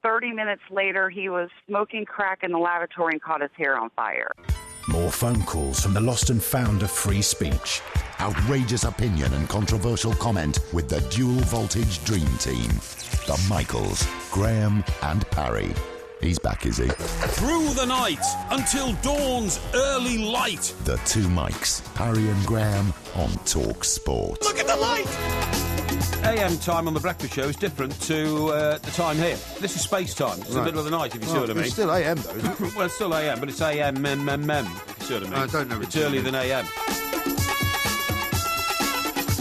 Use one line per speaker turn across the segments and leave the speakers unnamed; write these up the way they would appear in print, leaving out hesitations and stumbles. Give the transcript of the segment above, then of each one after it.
30 minutes later, he was smoking crack in the lavatory and caught his hair on fire.
More phone calls from the lost and found of free speech.
Outrageous opinion and controversial comment with the dual voltage dream team. The Michaels, Graham and Parry. He's back, is he?
Through the night until dawn's early light.
The two Mikes, Parry and Graham on Talk Sport.
Look at the light! AM time on the breakfast show is different to the time here. This is space time. It's the middle of the night, if you see what I mean.
It's still AM, though, isn't it?
Well, it's still AM, but it's AM, if you see what I mean.
I don't know.
It's earlier than AM.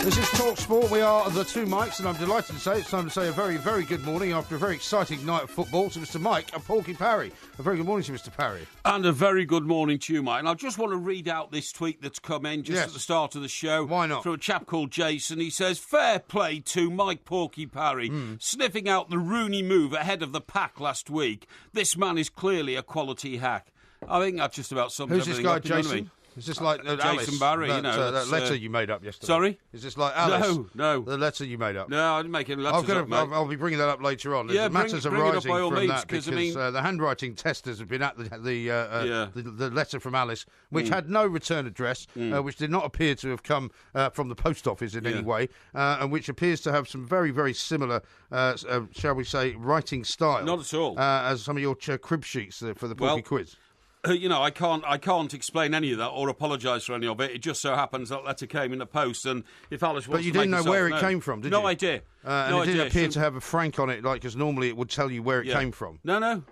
This is Talk Sport. We are the two Mikes, and I'm delighted to say it's time to say a very, very good morning after a very exciting night of football to Mr. Mike and Porky Parry. A very good morning to Mr. Parry.
And a very good morning to you, Mike. And I just want to read out this tweet that's come in just at the start of the show.
Why not?
From a chap called Jason. He says, fair play to Mike Porky Parry, sniffing out the Rooney move ahead of the pack last week. This man is clearly a quality hack. I think that just about sums
Who's this
everything
guy,
up, you know what I
Jason?
mean?
Is this like
Jason
Alice,
Barry,
that letter you made up yesterday?
Sorry?
Is this like Alice?
No.
The letter you made up?
No, I didn't make any letters up, mate.
I'll be bringing that up later on.
Yeah,
matters
bring it up by all
from
means,
that because the handwriting testers have been at the letter from Alice, which had no return address, which did not appear to have come from the post office in any way, and which appears to have some very, very similar, shall we say, writing style.
Not at all.
As some of your crib sheets for the Porky quiz.
I can't explain any of that or apologise for any of it. It just so happens that letter came in the post, and if Alice wants
But you
to
didn't know where it
known,
came from, did you?
No idea.
And it didn't appear to have a frank on it, because normally it would tell you where it came from.
No.
And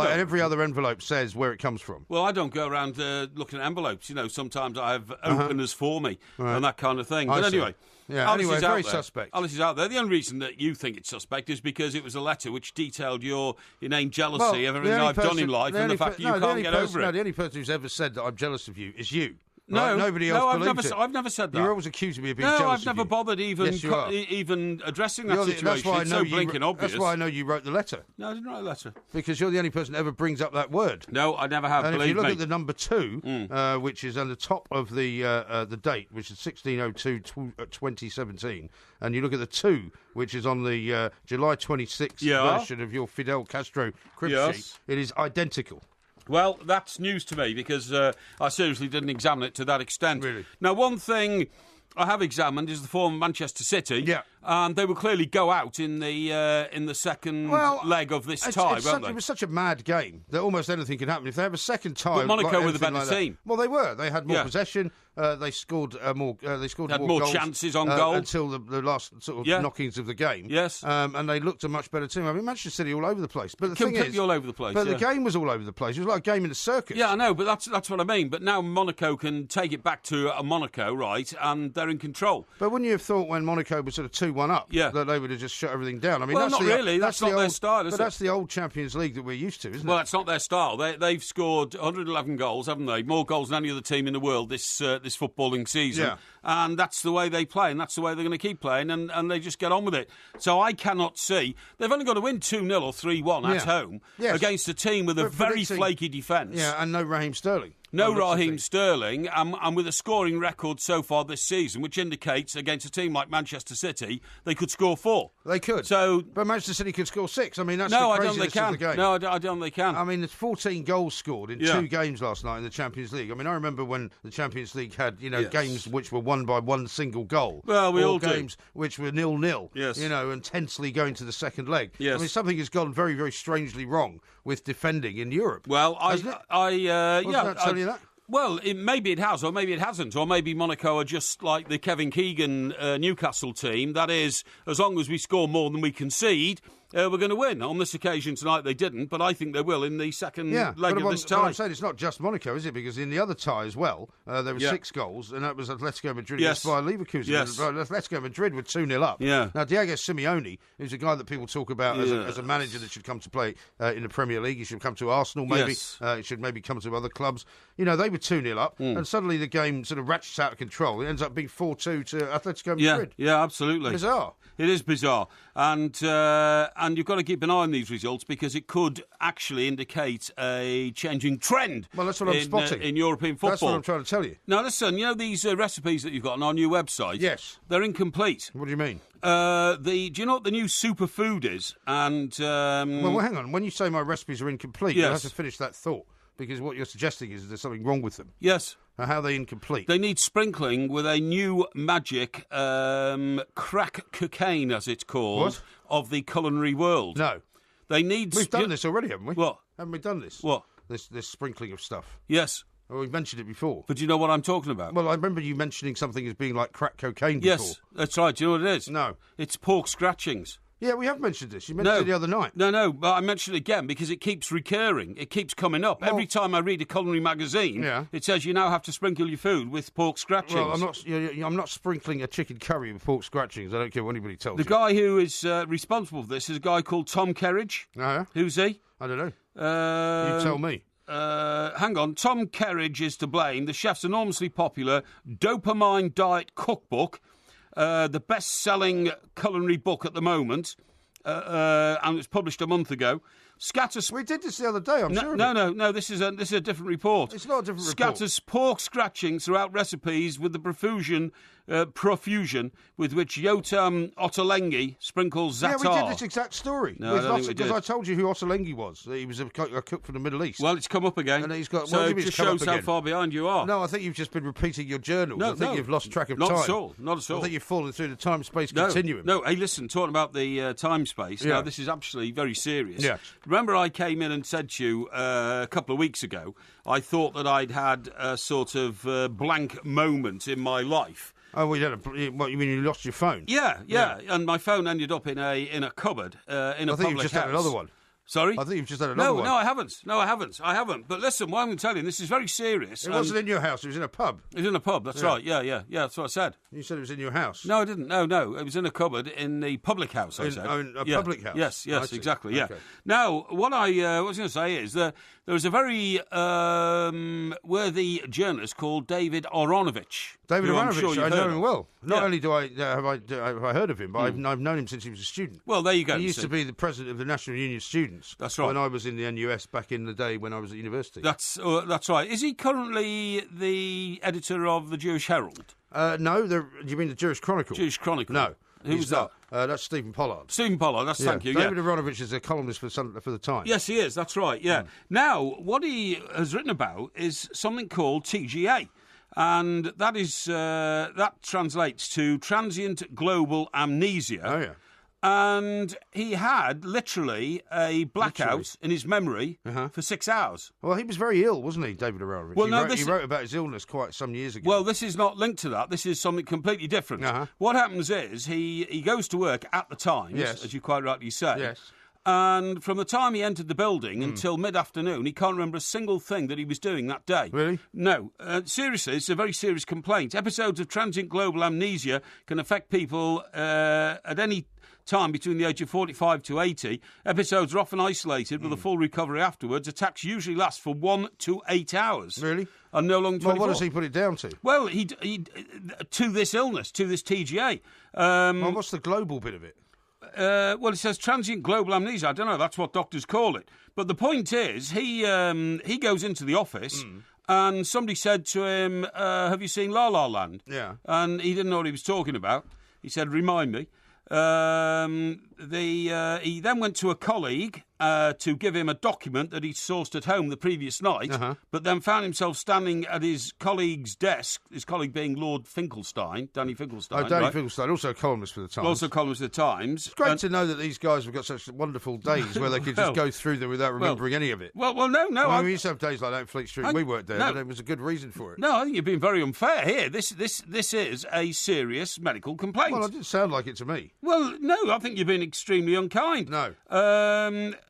every other envelope says where it comes from.
Well, I don't go around looking at envelopes. Sometimes I have openers for me and that kind of thing. But anyway.
Yeah,
Alice
anyway,
is
very
out there.
suspect.
Alice is out there. The only reason that you think it's suspect is because it was a letter which detailed your inane jealousy of everything I've done in life and the fact that you can't get over it.
No, the only person who's ever said that I'm jealous of you is you.
No,
right? Nobody else believes it.
I've never said that.
You're always accusing me of being jealous
No,
of
I've never bothered even addressing that situation.
That's why I know
it's so blinking obvious.
That's why I know you wrote the letter.
No, I didn't write a letter.
Because you're the only person that ever brings up that word.
No, I never have,
and
believe
if you look
me.
at the number 2, which is on the top of the date, which is 16/02/2017, and you look at the 2, which is on the July 26th version of your Fidel Castro crib sheet, it is identical.
Well, that's news to me because I seriously didn't examine it to that extent.
Really?
Now, one thing I have examined is the form of Manchester City. Yeah. And they will clearly go out in the second leg of this tie, won't they?
It was such a mad game that almost anything can happen. If they have a second tie...
But Monaco were the better team.
Well, they were. They had more possession. They scored more. They scored
had
more
goals, chances on goal
until the last sort of knockings of the game.
Yes,
and they looked a much better team. I mean, Manchester City all over the place. But the thing is,
all over the place.
But the game was all over the place. It was like a game in a circus.
Yeah, I know, but that's what I mean. But now Monaco can take it back to a Monaco, right? And they're in control.
But wouldn't you have thought when Monaco was sort of 2-1 up, that they would have just shut everything down? I mean,
well, not really. That's not their style, is it?
But that's the old Champions League that we're used to, isn't it?
Well, that's not their style. They've scored 111 goals, haven't they? More goals than any other team in the world this footballing season. Yeah. And that's the way they play, and that's the way they're going to keep playing, and they just get on with it. So I cannot see... They've only got to win 2-0 or 3-1 at home against a team with a very flaky defence.
Yeah, and no Raheem Sterling.
No Raheem Sterling, and with a scoring record so far this season, which indicates against a team like Manchester City, they could score 4.
They could. But Manchester City could score 6. I mean, that's the craziness of the game.
No, I don't think they can.
I mean, there's 14 goals scored in 2 games last night in the Champions League. I mean, I remember when the Champions League had, games which were won by one single goal.
Well, we all
games which were 0-0.
Yes.
And tensely going to the second leg.
Yes.
I mean, something has gone very, very strangely wrong with defending in Europe.
Well,
Doesn't that tell you that?
Well, maybe it has, or maybe it hasn't, or maybe Monaco are just like the Kevin Keegan Newcastle team. That is, as long as we score more than we concede, we're going to win. On this occasion tonight they didn't, but I think they will in the second leg of this tie.
But I'm saying it's not just Monaco, is it? Because in the other tie as well, there were 6 goals, and that was Atletico Madrid against Bayer Leverkusen.
Yes.
Atletico Madrid were 2-0 up.
Yeah.
Now, Diego Simeone, who's a guy that people talk about as a manager that should come to play in the Premier League, he should come to Arsenal maybe, he should maybe come to other clubs. They were 2-0 up, and suddenly the game sort of ratchets out of control. It ends up being 4-2 to Atletico Madrid.
Yeah, absolutely.
Bizarre.
It is bizarre. And and you've got to keep an eye on these results because it could actually indicate a changing trend.
Well, that's what I'm spotting
in European football.
That's what I'm trying to tell you.
Now, listen, you know these recipes that you've got on our new website?
Yes.
They're incomplete.
What do you mean?
Do you know what the new superfood is? And
well, hang on. When you say my recipes are incomplete,
yes.
you have to finish that thought because what you're suggesting is there's something wrong with them.
Yes.
How are they incomplete?
They need sprinkling with a new magic crack cocaine, as it's called, of the culinary world.
No.
They need...
We've done this already, haven't we?
What?
Haven't we done this?
What?
This sprinkling of stuff.
Yes.
Well, we've mentioned it before.
But do you know what I'm talking about?
Well, I remember you mentioning something as being like crack cocaine before.
Yes, that's right. Do you know what it is?
No.
It's pork scratchings.
Yeah, we have mentioned this. You mentioned it the other night.
No, but I mentioned it again because it keeps recurring. It keeps coming up.
Well,
every time I read a culinary magazine, it says you now have to sprinkle your food with pork scratchings.
Well, I'm not sprinkling a chicken curry with pork scratchings. I don't care what anybody tells you.
The guy who is responsible for this is a guy called Tom Kerridge.
Yeah?
Who's he?
I don't know. You tell me.
Hang on. Tom Kerridge is to blame. The chef's enormously popular Dopamine Diet Cookbook, the best-selling culinary book at the moment, and it was published a month ago.
We did this the other day, I'm sure.
No. This is a different report.
It's not a different
report. Scatters pork scratchings throughout recipes with the profusion with which Yotam Ottolenghi sprinkles za'atar.
Yeah, we did this exact story.
No, I don't think we did.
Because I told you who Ottolenghi was. That he was a cook from the Middle East.
Well, it's come up again.
And he's got.
So it just shows how far behind you are.
No, I think you've just been repeating your journals. I think you've lost track of time.
Not at all. Not at all.
I think you've fallen through the time-space continuum.
No, hey, listen, talking about the time-space, now this is actually very serious.
Yeah.
Remember I came in and said to you a couple of weeks ago, I thought that I'd had a sort of blank moment in my life.
Oh, well, what, you mean you lost your phone?
Yeah, and my phone ended up in a cupboard in a public house.
I think you've just had another one.
Sorry?
I think you've just had another one.
No, I haven't. But listen, what I'm going to tell you, and this is very serious.
It wasn't in your house, it was in a pub.
It was in a pub, that's right. Yeah, that's what I said.
You said it was in your house.
No, I didn't. No. It was in a cupboard in the public house, I said.
A public house?
Yes, exactly, yeah.
Okay.
Now, what I was going to say is that there was a very worthy journalist called David Aronovich.
David Aronovich,
sure
I know him well. Not only have I heard of him, but I've known him since he was a student.
Well, there you go.
He used to be the president of the National Union of Students.
That's right.
When I was in the NUS back in the day when I was at university.
That's right. Is he currently the editor of the Jewish Herald?
No, do you mean the Jewish Chronicle?
Jewish Chronicle.
No.
Who was that?
That's Stephen Pollard.
Stephen Pollard, thank you.
David Aronovich is a columnist for the Times.
Yes, he is, that's right, yeah. Now, what he has written about is something called TGA. And that is that translates to transient global amnesia.
Oh, yeah.
And he had literally a blackout in his memory for 6 hours.
Well, he was very ill, wasn't he, David Aronovich?
Well,
he wrote about his illness quite some years ago.
Well, this is not linked to that. This is something completely different. What happens is he goes to work at the Times, as you quite rightly say.
Yes.
And from the time he entered the building until mid-afternoon, he can't remember a single thing that he was doing that day.
Really?
No. Seriously, it's a very serious complaint. Episodes of transient global amnesia can affect people at any time between the age of 45 to 80. Episodes are often isolated with a full recovery afterwards. Attacks usually last for 1 to 8 hours.
Really?
And no longer 24.
Well, what does he put it down to?
Well, he to this illness, to this TGA.
Well, what's the global bit of it?
Well, it says transient global amnesia. I don't know. That's what doctors call it. But the point is, he goes into the office and somebody said to him, have you seen La La Land?
Yeah.
And he didn't know what he was talking about. He said, remind me. He then went to a colleague to give him a document that he'd sourced at home the previous night, but then found himself standing at his colleague's desk, his colleague being Lord Finkelstein, Danny Finkelstein.
Oh, Danny Finkelstein, also a columnist for the Times.
Also a columnist for the Times.
It's great to know that these guys have got such wonderful days where they could just go through them without remembering any of it.
Well, no.
I mean, we used to have days like that in Fleet Street. We worked there, but there was a good reason for it.
No, I think you're being very unfair here. This is a serious medical complaint.
Well, it didn't sound like it to me.
Well, no, I think you're being extremely unkind.
No.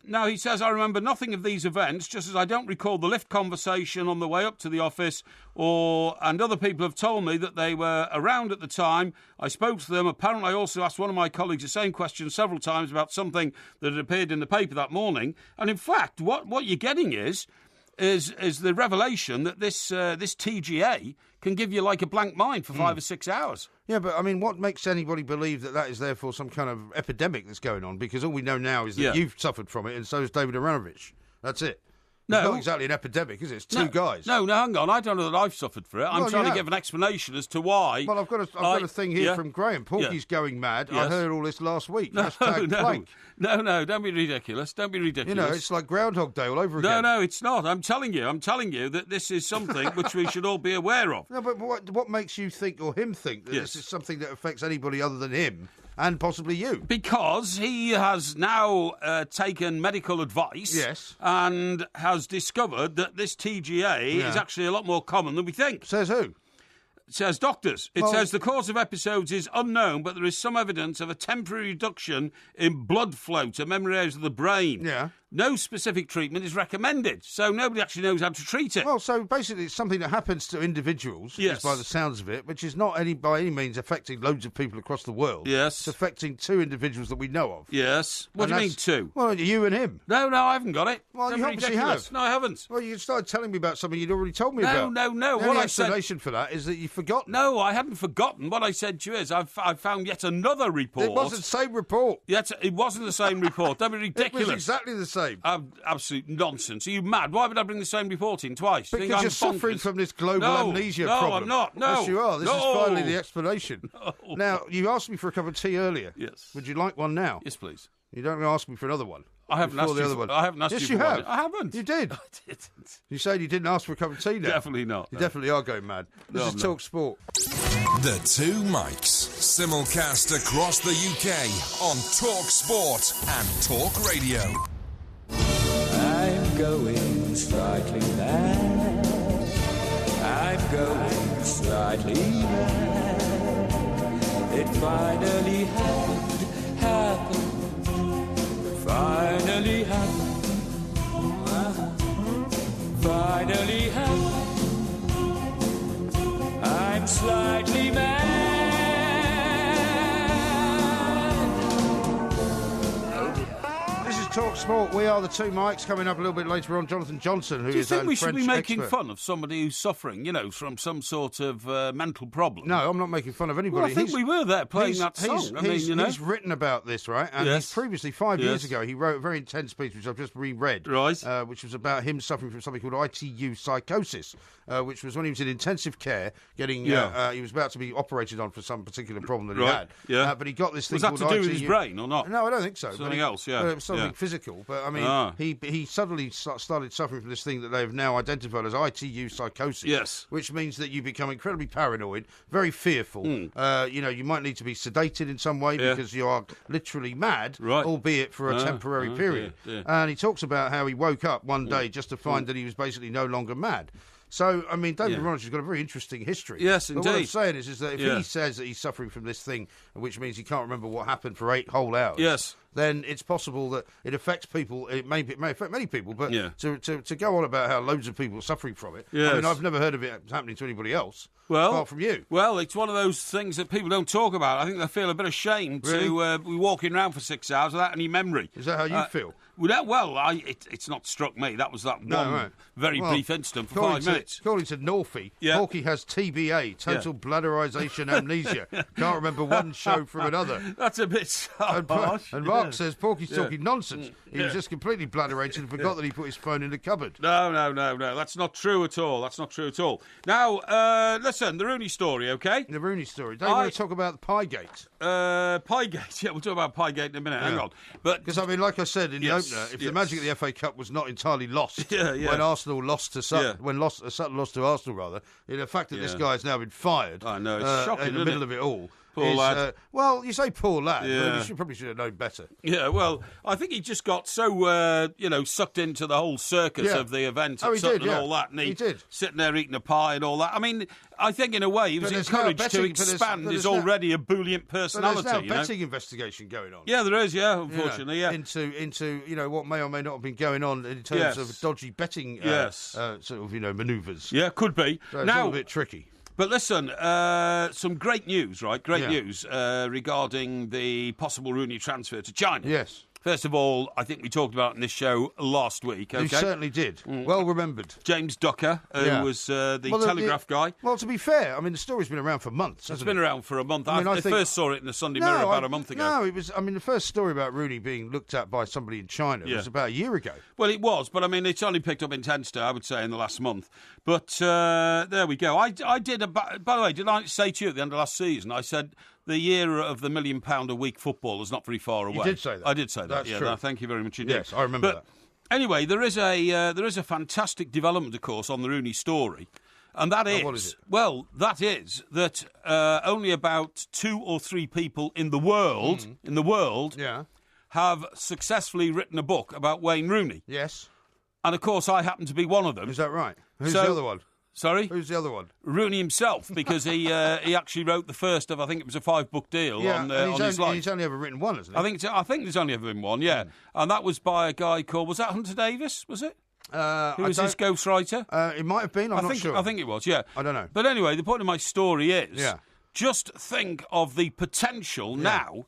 Now, he says, I remember nothing of these events, just as I don't recall the lift conversation on the way up to the office, and other people have told me that they were around at the time. I spoke to them. Apparently, I also asked one of my colleagues the same question several times about something that had appeared in the paper that morning. And in fact, what you're getting is is the revelation that this TGA can give you like a blank mind for 5 or 6 hours.
Yeah, but I mean, what makes anybody believe that is therefore some kind of epidemic that's going on? Because all we know now is that you've suffered from it, and so has David Aranovich. That's it.
No.
It's not exactly an epidemic, is it? It's two guys.
No, hang on. I don't know that I've suffered for it. I'm trying to give an explanation as to why.
Well, I've got a thing here from Graham. Porky's going mad. Yes. I heard all this last week.
No, don't be ridiculous. Don't be ridiculous.
You know, it's like Groundhog Day all over again.
No, it's not. I'm telling you that this is something which we should all be aware of.
No, but what makes you think, or him think, that this is something that affects anybody other than him? And possibly you.
Because he has now taken medical advice and has discovered that this TGA is actually a lot more common than we think.
Says who?
It says doctors. It says the cause of episodes is unknown, but there is some evidence of a temporary reduction in blood flow to memory areas of the brain.
Yeah.
No specific treatment is recommended, so nobody actually knows how to treat it.
Well, so basically it's something that happens to individuals, just by the sounds of it, which is not by any means affecting loads of people across the world.
Yes.
It's affecting 2 individuals that we know of.
Yes. What do you mean 2?
Well, you and him.
No, I haven't got it.
Well, you obviously have.
No, I haven't.
Well, you started telling me about something you'd already told me about.
No.
The only explanation for that is that you've forgotten.
No, I haven't forgotten. What I said to you is I've found yet another report.
It wasn't the same report.
Yet it wasn't the same report. Don't be ridiculous.
It was exactly the same.
Absolute nonsense. Are you mad? Why would I bring the same report in twice?
Because you're suffering from this global amnesia problem.
No, I'm not. No.
Yes, you are. This is finally the explanation.
No.
Now, you asked me for a cup of tea earlier.
Yes.
Would you like one now?
Yes, please.
You don't ask me for another one.
I haven't asked you for I haven't asked
yes,
you for
have.
one. I haven't.
You did.
I didn't.
You said you didn't ask for a cup of tea now.
Definitely not.
You definitely are going mad. This is Talk Sport.
The Two Mics. Simulcast across the UK on Talk Sport and Talk Radio.
I'm going slightly mad. I'm going slightly mad. It finally happened. Finally happened. Finally happened. I'm slightly mad.
This is Talk Sport. We are the Two Mics. Coming up a little bit later on, Jonathan Johnson, who is
Do you think we should
French
be making
expert.
fun of somebody who's suffering, from some sort of mental problem?
No, I'm not making fun of anybody.
Well, I think we were there playing that song.
He's written about this, right? And he's previously, 5 years ago, he wrote a very intense piece, which I've just reread,
right?
Which was about him suffering from something called ITU psychosis, which was when he was in intensive care, getting, he was about to be operated on for some particular problem that he had.
Yeah.
But he got this thing
called
called
ITU. Was that to do
ITU.
with his brain or not?
No, I don't think so.
Something else, yeah.
It was something physical. But, I mean, he suddenly started suffering from this thing that they've now identified as ITU psychosis.
Yes.
Which means that you become incredibly paranoid, very fearful. You might need to be sedated in some way because you are literally mad, albeit for a temporary period. And he talks about how he woke up one day just to find that he was basically no longer mad. So, I mean, David Aranovich has got a very interesting history.
Yes,
but
indeed.
what I'm saying is that if he says that he's suffering from this thing, which means he can't remember what happened for 8 whole hours, then it's possible that it affects people. It may affect many people, but to go on about how loads of people are suffering from it, I mean, I've never heard of it happening to anybody else. Apart from you.
Well, it's one of those things that people don't talk about. I think they feel a bit ashamed to be walking around for 6 hours without any memory.
Is that how you feel?
It's not struck me. That was one very brief instant for 5 minutes.
According to Northey, Porky has TBA, total bladderisation amnesia. Can't remember one show from another.
That's a bit harsh.
And Mark says Porky's talking nonsense. He was just completely bladderated and forgot that he put his phone in the cupboard.
No. That's not true at all. Now, listen, the Rooney story, okay?
The Rooney story. Don't you want to talk about the Piegate?
Piegate, we'll talk about Piegate in a minute. Hang on.
Because, I mean, like I said in the opener, if the magic of the FA Cup was not entirely lost when Arsenal lost to Sutton, when Sutton lost to Arsenal, rather, the fact that this guy has now been fired
I know, it's shocking,
in the middle of it all.
Poor lad.
Well, you say poor lad, but you probably should have known better.
Yeah, well, I think he just got so, sucked into the whole circus of the event at Sutton and all that. And he
did.
Sitting there eating a pie and all that. I mean, I think in a way he was encouraged to expand his already ebullient personality.
But there's now a betting investigation going on.
Yeah, there is, unfortunately,
Into what may or may not have been going on in terms of dodgy betting manoeuvres.
Yeah, could be.
So it's all a bit tricky.
But listen, some great news, right? Great news regarding the possible Rooney transfer to China.
Yes.
First of all, I think we talked about it in this show last week. Okay?
You certainly did. Well remembered.
James Ducker, who was the Telegraph guy.
Well, to be fair, I mean, the story's been around for months, hasn't it?
It's been around for a month. I first saw it in the Sunday Mirror about a month ago.
No, it was. I mean, the first story about Rooney being looked at by somebody in China was about a year ago.
Well, it was, but I mean, it's only picked up intensity, I would say, in the last month. But there we go. I did. By the way, did I say to you at the end of last season? I said the year of the £1 million a week football is not very far away.
You did say that.
I did say that.
That's true.
No, thank you very much indeed.
Yes, I remember that.
Anyway, there is a fantastic development, of course, on the Rooney story. And that is,
what is it?
Well, that is that only about 2 or 3 people in the world, have successfully written a book about Wayne Rooney.
Yes.
And of course, I happen to be one of them.
Is that right? Who's the other one?
Sorry?
Who's the other one?
Rooney himself, because he actually wrote the first of, I think it was a 5-book deal on his life.
He's only ever written one, hasn't he?
I think there's only ever been one, yeah. And that was by a guy called, was that Hunter Davis, was it? Who was his ghostwriter?
It might have been, I'm not sure.
I think it was, yeah.
I don't know.
But anyway, the point of my story is, just think of the potential now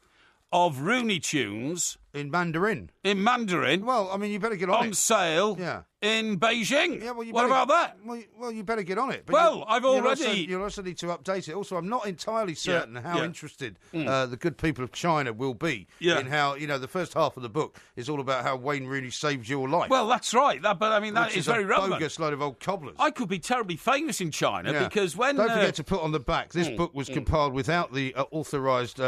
of Rooney Tunes...
In Mandarin.
Well,
I mean, you better get on it.
On sale in Beijing. Yeah, well, what about that?
Well, you better get on it.
But I've already...
You'll also need to update it. Also, I'm not entirely certain how interested the good people of China will be in how, the first half of the book is all about how Wayne Rooney saved your life.
Well, that's right. That is very relevant.
A bogus load of old cobblers.
I could be terribly famous in China because when...
Don't forget to put on the back, this book was compiled without the authorised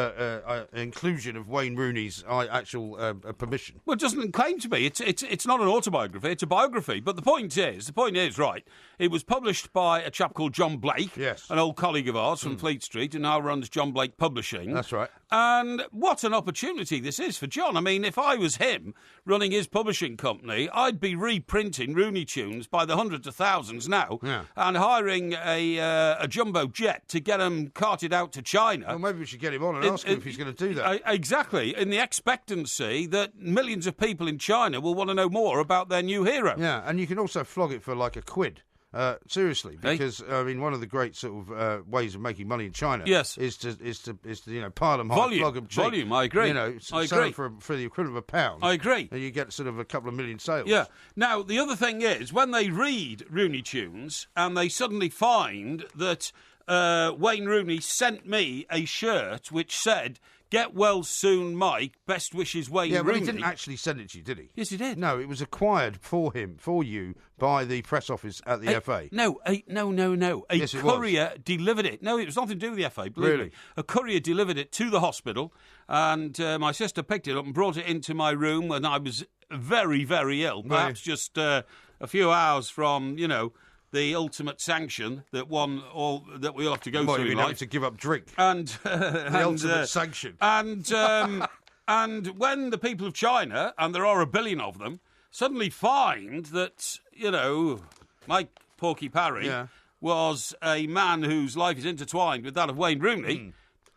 inclusion of Wayne Rooney's actual permission.
Well, it doesn't claim to be. It's not an autobiography. It's a biography. But the point is, right, it was published by a chap called John Blake, an old colleague of ours from Fleet Street, who now runs John Blake Publishing.
That's right.
And what an opportunity this is for John. I mean, if I was him running his publishing company, I'd be reprinting Rooney Tunes by the hundreds of thousands now and hiring a jumbo jet to get them carted out to China.
Well, maybe we should get him on and ask him if he's going to do that.
Exactly, in the expectancy that millions of people in China will want to know more about their new hero.
Yeah, and you can also flog it for like a quid. Seriously, because I mean, one of the great sort of ways of making money in China is to pile them high, flog them cheap.
Volume, I agree.
Sell it for the equivalent of £1.
I agree.
And you get sort of a couple of million sales.
Yeah. Now the other thing is when they read Rooney Tunes and they suddenly find that Wayne Rooney sent me a shirt which said, "Get well soon, Mike. Best wishes, Wayne Rooney."
Yeah, but he didn't actually send it to you, did he?
Yes, he did.
No, it was acquired for you by the press office at the FA.
No. A courier delivered it. No, it was nothing to do with the FA, believe me. A courier delivered it to the hospital, and my sister picked it up and brought it into my room when I was very, very ill. Perhaps just a few hours from, the ultimate sanction that we all have to go through.
You have to give up drink.
And
the ultimate sanction.
And when the people of China, and there are a billion of them, suddenly find that Mike Porky Parry was a man whose life is intertwined with that of Wayne Rooney.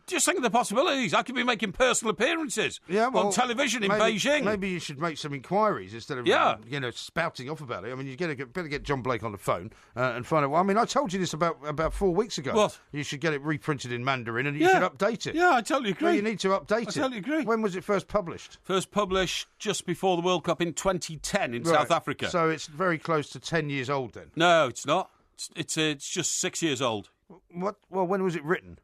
Just think of the possibilities. I could be making personal appearances on television in Beijing.
Maybe you should make some inquiries instead of spouting off about it. I mean, you better get John Blake on the phone and find out. Well, I mean, I told you this about 4 weeks ago.
What?
You should get it reprinted in Mandarin and you should update it.
Yeah, I totally agree.
Well, you need to update it.
I totally agree.
When was it first published?
First published just before the World Cup in 2010 in South Africa.
So it's very close to 10 years old then.
No, it's not. It's just 6 years old.
What? Well, when was it written?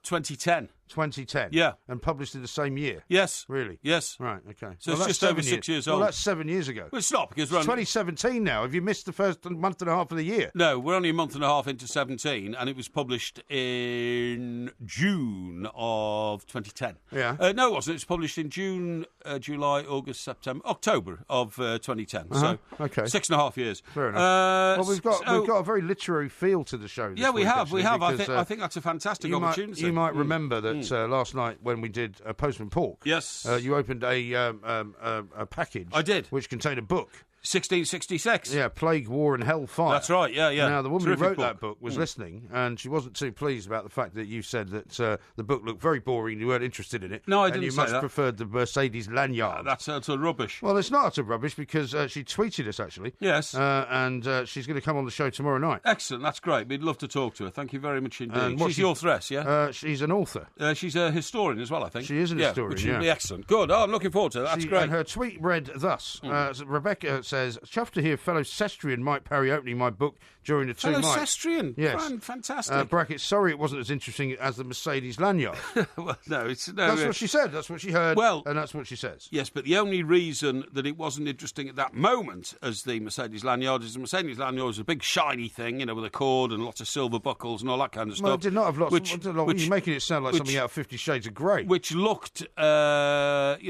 2010.
2010?
Yeah.
And published in the same year?
Yes.
Really?
Yes.
Right, okay.
So it's just over 6 years old.
Well, that's 7 years ago.
Well, it's not, because
it's 2017 now. Have you missed the first month and a half of the year?
No, we're only a month and a half into 17, and it was published in June of 2010.
Yeah.
No, it wasn't. It was published in June, July, August, September, October of 2010. So,
okay.
6.5 years.
Fair enough. Well, we've got a very literary feel to the show.
Yeah, we have. I think that's a fantastic opportunity.
You might remember that last night when we did Postman Pork,
yes,
you opened a package.
I did,
which contained a book.
1666.
Yeah, Plague, War and Hellfire.
That's right, yeah.
Now, the woman
Terrific
who wrote
book.
that book was listening, and she wasn't too pleased about the fact that you said that the book looked very boring, you weren't interested in it.
No, I didn't
and you
say
much
that.
preferred the Mercedes lanyard.
That's utter rubbish.
Well, it's not utter rubbish, because she tweeted us, actually.
Yes.
And she's going to come on the show tomorrow night.
Excellent, that's great. We'd love to talk to her. Thank you very much indeed.
And
She's the authoress, yeah?
She's an author.
She's a historian as well, I think.
She is an historian,
which would
yeah.
be excellent. Good. Oh, I'm looking forward to that. That's great.
And her tweet read thus. Rebecca says, chuffed to hear fellow Sestrian Mike Parry opening my book during the
Fellow
two mics.
Sestrian?
Yes.
Fantastic.
Brackets, sorry it wasn't as interesting as the Mercedes lanyard.
Well, no, it's... No,
That's what she said. That's what she heard.
Well,
and that's what she says.
Yes, but the only reason that it wasn't interesting at that moment as the Mercedes lanyard is the Mercedes lanyard was a big shiny thing, with a cord and lots of silver buckles and all that kind of stuff.
Well, it did not have lots you're making it sound like something out of 50 Shades of Grey.
Which looked, and we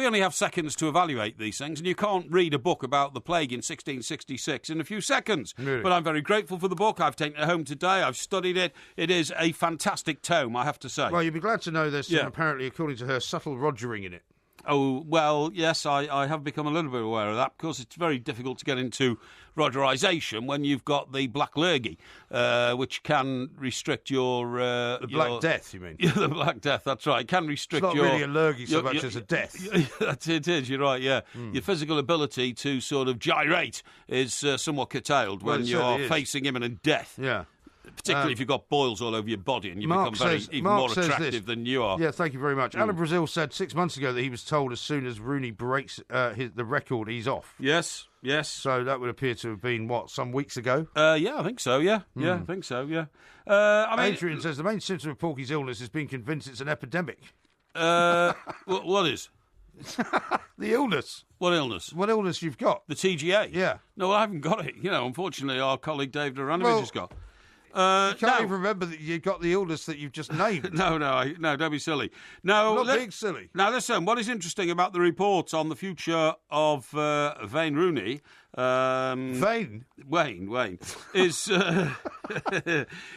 only have seconds to evaluate these things, and you can't read a book about the plague in 1666 in a few seconds.
Really?
But I'm very grateful for the book. I've taken it home today. I've studied it. It is a fantastic tome, I have to say.
Well, you'll be glad to know there's some, apparently, according to her, subtle rogering in it.
Oh, well, yes, I have become a little bit aware of that because it's very difficult to get into rogerisation when you've got the black lurgy, which can restrict your...
the Black Death, you mean?
Yeah, the Black Death, that's right. It can restrict
it's not really a lurgy so much as a death.
It is, you're right, yeah. Your physical ability to sort of gyrate is somewhat curtailed when you're facing imminent death.
Yeah.
Particularly if you've got boils all over your body and you become even more attractive than you are.
Yeah, thank you very much. Alan Brazil said 6 months ago that he was told as soon as Rooney breaks the record, he's off.
Yes.
So that would appear to have been, some weeks ago?
Yeah, I think so, yeah. Yeah, I think so, yeah.
Adrian says the main symptom of Porky's illness is being convinced it's an epidemic.
What is?
The illness.
What illness?
What illness you've got?
The TGA?
Yeah.
No, I haven't got it. Unfortunately, our colleague David Aranovich has got.
You can't even remember that you got the illness that you've just named.
No, don't be silly. No,
I'm not being silly.
Now, listen, what is interesting about the reports on the future of Wayne Rooney...
Wayne
is...
is that...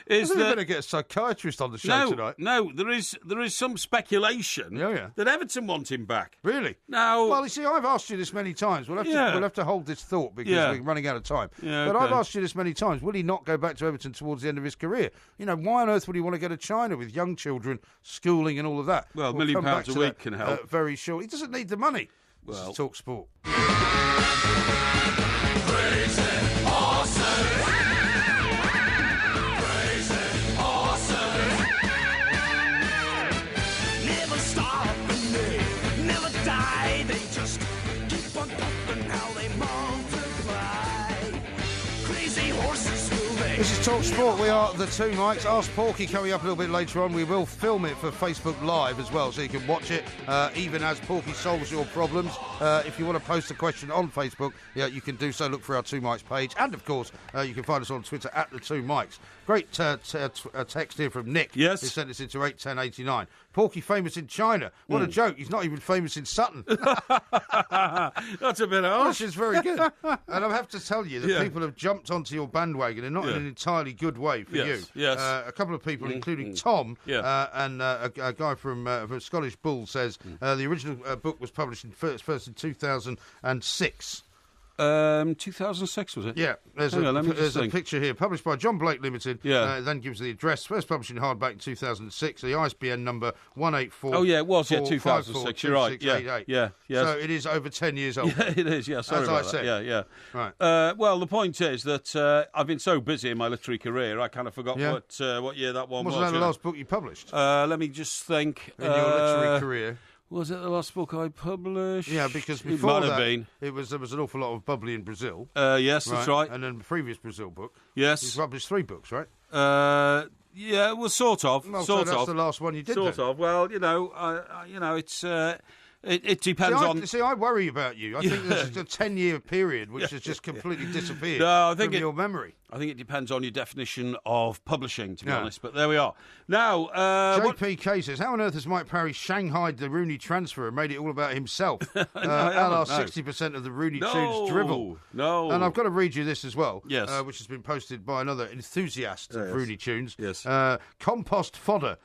better get a psychiatrist on the show tonight.
No, there is some speculation that Everton want him back.
Really?
Now...
Well, you see, I've asked you this many times. We'll have to hold this thought because we're running out of time.
Yeah,
but I've asked you this many times. Will he not go back to Everton towards the end of his career? Why on earth would he want to go to China with young children, schooling and all of that?
Well, £1 million a week can help.
Very sure. He doesn't need the money.
Well,
this is Talk Sport.
Never stop and they never die. They just keep on pumping how they multiply. Crazy horses will they.
This is Talk Sport. We are the two mics. Ask Porky coming up a little bit later on. We will film it for Facebook Live as well, so you can watch it even as Porky solves your problems. If you want to post a question on Facebook, you can do so. Look for our Two Mics page. And, of course, you can find us on Twitter at the Two Mics. Great text here from Nick.
Yes.
Who sent us into 81089. Porky famous in China. What a joke. He's not even famous in Sutton.
That's a bit harsh.
Which is very good. And I have to tell you that people have jumped onto your bandwagon and not in an entirely good way for you.
Yes.
A couple of people, including Tom and a guy from Scottish Bull, says the original book was published first in 2006.
2006 was it?
Yeah, there's a picture here, published by John Blake Limited. Then gives the address. First published in hardback in 2006. The ISBN number 184.
Oh yeah, it was 2006. You're right. Yeah.
So it is over 10 years old.
Yeah, it is. Yeah, sorry
As
about
I said.
that. Yeah.
Right.
Well, the point is that I've been so busy in my literary career, I kind of forgot what year that one was.
Wasn't that the last book you published?
Let me just think.
In your literary career.
Was it the last book I published?
Yeah, because before
there
was an awful lot of bubbly in Brazil.
Yes, that's right.
And then the previous Brazil book.
Yes.
You published 3 books, right?
Yeah, well, sort of.
Well,
sort
so that's
of.
the last one you did.
Sort
then.
of. Well, it's. It depends on...
See, I worry about you. I think there's a 10-year period which has just completely disappeared from your memory.
I think it depends on your definition of publishing, to be honest. But there we are. Now,
JPK says, how on earth has Mike Parry shanghaied the Rooney transfer and made it all about himself?
No,
60% of the Rooney Tunes drivel.
No.
And I've got to read you this as well,
yes.
Which has been posted by another enthusiast of Rooney Tunes.
Yes.
Compost Fodder.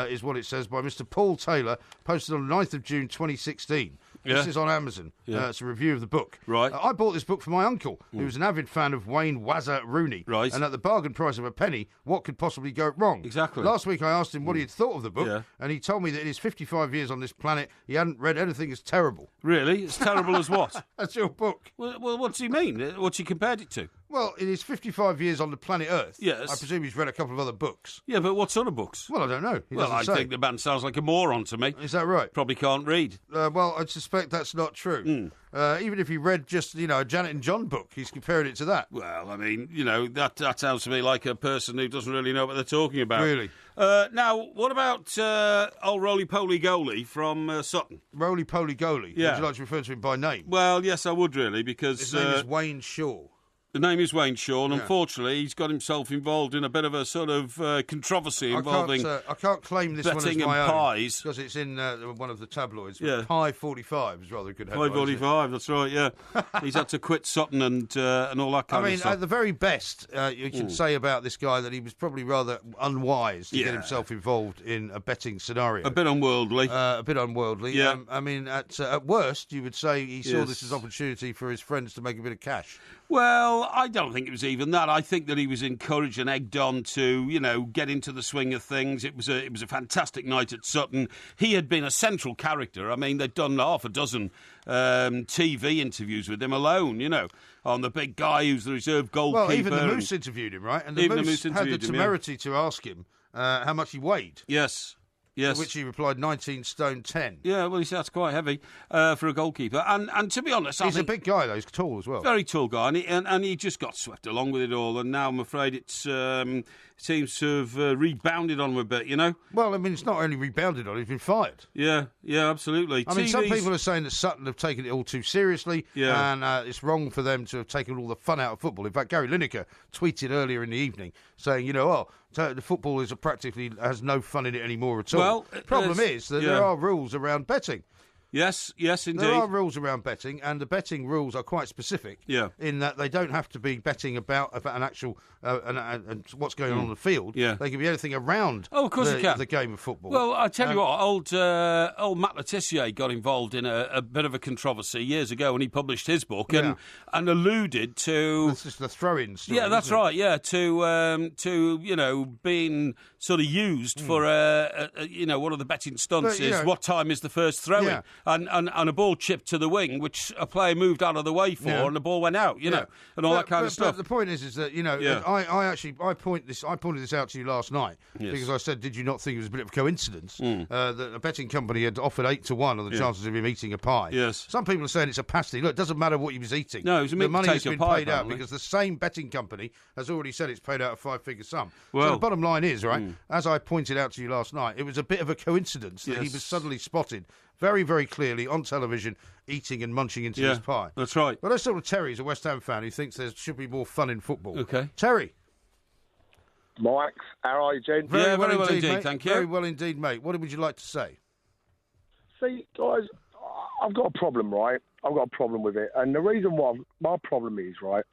Is what it says by Mr. Paul Taylor, posted on the 9th of June 2016.
Yeah.
This is on Amazon.
Yeah.
It's a review of the book.
Right.
I bought this book for my uncle, who was an avid fan of Wayne Wazza Rooney.
Right.
And at the bargain price of a penny, what could possibly go wrong?
Exactly.
Last week I asked him what he had thought of the book,
Yeah.
and he told me that in his 55 years on this planet, he hadn't read anything as terrible.
Really? It's terrible as what?
That's your book.
Well, what does he mean? What's he compared it to?
Well, in his 55 years on the planet Earth,
Yes.
I presume he's read a couple of other books.
Yeah, but what sort of books?
Well, I don't know. He
Well,
doesn't
I
say.
think the man sounds like a moron to me.
Is that right?
Probably can't read.
Well, I suspect that's not true. Even if he read just, a Janet and John book, he's comparing it to that.
Well, I mean, that sounds to me like a person who doesn't really know what they're talking about.
Really?
Now, what about old roly-poly goalie from Sutton?
Roly-poly goalie.
Yeah.
Would you like to refer to him by name?
Well, yes, I would really, because
His name is Wayne Shaw.
the name is Wayne Shaw, and
Yeah.
unfortunately, he's got himself involved in a bit of a sort of controversy involving
I can't claim this one as
betting
my
and
own
pies.
because it's in one of the tabloids.
Yeah.
Pie 45 is rather a good headline.
545, that's right, yeah. He's had to quit Sutton and all that kind
I mean,
of stuff.
at the very best, you can say about this guy that he was probably rather unwise to
Yeah.
get himself involved in a betting scenario.
A bit unworldly.
A bit unworldly.
Yeah.
I mean, at worst, you would say he saw
Yes.
this as opportunity for his friends to make a bit of cash.
Well, I don't think it was even that. I think that he was encouraged and egged on to, get into the swing of things. It was a fantastic night at Sutton. He had been a central character. I mean, they'd done half a dozen TV interviews with him alone, on the big guy who's the reserve goalkeeper.
Well, even the Moose interviewed him, right? And the
Even the
Moose
Moose
had the
interviewed him, yeah.
temerity to ask him how much he weighed.
Yes. Yes.
To which he replied 19 stone 10.
Yeah, well, he said that's quite heavy for a goalkeeper. And to be honest,
He's
I
a
think
big guy, though. He's tall as well.
very tall guy, and he just got swept along with it all. And now I'm afraid it seems to have rebounded on him a bit,
Well, I mean, it's not only rebounded on, he's been fired.
Yeah, absolutely.
I mean, some
TV's
people are saying that Sutton have taken it all too seriously,
Yeah.
and it's wrong for them to have taken all the fun out of football. In fact, Gary Lineker tweeted earlier in the evening saying, the football is practically has no fun in it anymore at all.
Well,
problem is that there are rules around betting.
Yes, indeed.
There are rules around betting, and the betting rules are quite specific.
Yeah.
In that they don't have to be betting about an actual and what's going on the field.
Yeah.
They can be anything around.
Oh, of course they can.
the game of football.
Well, I tell you what, old Matt Letitia got involved in a bit of a controversy years ago when he published his book and alluded to.
It's just the throw-in story.
Yeah, that's
isn't it?
right. Yeah, to being sort of used for one of the betting stunts
But,
is what time is the first throw-in,
Yeah.
and a ball chipped to the wing, which a player moved out of the way for,
Yeah.
and the ball went out, and all that kind of stuff.
But the point is that
Yeah.
I pointed this out to you last night because I said, did you not think it was a bit of a coincidence that a betting company had offered 8 to 1 on the chances of him eating a pie?
Yes.
Some people are saying it's a pasty. Look, it doesn't matter what he was eating.
No, it was a
the
meat
money has
potato
been
pie,
paid out
apparently.
because the same betting company has already said it's paid out a 5-figure sum. So
Well-
the bottom line is, right, as I pointed out to you last night, it was a bit of a coincidence that he
Yes.
was suddenly spotted very, very clearly on television eating and munching into his pie.
That's right.
But let's talk to Terry, who's a West Ham fan who thinks there should be more fun in football.
Okay.
Terry.
Mike, how are you, Jen?
Very well indeed,
mate.
thank you.
Very well indeed, mate. What would you like to say?
See, guys, I've got a problem, right? I've got a problem with it. And the reason why my problem is, right,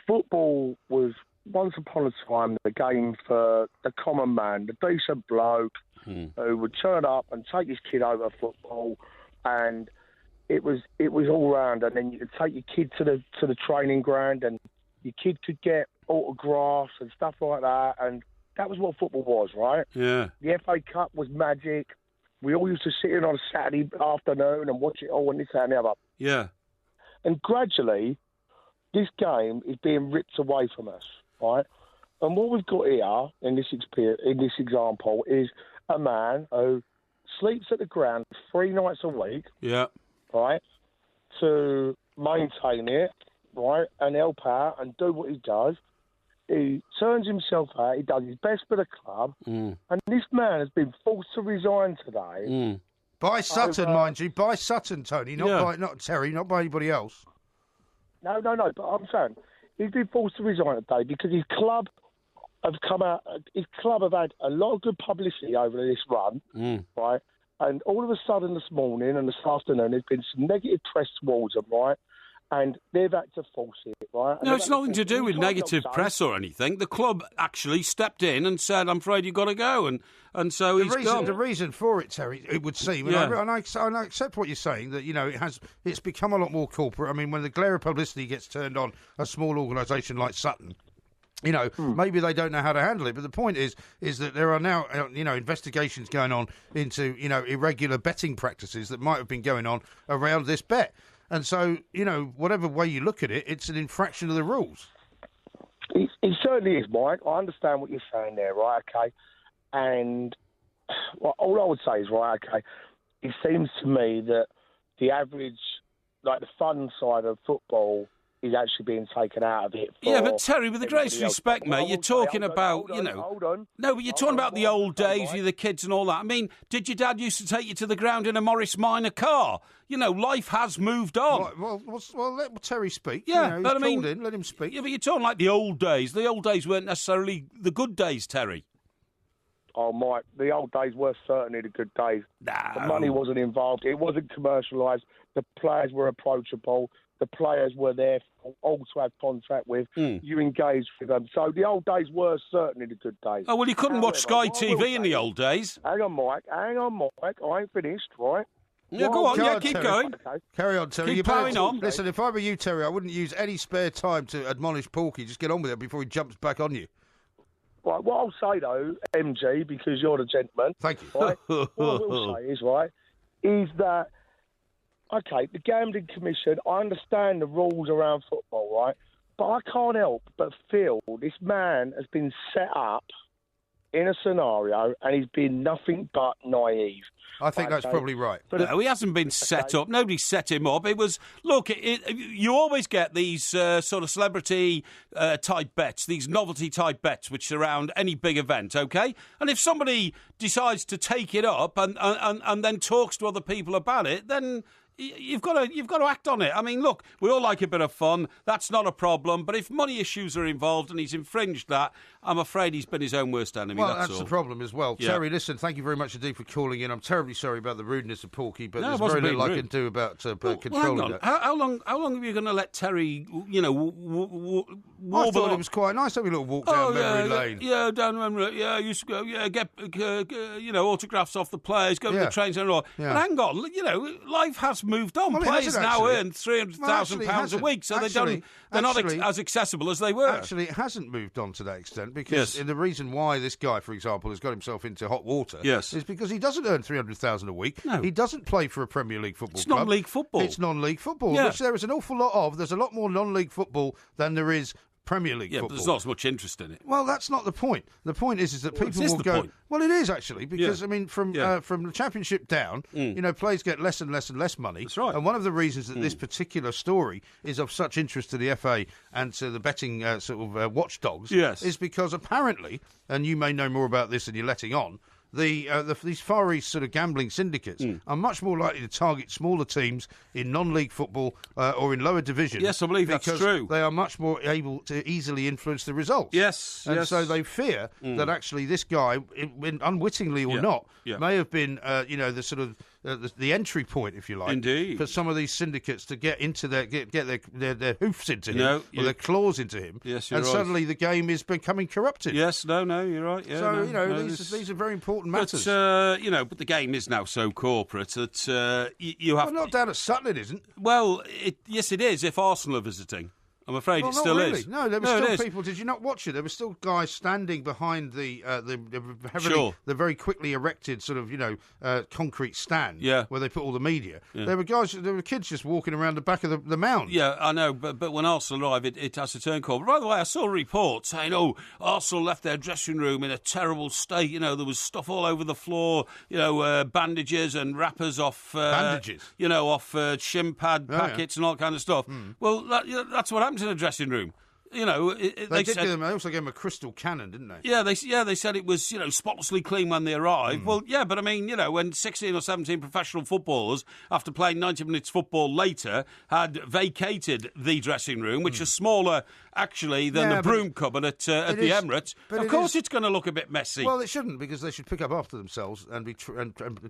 football was once upon a time the game for the common man, the decent bloke who would turn up and take his kid over football, and it was all round. And then you could take your kid to the training ground, and your kid could get autographs and stuff like that. And that was what football was, right?
Yeah.
The FA Cup was magic. We all used to sit in on a Saturday afternoon and watch it all and this, that and the other.
Yeah.
And gradually, this game is being ripped away from us, right? And what we've got here in this example is a man who sleeps at the ground 3 nights a week,
Yeah.
right, to maintain it, right, and help out and do what he does. He turns himself out. He does his best for the club. And this man has been forced to resign today.
By Sutton, mind you. By Sutton, Tony. Not Terry, not by anybody else.
No. But I'm saying he's been forced to resign today because his club have come out. His club have had a lot of good publicity over this run, right? And all of a sudden this morning and this afternoon, there's been some negative press towards them, right? And they've had to force it, right?
No, it's nothing to do with negative press or anything. The club actually stepped in and said, "I'm afraid you've got to go," and so he's gone.
The reason for it, Terry, it would seem, and I accept what you're saying, that it's become a lot more corporate. I mean, when the glare of publicity gets turned on a small organisation like Sutton, maybe they don't know how to handle it. But the point is that there are now, investigations going on into, irregular betting practices that might have been going on around this bet. And so, whatever way you look at it, it's an infraction of the rules.
It certainly is, Mike. I understand what you're saying there, right? Okay. And all I would say is, right, okay, it seems to me that the average, like the fun side of football, is actually being taken out of it.
Yeah, but Terry, with the greatest respect, mate, you're talking about,
Hold on.
No, but you're talking about the old days with the kids and all that. I mean, did your dad used to take you to the ground in a Morris Minor car? Life has moved on.
Well, let Terry speak.
Yeah, but I mean,
let him speak.
Yeah, but you're talking like the old days. The old days weren't necessarily the good days, Terry.
Oh, Mike, the old days were certainly the good days.
No.
The money wasn't involved. It wasn't commercialised. The players were approachable. The players were there all to have contact with. You engaged with them. So the old days were certainly the good days.
Oh, well, you couldn't watch Sky TV in the old days.
Hang on, Mike. I ain't finished, right?
Yeah, go on. Yeah, keep going.
Okay.
Carry on, Terry.
Keep plowing on.
Listen, if I were you, Terry, I wouldn't use any spare time to admonish Porky. Just get on with it before he jumps back on you.
Right, what I'll say, though, MG, because you're the gentleman.
Thank you.
Right, what I will say is that, okay, the Gambling Commission, I understand the rules around football, right? But I can't help but feel this man has been set up in a scenario and he's been nothing but naive.
I think that's probably right.
No, he hasn't been set up. Nobody set him up. It was, look, you always get these sort of celebrity type bets, these novelty type bets which surround any big event, okay? And if somebody decides to take it up and then talks to other people about it, then you've got to act on it. I mean, look, we all like a bit of fun. That's not a problem. But if money issues are involved and he's infringed that, I'm afraid he's been his own worst enemy.
Well, that's
all.
the problem as well.
Yeah.
Terry, listen, thank you very much indeed for calling in. I'm terribly sorry about the rudeness of Porky, but
No,
there's
it wasn't
very little
being
I can do about controlling
hang on.
that.
How long are you going to let Terry,
I thought it was quite nice having a little walk down memory lane.
Yeah, down memory lane. Yeah, I used to go, get, autographs off the players, go to the trains and all.
Yeah.
But hang on, life has moved on.
Well,
Players now
actually.
earn £300,000 a week, so they're not as accessible as they were.
Actually, it hasn't moved on to that extent because the reason why this guy, for example, has got himself into hot water is because he doesn't earn $300,000 a week.
No.
He doesn't play for a Premier League football club.
It's non-league football.
It's non-league football,
Yeah.
which there is an awful lot of. There's a lot more non-league football than there is Premier League football.
But there's not as much interest in it.
Well, that's not the point. The point is that people
is
will
the
go.
point.
Well, it is actually because I mean, from the Championship down, players get less and less and less money.
That's right.
And one of the reasons that this particular story is of such interest to the FA and to the betting watchdogs is because apparently, and you may know more about this than you're letting on. These Far East sort of gambling syndicates are much more likely to target smaller teams in non-league football or in lower divisions.
Yes, I believe that's true.
They are much more able to easily influence the results.
Yes,
and so they fear that actually this guy, unwittingly or not, may have been, the sort of the entry point, if you like,
Indeed.
for some of these syndicates to get into their hoofs into him or their claws into him.
Yes, you're
and
right.
suddenly the game is becoming corrupted.
Yes, you're right. Yeah,
so these are very important matters.
But the game is now so corporate that you have.
Well, not down at Sutton, it isn't.
Well, yes, it is. If Arsenal are visiting. I'm afraid it still
really.
is.
No, there were still people. Did you not watch it? There were still guys standing behind the very quickly erected sort of concrete stand where they put all the media. Yeah. There were kids just walking around the back of the mound.
Yeah, I know, but when Arsenal arrive, it has to turn cold. But by the way, I saw a report saying, Arsenal left their dressing room in a terrible state. There was stuff all over the floor. Bandages and wrappers off off shin pad packets and all that kind of stuff. Well, that's what happens in a dressing room. You know,
they also gave them a crystal cannon, didn't they?
Yeah, they said it was, spotlessly clean when they arrived. Well, yeah, but I mean, when 16 or 17 professional footballers, after playing 90 minutes football later, had vacated the dressing room, which is smaller actually than the broom cupboard at the Emirates. Of course, it's going to look a bit messy.
Well, it shouldn't, because they should pick up after themselves and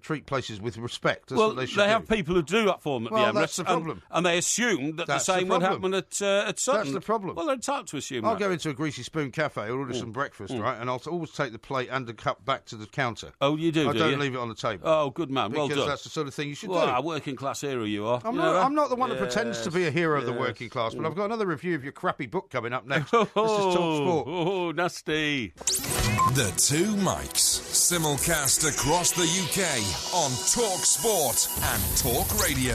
treat places with respect. That's
well,
what they should
they
do.
have people who do that for them at the Emirates.
That's the problem.
And they assume that the same would happen at Sutton.
That's the problem.
Well, they're entitled to assume
I'll
that.
go into a Greasy Spoon cafe, I'll order some breakfast, right, and I'll always take the plate and the cup back to the counter.
Oh, you do,
I
do
don't
you?
leave it on the table.
Oh, good man, well
because
done.
that's the sort of thing you should do.
Well, working class hero you are.
I'm not the one that pretends to be a hero of the working class, but I've got another review of your crappy book coming up next. This is Talk Sport.
Oh, nasty.
The Two Mics, simulcast across the UK on Talk Sport and Talk Radio.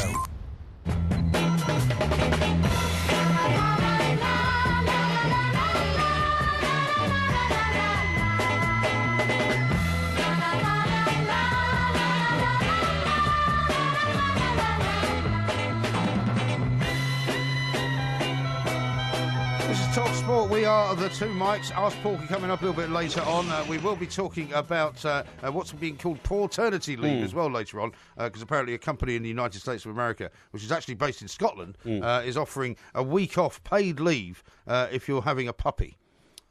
Talk Sport, we are the Two Mics. Ask Porky coming up a little bit later on. We will be talking about what's being called paw-ternity leave as well later on, because apparently a company in the United States of America, which is actually based in Scotland, is offering a week off paid leave if you're having a puppy.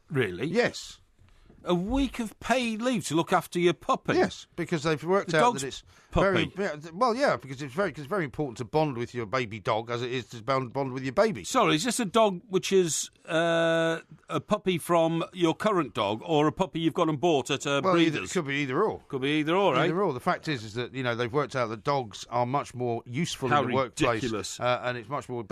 Really?
Yes.
A week of paid leave to look after your puppy?
Yes, because they've worked out that it's
puppy.
because it's very important to bond with your baby dog as it is to bond with your baby.
Sorry, is this a dog which is a puppy from your current dog, or a puppy you've gone and bought at a breeder's?
It could be either or.
Could be either or,
Either or. The fact is that they've worked out that dogs are much more useful in the workplace,
ridiculous.
And it's much more.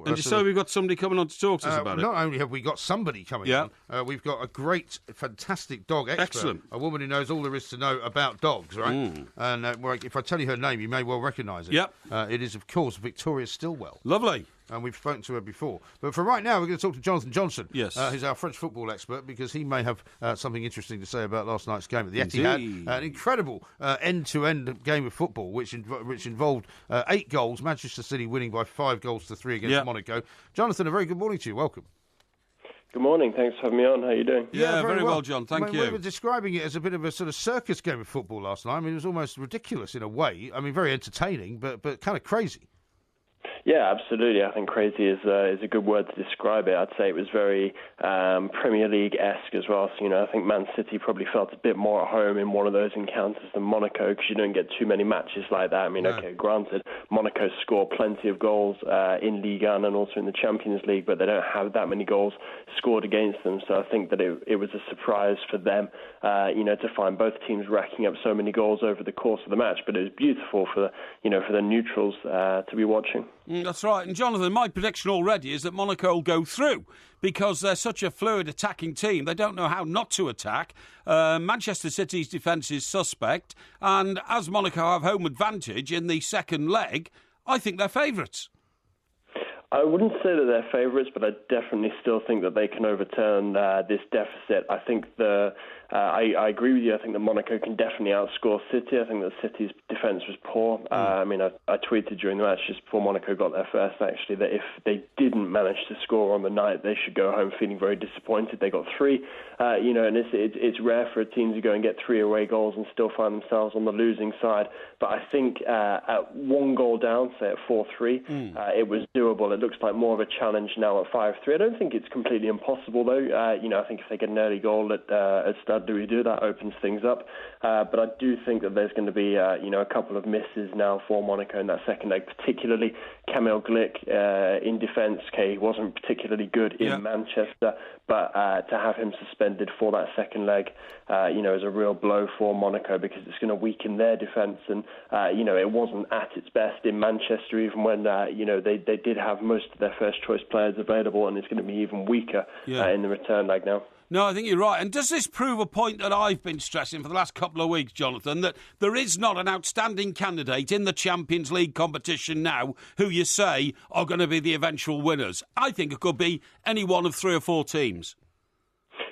And just so we've got somebody coming on to talk to us about it.
Not only have we got somebody coming on, we've got a great, fantastic dog expert.
Excellent.
A woman who knows all there is to know about dogs, right? And if I tell you her name, you may well recognise it.
Yep.
It is, of course, Victoria Stillwell.
Lovely.
And we've spoken to her before. But for right now, we're going to talk to Jonathan Johnson,
yes,
who's our French football expert, because he may have something interesting to say about last night's game at the Etihad. An incredible end-to-end game of football, which involved 8 goals, Manchester City winning by 5 goals to 3 against Monaco. Jonathan, a very good morning to you. Welcome.
Good morning. Thanks for having me on. How are you doing?
Yeah, very well, John. Thank you.
We were describing it as a bit of a sort of circus game of football last night. I mean, it was almost ridiculous in a way. I mean, very entertaining, but kind of crazy.
Yeah, absolutely. I think crazy is a good word to describe it. I'd say it was very Premier League-esque as well. So, I think Man City probably felt a bit more at home in one of those encounters than Monaco, because you don't get too many matches like that. I mean, okay, granted, Monaco score plenty of goals in Ligue 1 and also in the Champions League, but they don't have that many goals scored against them. So I think that it was a surprise for them, to find both teams racking up so many goals over the course of the match. But it was beautiful for the neutrals to be watching.
That's right. And Jonathan, my prediction already is that Monaco will go through, because they're such a fluid attacking team. They don't know how not to attack. Manchester City's defence is suspect. And as Monaco have home advantage in the second leg, I think they're favourites.
I wouldn't say that they're favourites, but I definitely still think that they can overturn this deficit. I think I agree with you. I think that Monaco can definitely outscore City. I think that City's defence was poor. I tweeted during the match just before Monaco got there first, actually, that if they didn't manage to score on the night, they should go home feeling very disappointed. They got 3, and it's rare for a team to go and get 3 away goals and still find themselves on the losing side. But I think at 1 goal down, say at 4-3, it was doable. It looks like more of a challenge now at 5-3. I don't think it's completely impossible, though. I think if they get an early goal at Stade Louis II, that opens things up. But I do think that there's going to be, a couple of misses now for Monaco in that second leg, particularly Kamil Glik in defence. He wasn't particularly good in Manchester, but to have him suspended for that second leg, is a real blow for Monaco, because it's going to weaken their defence. And, it wasn't at its best in Manchester, even when, they did have most of their first-choice players available, and it's going to be even weaker in the return leg now.
No, I think you're right. And does this prove a point that I've been stressing for the last couple of weeks, Jonathan, that there is not an outstanding candidate in the Champions League competition now who you say are going to be the eventual winners? I think it could be any one of 3 or 4 teams.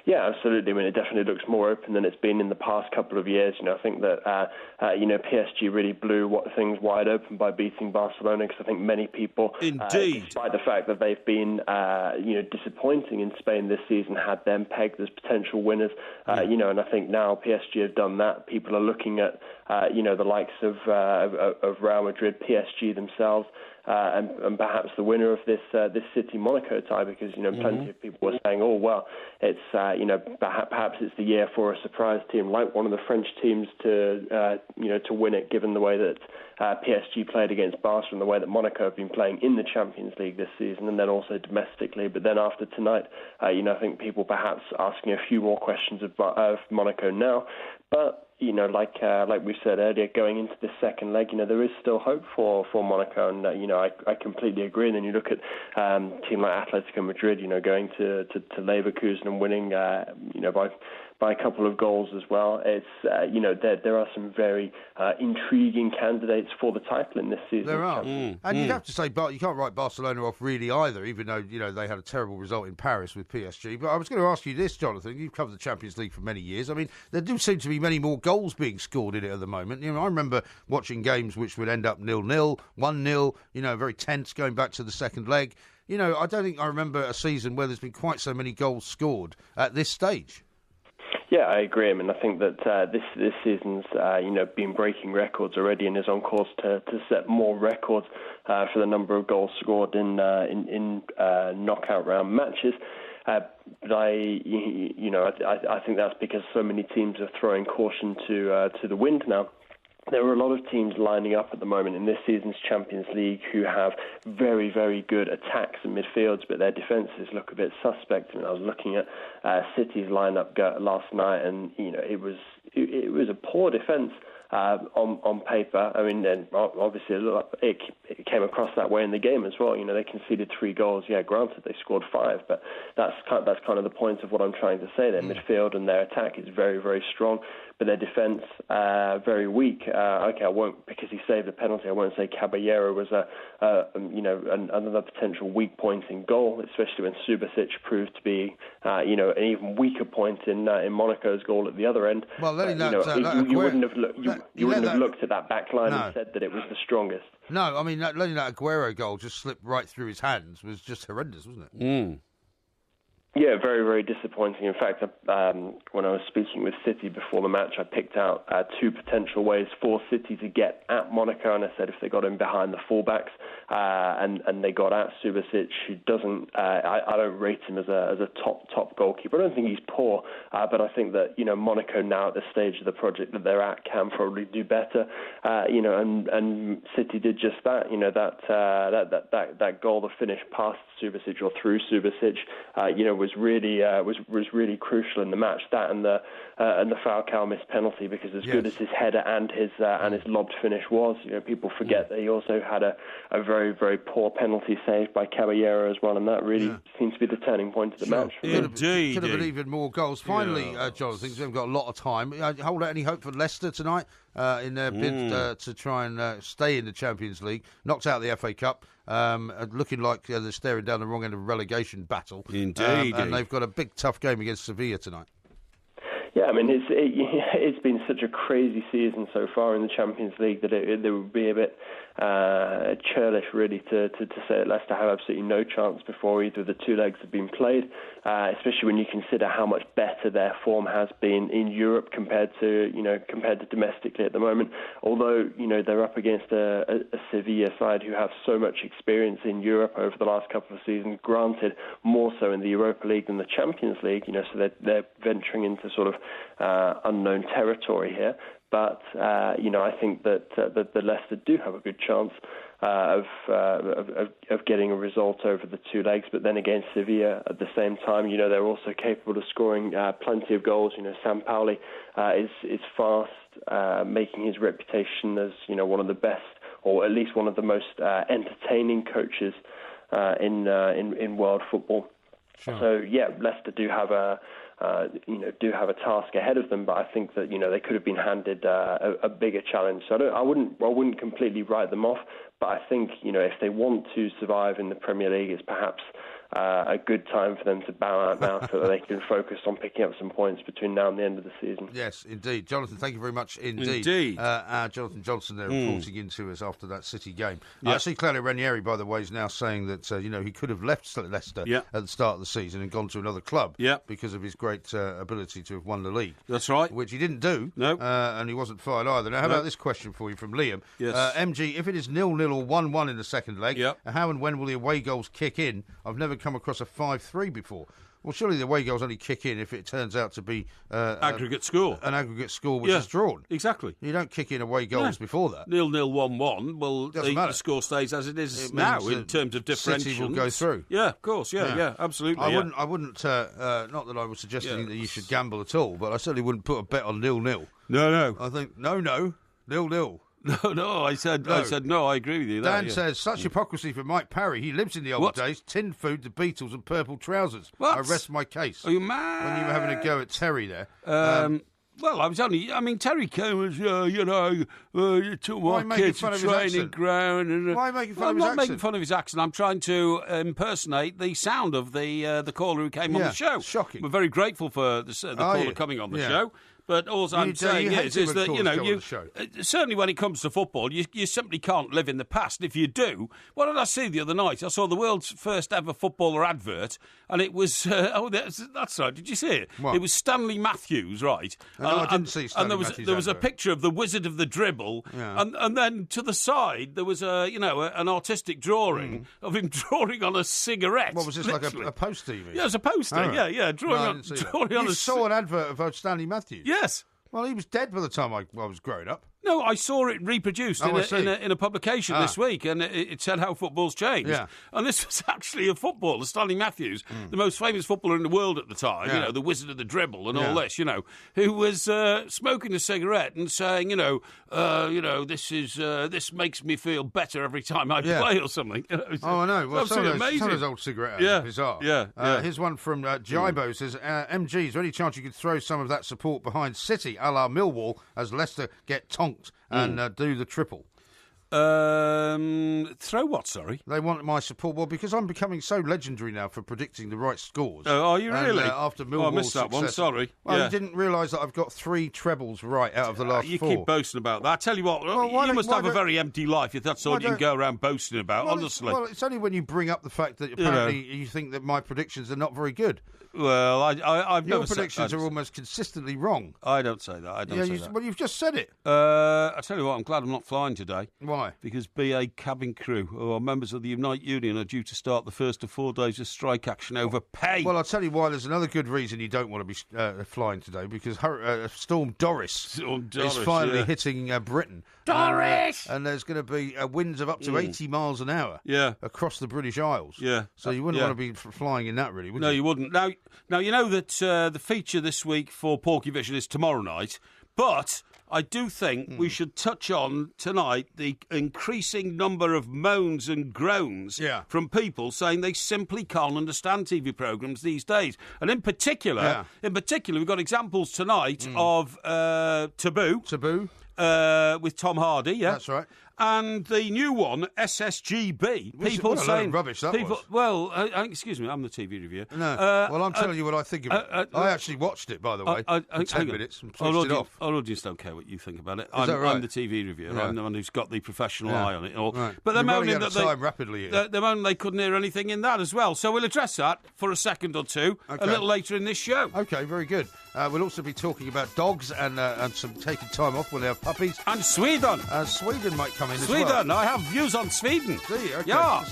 Yeah, absolutely. I mean, it definitely looks more open than it's been in the past couple of years. I think that, PSG really blew things wide open by beating Barcelona, because I think many people, despite the fact that they've been, disappointing in Spain this season, had them pegged as potential winners. And I think now PSG have done that. People are looking at, the likes of Real Madrid, PSG themselves, and perhaps the winner of this City Monaco tie, because plenty of people were saying, oh well, it's perhaps it's the year for a surprise team like one of the French teams to win it, given the way that PSG played against Barca and the way that Monaco have been playing in the Champions League this season, and then also domestically. But then after tonight, I think people perhaps asking a few more questions of Monaco now, but. Like we said earlier, going into the second leg, there is still hope for Monaco, and I completely agree. And then you look at a team like Atletico Madrid, going to Leverkusen and winning, by a couple of goals as well. It's there are some very intriguing candidates for the title in this season.
There are, and you'd have to say, you can't write Barcelona off really either, even though they had a terrible result in Paris with PSG. But I was going to ask you this, Jonathan. You've covered the Champions League for many years. I mean, there do seem to be many more goals being scored in it at the moment. I remember watching games which would end up 0-0, 1-0. Very tense going back to the second leg. I don't think I remember a season where there's been quite so many goals scored at this stage.
Yeah, I agree. I mean, I think that this season's been breaking records already, and is on course to set more records for the number of goals scored in knockout round matches. But I think that's because so many teams are throwing caution to the wind now. There are a lot of teams lining up at the moment in this season's Champions League who have very, very good attacks and midfields, but their defences look a bit suspect. I mean, I was looking at City's lineup last night, and it was a poor defence. On paper, I mean, and obviously it came across that way in the game as well. They conceded 3 goals. Yeah, granted, they scored 5, but that's kind of the point of what I'm trying to say. Their midfield and their attack is very, very strong, but their defence very weak. I won't, because he saved a penalty, I won't say Caballero was another potential weak point in goal, especially when Subasic proved to be an even weaker point in Monaco's goal at the other end.
Well,
you wouldn't have looked. You wouldn't have looked at that back line and said that it was the strongest.
No, I mean, letting that Aguero goal just slip right through his hands was just horrendous, wasn't it?
Yeah, very, very disappointing. In fact, when I was speaking with City before the match, I picked out 2 potential ways for City to get at Monaco, and I said if they got him behind the fullbacks and they got at Subasic, who doesn't, I don't rate him as a top goalkeeper. I don't think he's poor, but I think that Monaco now at the stage of the project that they're at can probably do better. And City did just that. That goal, the finish past Subasic or through Subasic, was really crucial in the match. That and the Falcao missed penalty, because as good as his header and his lobbed finish was, people forget that he also had a very, very poor penalty saved by Caballero as well, and that really seems to be the turning point of the match.
Indeed, could have been even more goals. Finally, Jonathan, we haven't got a lot of time. Hold out any hope for Leicester tonight in their bid to try and stay in the Champions League? Knocked out the FA Cup. Looking like they're staring down the wrong end of a relegation battle.
Indeed.
And they've got a big, tough game against Sevilla tonight.
Yeah, I mean, it's been such a crazy season so far in the Champions League that it would be a bit churlish, really, to say that Leicester have absolutely no chance before either of the 2 legs have been played, especially when you consider how much better their form has been in Europe compared to domestically at the moment. Although, they're up against a Sevilla side who have so much experience in Europe over the last couple of seasons, granted more so in the Europa League than the Champions League, so they're venturing into sort of unknown territory here. But I think that the Leicester do have a good chance of getting a result over the 2 legs. But then again, Sevilla at the same time, they're also capable of scoring plenty of goals. Sampaoli is fast, making his reputation as one of the best, or at least one of the most entertaining coaches in world football. Sure. So yeah, Leicester do have a task ahead of them, but I think that they could have been handed a bigger challenge. So I wouldn't completely write them off, but I think if they want to survive in the Premier League, it's perhaps a a good time for them to bow out now so that they can focus on picking up some points between now and the end of the season.
Yes, indeed. Jonathan, thank you very much indeed. Jonathan Johnson there reporting into us after that City game. I see Claudio Ranieri, by the way, is now saying that he could have left Leicester at the start of the season and gone to another club because of his great ability to have won the league.
That's right.
Which he didn't do. No. And he wasn't fired either. Now, how about this question for you from Liam?
Yes.
MG, if it is 0-0 or 1-1 in the second leg, how and when will the away goals kick in? I've never come across a 5-3 before. Well, surely the away goals only kick in if it turns out to be
aggregate score.
An aggregate score which is drawn.
Exactly.
You don't kick in away goals before that.
0-0, 1-1. Well, the score stays as it is now in terms of differentials.
City will go through.
Yeah, of course. Yeah, absolutely.
I wouldn't. Not that I was suggesting that you should gamble at all, but I certainly wouldn't put a bet on 0-0.
No.
I think 0-0.
No, I said no, I agree with you.
Dan says, such hypocrisy for Mike Parry. He lives in the old days. Tin food, the Beatles and purple trousers.
What?
I rest my case.
Are you mad?
When you were having a go at Terry there.
Well, Terry came as, two more kids to training ground.
Why are you making fun of his accent?
I'm not making fun of his accent. I'm trying to impersonate the sound of the caller who came on the show.
Shocking.
We're very grateful for the caller coming on the show. But all I'm saying is that, certainly when it comes to football, you simply can't live in the past. If you do, what did I see the other night? I saw the world's first ever footballer advert, and it was, that's right, did you see it?
What?
It was Stanley Matthews, right?
No, I didn't see Stanley Matthews.
And there was a picture of the Wizard of the Dribble, and then to the side there was an artistic drawing of him drawing on a cigarette.
What was this, like a poster, you mean?
Yeah, it was a poster, drawing on
You saw an advert of Stanley Matthews?
Yes.
Well, he was dead by the time I was growing up.
No, I saw it reproduced in a publication this week, and it said how football's changed. Yeah. And this was actually a footballer, Stanley Matthews, the most famous footballer in the world at the time, the Wizard of the Dribble and all this, who was smoking a cigarette and saying, this makes me feel better every time I play or something.
I know. Well, some of those old cigarettes are bizarre. Here's one from Jibo, says, MG, is there any chance you could throw some of that support behind City, a la Millwall, as Leicester get tonked and do the triple?
Throw what, sorry?
They want my support. Well, because I'm becoming so legendary now for predicting the right scores.
Oh, are you really?
After Millwall's
I missed that one, sorry.
Well, you didn't realise that I've got 3 trebles right out of the last 4.
You keep boasting about that. I tell you what, you must have a very empty life if that's all you can go around boasting about, honestly.
It's only when you bring up the fact that apparently you think that my predictions are not very good.
Well, I've
Your
never
predictions
said,
are almost consistently wrong.
I don't say that. I don't say that.
Well, you've just said it.
I tell you what, I'm glad I'm not flying today.
Why?
Because BA cabin crew, who are members of the Unite Union, are due to start the first of 4 days of strike action over pay.
Well, I'll tell you why. There's another good reason you don't want to be flying today, because Storm Doris is finally hitting Britain.
Doris!
And there's going to be winds of up to 80 miles an hour across the British Isles.
Yeah.
So you wouldn't want to be flying in that, really, would you?
No, you wouldn't. Now you know that the feature this week for Porky Vision is tomorrow night, but I do think we should touch on tonight the increasing number of moans and groans from people saying they simply can't understand TV programmes these days. And in particular, we've got examples tonight of Taboo. With Tom Hardy,
That's right.
And the new one, SSGB.
People saying rubbish that was.
Well, excuse me, I'm the TV reviewer.
No, well, I'm telling you what I think of it. I actually watched it, by the way, in 10 minutes and switched it off.
Our audience don't care what you think about it.
Is that right?
I'm the TV reviewer. I'm the one who's got the professional eye on it.
Right.
But they're moaning that
they're
moaning they couldn't hear anything in that as well. So we'll address that for a second or two a little later in this show.
Okay, very good. We'll also be talking about dogs and some taking time off when they have puppies.
And Sweden.
Sweden might come in as well.
Sweden, I have views on Sweden.
Do you? Okay.
Yeah.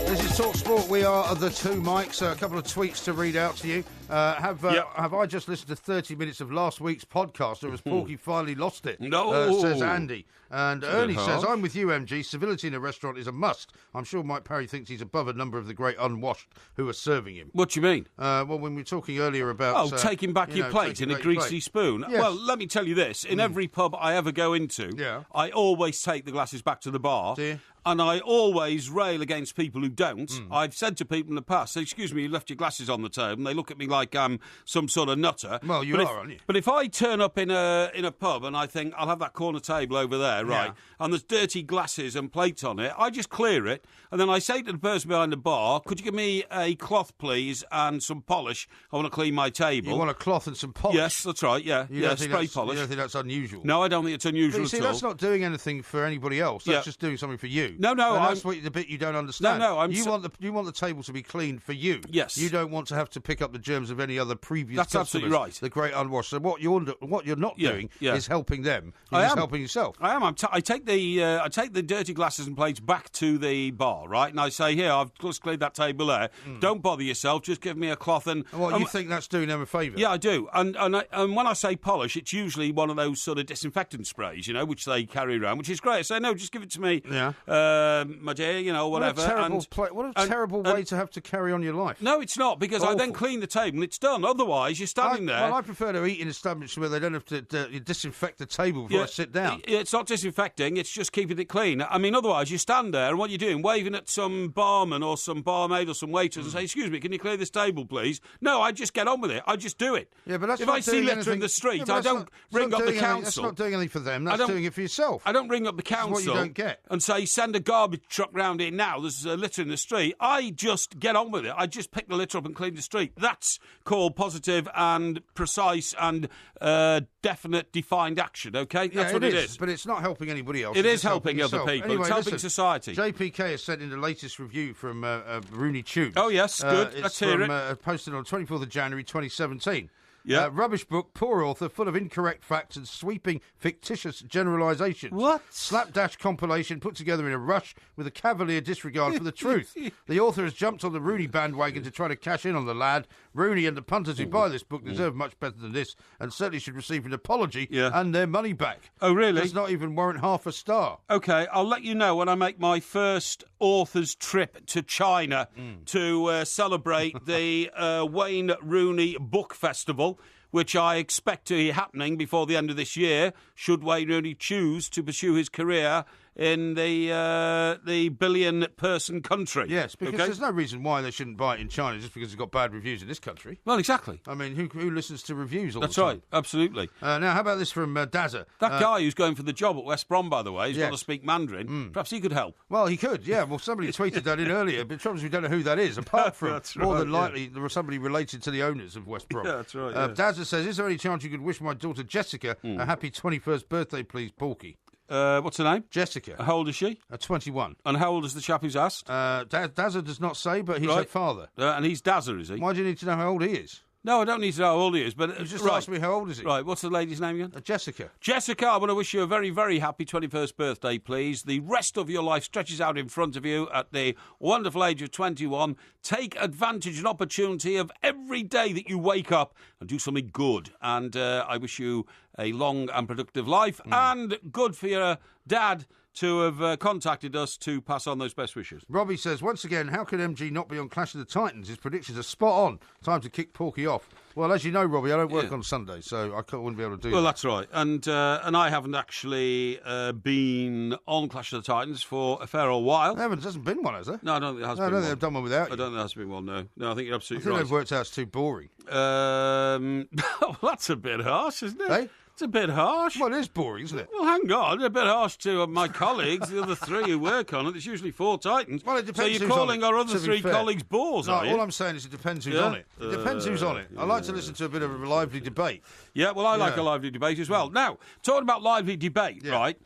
This is Talk Sport. We are the two mics. A couple of tweets to read out to you. Have I just listened to 30 minutes of last week's podcast, or has Porky finally lost it?
No.
Says Andy. And Ernie says, I'm with you, MG. Civility in a restaurant is a must. I'm sure Mike Parry thinks he's above a number of the great unwashed who are serving him.
What do you mean?
Well, when we were talking earlier about...
taking back your plate in a greasy spoon.
Yes.
Well, let me tell you this. In every pub I ever go into, I always take the glasses back to the bar.
Do you?
and I always rail against people who don't. I've said to people in the past, excuse me, you left your glasses on the table, and they look at me like I'm some sort of nutter.
Well, you are, aren't you?
But if I turn up in a pub and I think, I'll have that corner table over there, right, and there's dirty glasses and plates on it, I just clear it, and then I say to the person behind the bar, could you give me a cloth, please, and some polish? I want to clean my table.
You want a cloth and some polish?
Yes, that's right, yeah. Spray polish.
You don't think that's unusual?
No, I don't think it's unusual
but you see,
at all.
that's not doing anything for anybody else. That's just doing something for you.
No,
that's the bit you don't understand. You want the table to be clean for you.
Yes.
You don't want to have to pick up the germs of any other previous
That's
customers.
absolutely right.
The great unwashed. So what you're not doing is helping them. You're just helping yourself.
I am. I take the dirty glasses and plates back to the bar, right? And I say, here, I've just cleared that table there. Don't bother yourself. Just give me a cloth and.
You think that's doing them a favour?
Yeah, I do. And when I say polish, it's usually one of those sort of disinfectant sprays, which they carry around, which is great. I say, no, just give it to me, my dear, whatever.
What a terrible way to have to carry on your life.
No, it's not, because I then clean the table and it's done. Otherwise, you're standing there.
Well, I prefer to eat in establishments where they don't have to disinfect the table before I sit down.
It's not disinfecting, it's just keeping it clean. I mean, otherwise, you stand there and what you're doing, waving at some barman or some barmaid or some waiters and say, excuse me, can you clear this table, please? No, I just get on with it. I just do it.
Yeah, but that's
if
not
I see litter in the street, I don't ring up the council.
That's not doing anything for them. That's doing it for yourself.
I don't ring up the council
what you don't get.
And say, send a garbage truck round here now. There's litter in the street. I just get on with it. I just pick the litter up and clean the street. That's called positive and precise and definite, defined action, OK? That's what it is.
But it's not helping anybody else.
It is helping other people.
Anyway,
it's helping society.
JPK has sent in the latest review from Rooney Tunes.
Oh, yes, good. Let's hear
it. Posted on 24th of January 2017.
Yeah.
Rubbish book, poor author, full of incorrect facts and sweeping fictitious generalisations.
What?
Slapdash compilation put together in a rush with a cavalier disregard for the truth. The author has jumped on the Rooney bandwagon to try to cash in on the lad. Rooney and the punters who buy this book deserve much better than this and certainly should receive an apology and their money back.
Oh, really?
Does not even warrant half a star.
OK, I'll let you know when I make my first author's trip to China to celebrate the Wayne Rooney Book Festival, which I expect to be happening before the end of this year, should Wayne Rooney choose to pursue his career in the billion-person country.
Yes, because there's no reason why they shouldn't buy it in China just because it's got bad reviews in this country.
Well, exactly.
I mean, who listens to reviews all
That's
the time?
right, absolutely.
Now, how about this from Déjà?
That guy who's going for the job at West Brom, by the way, he's got to speak Mandarin. Perhaps he could help.
Well, he could, yeah. Well, somebody tweeted that in earlier, but the trouble is we don't know who that is, apart from more than likely there was somebody related to the owners of West Brom.
Yeah, that's right.
Déjà says, is there any chance you could wish my daughter Jessica a happy 21st birthday, please, Porky?
What's her name?
Jessica.
How old is she?
21.
And how old is the chap who's asked?
Dazza does not say, but he's her father.
And he's Dazza, is he?
Why do you need to know how old he is?
No, I don't need to know how old he is, but...
You just asked me how old is he.
Right, what's the lady's name again?
Jessica.
Jessica, I want to wish you a very, very happy 21st birthday, please. The rest of your life stretches out in front of you at the wonderful age of 21. Take advantage and opportunity of every day that you wake up and do something good. And I wish you a long and productive life and good for your dad to have contacted us to pass on those best wishes.
Robbie says, once again, how could MG not be on Clash of the Titans? His predictions are spot on. Time to kick Porky off. Well, as you know, Robbie, I don't work on Sunday, so I wouldn't be able to do that.
Well, that's right. And I haven't actually been on Clash of the Titans for a fair old while.
There hasn't been one, has there?
No, I don't think there has been
one. I don't think
one.
they've done one without you.
I don't think there has been one, no. No, I think you're absolutely
right. I think
right.
they've worked out it's too boring.
Well, that's a bit harsh, isn't it?
Hey?
It's a bit harsh.
Well, it is boring, isn't it?
Well, hang on. A bit harsh to my colleagues, the other three who work on it. There's usually 4 Titans.
Well, it depends.
So you're calling our other 3 colleagues bores,
no,
are you?
all I'm saying is it depends who's on it. It depends who's on it. I like to listen to a bit of a lively debate.
Yeah, well, I like a lively debate as well. Now, talking about lively debate, right?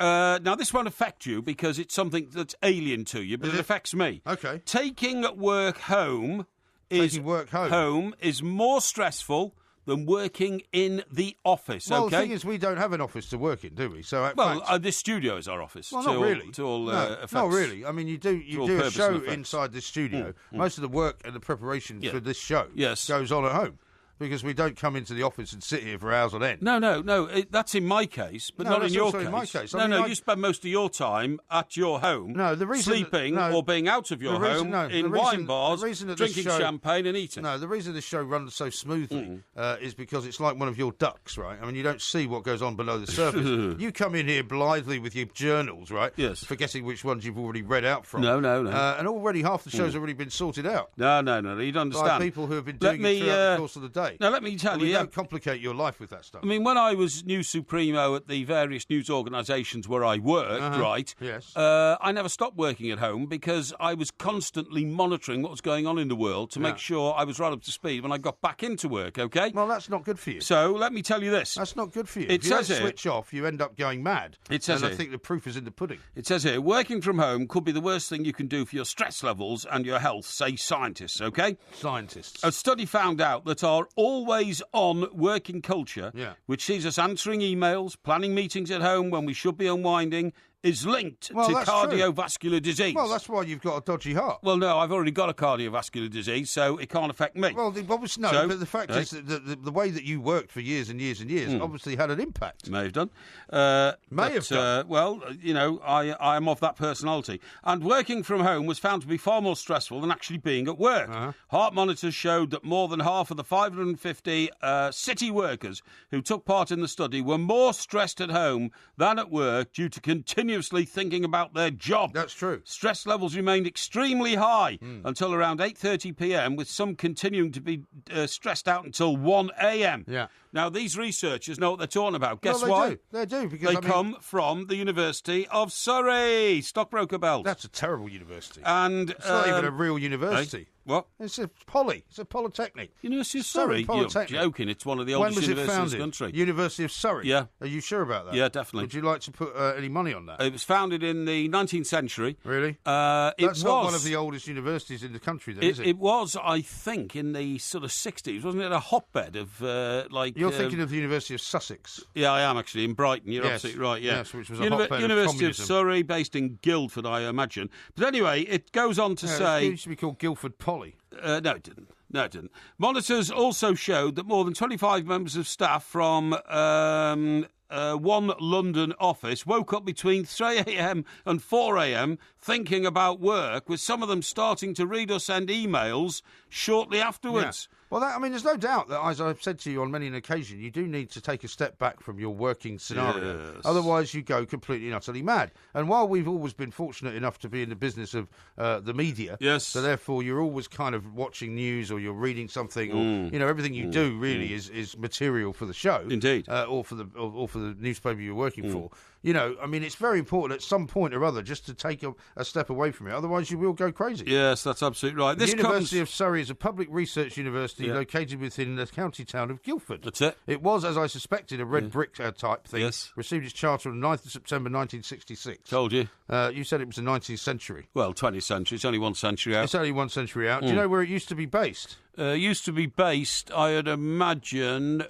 Now, this won't affect you because it's something that's alien to you, but it affects me.
Okay.
Taking work home is more stressful than working in the office.
Well,
okay?
the thing is, we don't have an office to work in, do we? So,
this studio is our office.
Well, not really.
Effects.
Not really. I mean, you do a show inside this studio. Most of the work and the preparation for this show goes on at home. because we don't come into the office and sit here for hours on end.
No. That's in my case, but not in your case.
In my case.
You spend most of your time at your home, sleeping or being out of your home in wine bars, drinking champagne and eating.
No, the reason this show runs so smoothly is because it's like one of your ducks, right? I mean, you don't see what goes on below the surface. You come in here blithely with your journals, right?
Yes.
Forgetting which ones you've already read out from.
No.
And already half the show's already been sorted out.
No, you don't understand.
By people who have been doing it throughout the course of the day.
Now, let me tell you.
Don't complicate your life with that stuff.
I mean, when I was news supremo at the various news organisations where I worked, right?
Yes.
I never stopped working at home because I was constantly monitoring what was going on in the world to make sure I was right up to speed when I got back into work, OK?
Well, that's not good for you.
So, let me tell you this.
That's not good for you.
It
if you
says
don't switch off, you end up going mad.
It says
and I think the proof is in the pudding.
It says here, working from home could be the worst thing you can do for your stress levels and your health, say scientists, OK?
Scientists.
A study found out that our always-on working culture, which sees us answering emails, planning meetings at home when we should be unwinding, is linked to cardiovascular disease.
Well, that's why you've got a dodgy heart.
Well, no, I've already got a cardiovascular disease, so it can't affect me.
Well, obviously, no, but the fact is that the way that you worked for years and years and years obviously had an impact.
May have done. Well, you know, I am of that personality. And working from home was found to be far more stressful than actually being at work. Heart monitors showed that more than half of the 550 city workers who took part in the study were more stressed at home than at work due to continuously thinking about their job.
That's true.
Stress levels remained extremely high until around 8:30 p.m, with some continuing to be stressed out until 1 a.m.
Yeah.
Now, these researchers know what they're talking about. Guess
well,
why?
They do. Because
they come from the University of Surrey, Stockbroker Belt.
That's a terrible university.
And
it's not even a real university.
What?
It's a poly. It's a polytechnic.
University of Surrey? You're joking. It's one of the oldest universities in the country.
University of Surrey?
Yeah.
Are you sure about that?
Yeah, definitely.
Would you like to put any money on that?
It was founded in the 19th century.
Really? That's not one of the oldest universities in the country, then, is it?
It was, I think, in the sort of 60s. Wasn't it a hotbed of,
You're thinking of the University of Sussex?
Yeah, I am, actually, in Brighton. You're absolutely right, yeah.
Yes, which was a hotbed of
University of
communism.
Surrey, based in Guildford, I imagine. But anyway, it goes on to say...
It used to be called Guildford Poly.
No, it didn't. No, it didn't. Monitors also showed that more than 25 members of staff from one London office woke up between 3 a.m. and 4 a.m. thinking about work, with some of them starting to read or send emails shortly afterwards.
Yeah. Well, there's no doubt that, as I've said to you on many an occasion, you do need to take a step back from your working scenario.
Yes.
Otherwise, you go completely and utterly mad. And while we've always been fortunate enough to be in the business of the media, so therefore you're always kind of watching news or you're reading something, or everything you do really is material for the show,
indeed,
or for the newspaper you're working for. It's very important at some point or other just to take a step away from it. Otherwise, you will go crazy.
Yes, that's absolutely right.
The University of Surrey is a public research university located within the county town of Guildford.
That's it.
It was, as I suspected, a red brick type thing.
Yes.
Received its charter on the 9th of September 1966.
Told you.
You said it was the 19th century.
Well, 20th century. It's only 1 century out.
It's only 1 century out. Do you know where it used to be based?
Used to be based, I'd imagine,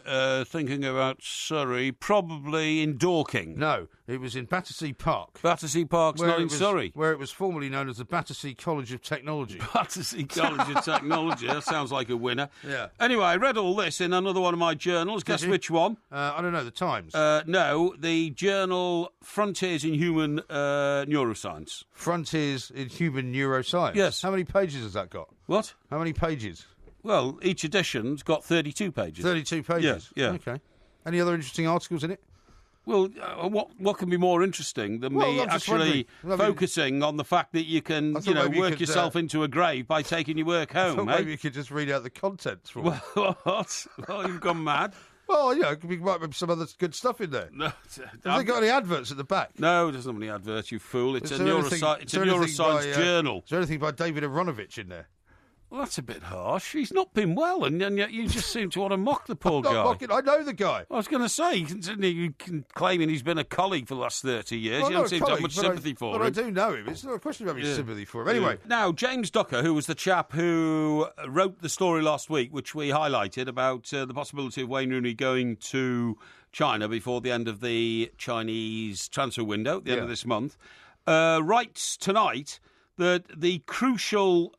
thinking about Surrey, probably in Dorking.
No, it was in Battersea Park.
Battersea Park's not in Surrey.
Where it was formerly known as the Battersea College of Technology.
Battersea College of Technology. That sounds like a winner.
Yeah.
Anyway, I read all this in another one of my journals. Guess which one?
I don't know, the Times.
No, the journal Frontiers in Human Neuroscience.
Frontiers in Human Neuroscience?
Yes.
How many pages has that got?
What?
How many pages?
Well, each edition's got 32 pages.
32 pages?
Yeah.
Okay. Any other interesting articles in it?
Well, what can be more interesting than me actually focusing on the fact that you can, work yourself into a grave by taking your work home?
Maybe you could just read out the contents from it.
What? Well, you've gone mad.
Well, there might be some other good stuff in there.
No,
have they got any adverts at the back?
No, it doesn't have any adverts, you fool. It's a neuroscience journal.
Is there anything by David Aronovich in there?
Well, that's a bit harsh. He's not been well, and yet you just seem to want to mock the poor guy.
I'm not mocking. I know the guy.
I was going to say, you can claiming he's been a colleague for the last 30 years. You don't seem to have much sympathy for him.
But I do know him. It's not a question of having sympathy for him. Anyway.
Now, James Ducker, who was the chap who wrote the story last week, which we highlighted about the possibility of Wayne Rooney going to China before the end of the Chinese transfer window at the end of this month, writes tonight that the crucial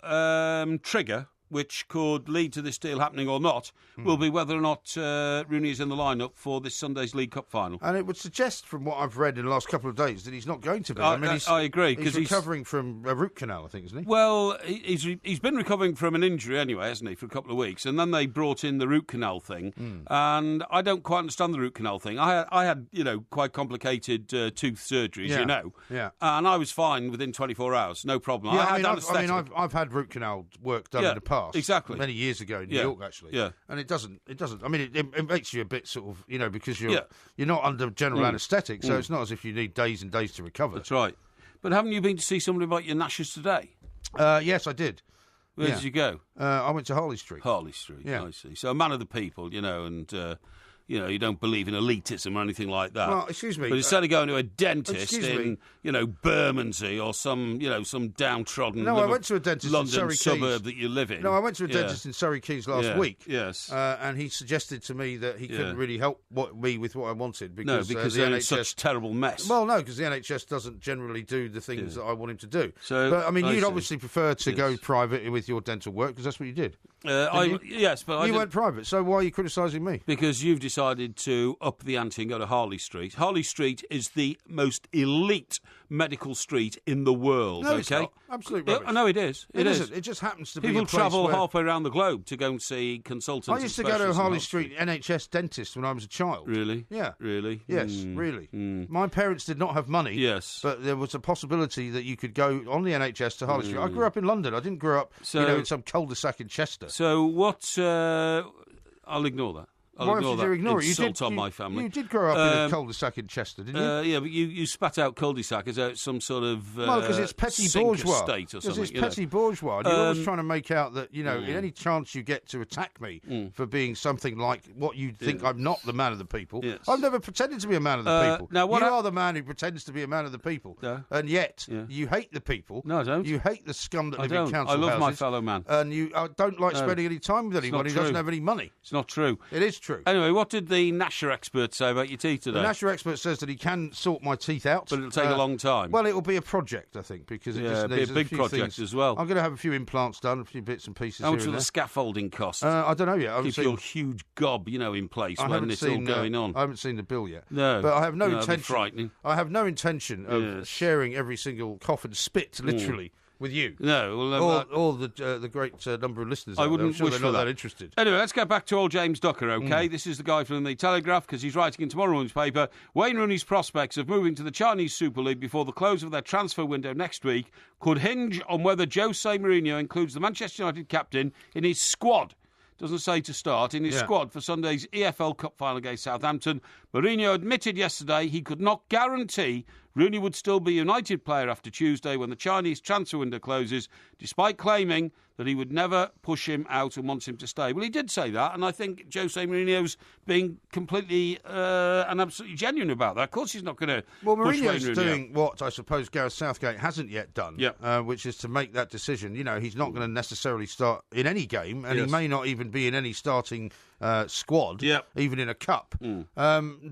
trigger which could lead to this deal happening or not, will be whether or not Rooney is in the lineup for this Sunday's League Cup final.
And it would suggest, from what I've read in the last couple of days, that he's not going to be.
I agree.
He's recovering from a root canal, I think, isn't he?
Well, he's been recovering from an injury anyway, hasn't he, for a couple of weeks, and then they brought in the root canal thing, and I don't quite understand the root canal thing. I had quite complicated tooth surgeries, and I was fine within 24 hours, no problem.
Yeah, I've had root canal work done in the past,
exactly,
many years ago in New York, actually.
Yeah,
and it doesn't. I mean, it makes you a bit sort of, because you're not under general anaesthetic, so it's not as if you need days and days to recover.
That's right. But haven't you been to see somebody about your gnashes today?
Yes, I did.
Where did you go?
I went to Harley Street.
Harley Street, I see. So a man of the people, and... you don't believe in elitism or anything like that.
Well, excuse me.
But instead of going to a dentist in, Bermondsey or some downtrodden
I went to a dentist
London
in Surrey
suburb
Keys.
that you live in.
No, I went to a dentist in Surrey Keys last week.
Yes.
And he suggested to me that he couldn't really help me with what I wanted. Because
they're in such terrible mess.
Well, no, because the NHS doesn't generally do the things that I want him to do.
So,
but, you'd obviously prefer to go private with your dental work, because that's what you did.
Yes, but
you went private, so why are you criticising me?
Because you've decided to up the ante and go to Harley Street. Harley Street is the most elite medical street in the world.
No, it's not. Absolute rubbish.
No, it is.
It isn't. It just happens to be a
People
place
travel
where...
halfway around the globe to go and see consultants.
I used to go to Harley Street NHS dentist when I was a child.
Really?
Yeah.
Really?
Yes, really. My parents did not have money.
Yes.
But there was a possibility that you could go on the NHS to Harley Street. I grew up in London. I didn't grow up, in some cul-de-sac in Chester.
So what... I'll ignore that.
Why should you ignore it?
Insult on my family.
You did grow up in a cul-de-sac in Chester, didn't you?
Yeah, but you spat out cul-de-sac as out some sort of
because it's petty bourgeois.
Estate or
because
something.
It's petty bourgeois. And you're always trying to make out that, in any chance you get to attack me for being something like what you think I'm not the man of the people.
Yes.
I've never pretended to be a man of the people.
Now,
you are the man who pretends to be a man of the people.
Yeah.
And yet, you hate the people.
No, I don't.
You hate the scum that live in council
houses. I love my
houses,
fellow man.
And you don't like spending any time with anyone who doesn't have any money.
It's not true.
It is true.
Anyway, what did the Nasher expert say about your teeth today?
The Nasher expert says that he can sort my teeth out.
But it'll take a long time.
Well, it'll be a project, I think, because it just needs
a big project as well.
I'm going to have a few implants done, a few bits and pieces
How much
here and
will the
there.
scaffolding cost?
I don't know yet.
Keep your huge gob, in place when it's all going on.
I haven't seen the bill yet.
No.
But I have no intention.
Frightening.
I have no intention of sharing every single cough and spit, literally, with you.
No. Well,
or the great number of listeners.
I wouldn't
wish
for
they're not
that.
interested.
Anyway, let's get back to old James Ducker, OK? This is the guy from the Telegraph, because he's writing in tomorrow morning's paper, Wayne Rooney's prospects of moving to the Chinese Super League before the close of their transfer window next week could hinge on whether Jose Mourinho includes the Manchester United captain in his squad. Doesn't say to start, in his squad for Sunday's EFL Cup final against Southampton. Mourinho admitted yesterday he could not guarantee Rooney would still be a United player after Tuesday when the Chinese transfer window closes, despite claiming that he would never push him out and wants him to stay. Well, he did say that, and I think Jose Mourinho's being completely and absolutely genuine about that. Of course he's not going to push Wayne
Mourinho's
Rooney
doing
out.
what I suppose Gareth Southgate hasn't yet done, which is to make that decision. He's not going to necessarily start in any game, and he may not even be in any starting squad, even in a cup,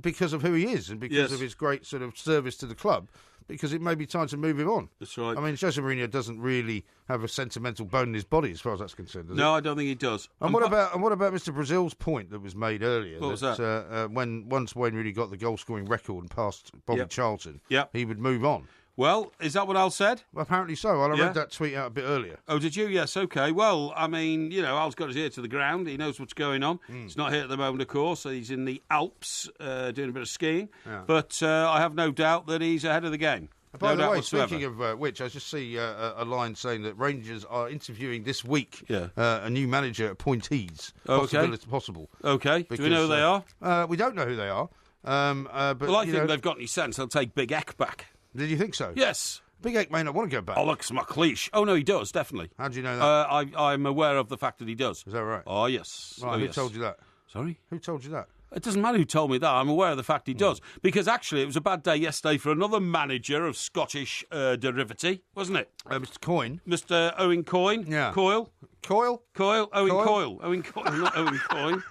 because of who he is and because of his great sort of service to the club. Because it may be time to move him on.
That's right.
I mean, Jose Mourinho doesn't really have a sentimental bone in his body, as far as that's concerned. Does
No,
it?
I don't think he does.
And what about Mr. Brazil's point that was made earlier?
What was that?
Once Wayne Rooney got the goal-scoring record and passed Bobby Charlton, he would move on.
Well, is that what Al said?
Well, apparently so. I read that tweet out a bit earlier.
Oh, did you? Yes, OK. Well, I mean, Al's got his ear to the ground. He knows what's going on. He's not here at the moment, of course. He's in the Alps doing a bit of skiing. Yeah. But I have no doubt that he's ahead of the game.
By the way,
whatsoever.
speaking of which, I just see a line saying that Rangers are interviewing this week a new manager appointees. Possible.
OK. Do we know who they are?
We don't know who they are. But,
I think they've got any sense. They'll take Big Eck back.
Did you think so?
Yes.
Big Eck may not want to go back.
Alex McLeish. Oh, no, he does, definitely.
How do you know that?
I'm aware of the fact that he does.
Is that right?
Oh, yes.
Right, who told you that?
Sorry?
Who told you that?
It doesn't matter who told me that. I'm aware of the fact he does. Because actually, it was a bad day yesterday for another manager of Scottish derivative, wasn't it?
Mr. Coyne.
Mr. Owen Coyne.
Yeah.
Coyle.
Coyle?
Coyle. Owen Coyle. Owen Coyle. Not Owen Coyne.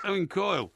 Owen Coyle.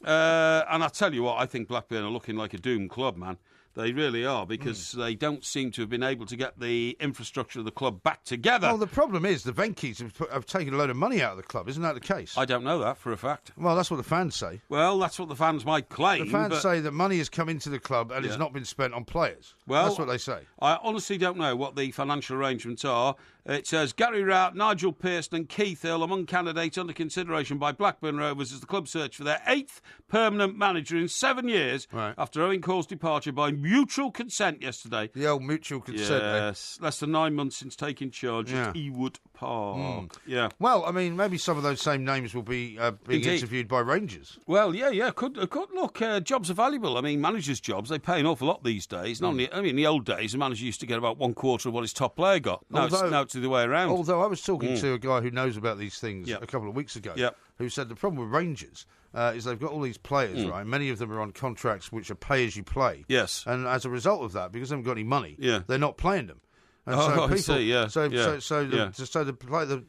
And I tell you what, I think Blackburn are looking like a doomed club, man. They really are, because they don't seem to have been able to get the infrastructure of the club back together.
Well, the problem is the Venky's have taken a load of money out of the club. Isn't that the case?
I don't know that for a fact.
Well, that's what the fans say.
Well, that's what the fans might claim.
The fans say that money has come into the club and it's not been spent on players. Well, that's what they say.
I honestly don't know what the financial arrangements are. It says Gary Rout, Nigel Pearson and Keith Hill among candidates under consideration by Blackburn Rovers as the club search for their 8th permanent manager in 7 years after Owen Cole's departure by mutual consent yesterday.
The old mutual consent.
Yes, less than 9 months since taking charge at Ewood Park. Yeah.
Well, I mean, maybe some of those same names will be being interviewed by Rangers.
Well, yeah. Could look. Jobs are valuable. I mean, managers' jobs, they pay an awful lot these days. Not only, in the old days, the manager used to get about 1/4 of what his top player got. Now it's the other way around.
Although I was talking to a guy who knows about these things a couple of weeks ago, who said the problem with Rangers is they've got all these players, right? Many of them are on contracts which are pay as you play.
Yes.
And as a result of that, because they haven't got any money, they're not playing them. And
I see,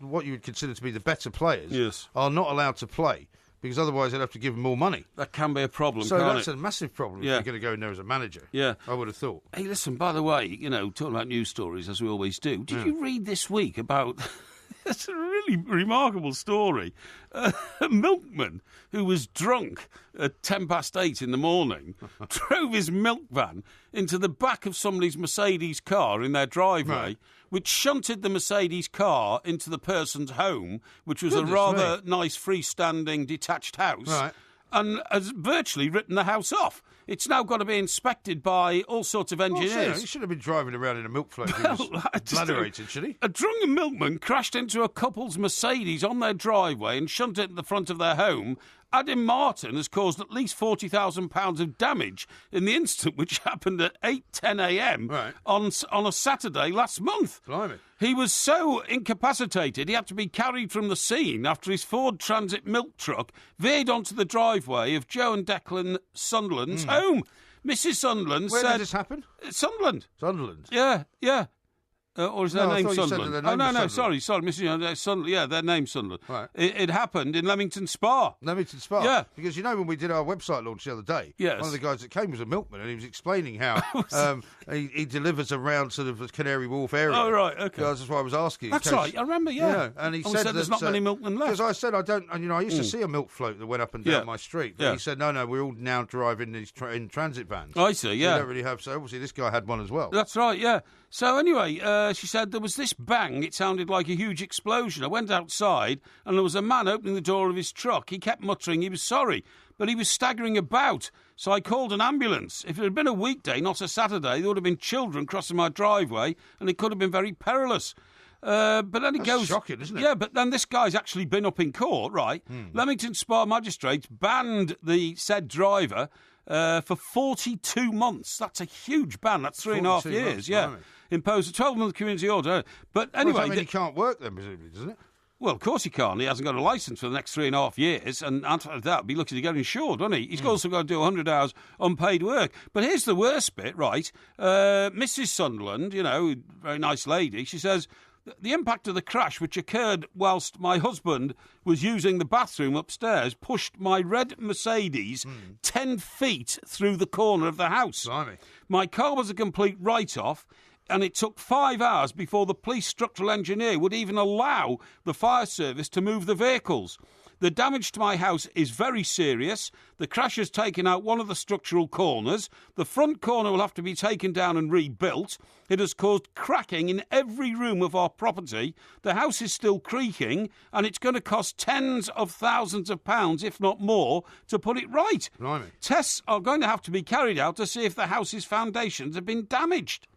what you would consider to be the better players are not allowed to play, because otherwise they'd have to give them more money.
That can be a problem,
so
can't
that's a massive problem if you're going to go in there as a manager.
Yeah.
I would have thought.
Hey, listen, by the way, talking about news stories, as we always do, did you read this week about... It's a really remarkable story. A milkman who was drunk at 8:10 in the morning drove his milk van into the back of somebody's Mercedes car in their driveway, which shunted the Mercedes car into the person's home, which was a rather nice freestanding detached house, and has virtually written the house off. It's now got to be inspected by all sorts of engineers.
Well, he should have been driving around in a milk float. He was blatherated, should he?
A drunken milkman crashed into a couple's Mercedes on their driveway and shunted it in the front of their home. Adam Martin has caused at least £40,000 of damage in the incident, which happened at 8:10 a.m. on a Saturday last month.
Blimey.
He was so incapacitated he had to be carried from the scene after his Ford Transit milk truck veered onto the driveway of Joe and Declan Sunderland's home. Mrs. Sunderland said...
Where did this happen?
Sunderland.
Sunderland?
Yeah. Or is their name Sunderland? Sorry, Mrs. Sunderland. Yeah, their name's Sunderland. Right. It happened in Leamington Spa.
Leamington Spa?
Yeah.
Because when we did our website launch the other day, one of the guys that came was a milkman, and he was explaining how he delivers around sort of the Canary Wharf area.
Oh, right, okay.
That's why I was asking.
That's right, I remember,
and he
said there's not many milkmen left.
Because I said I don't, I used to see a milk float that went up and down my street, but he said, no, we're all now driving these in transit vans.
I see, yeah.
We don't really have, so obviously this guy had one as well.
That's right, yeah. So anyway, she said there was this bang. It sounded like a huge explosion. I went outside and there was a man opening the door of his truck. He kept muttering he was sorry, but he was staggering about. So I called an ambulance. If it had been a weekday, not a Saturday, there would have been children crossing my driveway and it could have been very perilous. But then it goes...
shocking, isn't it?
Yeah, but then this guy's actually been up in court, right? Leamington Spa magistrates banned the said driver for 42 months. That's a huge ban. That's 3.5 years,
months,
yeah. Imposed a 12-month community order. But anyway...
Well, he can't work then, presumably, doesn't it?
Well, of course he can't. He hasn't got a licence for the next 3.5 years, and after that, he'd be looking to get insured, wouldn't he? He's also got to do 100 hours unpaid work. But here's the worst bit, right? Mrs. Sunderland, very nice lady, she says... The impact of the crash, which occurred whilst my husband was using the bathroom upstairs, pushed my red Mercedes 10 feet through the corner of the house.
Blimey.
My car was a complete write-off, and it took 5 hours before the police structural engineer would even allow the fire service to move the vehicles. The damage to my house is very serious. The crash has taken out one of the structural corners. The front corner will have to be taken down and rebuilt. It has caused cracking in every room of our property. The house is still creaking, and it's going to cost tens of thousands of pounds, if not more, to put it right.
Blimey.
Tests are going to have to be carried out to see if the house's foundations have been damaged.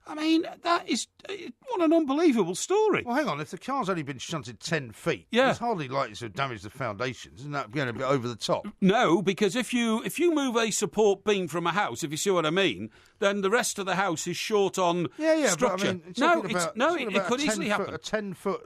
I mean, what an unbelievable story.
Well, hang on, if the car's only been shunted 10 feet, it's hardly likely to damage the foundations. Isn't that going a bit over the top?
No, because if you move a support beam from a house, if you see what I mean, then the rest of the house is short on structure.
But I mean,
it could easily happen.
A 10-foot,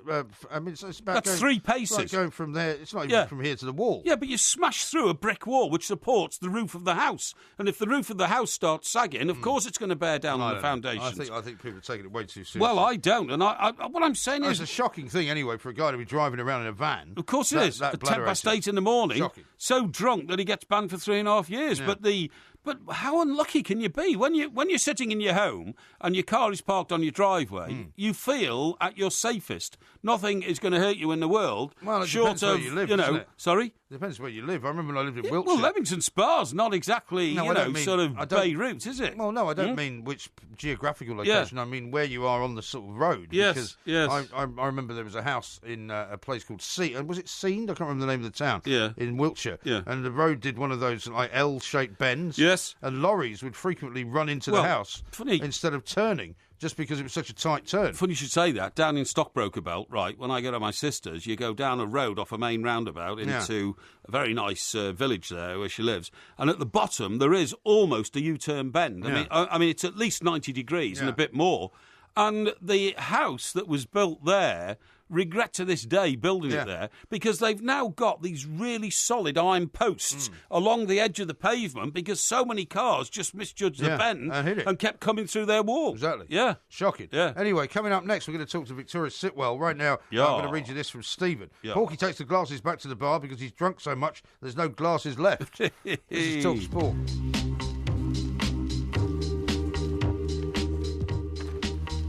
it's about
That's 3 paces.
It's like going from there, it's not even from here to the wall.
Yeah, but you smash through a brick wall which supports the roof of the house. And if the roof of the house starts sagging, of course it's going to bear down on the foundations.
I think people are taking it way too seriously.
Well, I don't, and what I'm saying is...
It's a shocking thing, anyway, for a guy to be driving around in a van.
Of course it is. At 8:10 in the morning,
shocking.
so drunk that he gets banned for 3.5 years.
Yeah.
But the But how unlucky can you be when you're sitting in your home and your car is parked on your driveway? You feel at your safest. Nothing is going to hurt you in the world.
Well, it
short
depends
of
where you live, doesn't it?
Sorry.
Depends where you live. I remember when I lived in Wiltshire.
Well, Leamington Spa's not exactly sort of Beirut, is it?
Well, no, I don't mean which geographical location. I mean where you are on the sort of road.
Yes,
because I remember there was a house in a place called was it Seend? I can't remember the name of the town.
Yeah.
In Wiltshire.
Yeah.
And the road did one of those like L-shaped bends.
Yes.
And lorries would frequently run into the house
funny.
instead of turning. Just because it was such a tight turn.
Funny you should say that. Down in Stockbroker Belt, right, when I go to my sister's, you go down a road off a main roundabout into a very nice village there where she lives. And at the bottom, there is almost a U-turn bend. I mean, it's at least 90 degrees and a bit more. And the house that was built there, regret to this day building it there, because they've now got these really solid iron posts along the edge of the pavement because so many cars just misjudged the bend and kept coming through their wall.
Exactly.
Yeah.
Shocking.
Yeah.
Anyway, coming up next, we're going to talk to Victoria Sitwell. Right now, I'm going to read you this from Stephen.
Yeah.
Porky takes the glasses back to the bar because he's drunk so much there's no glasses left. This is Talk Sport.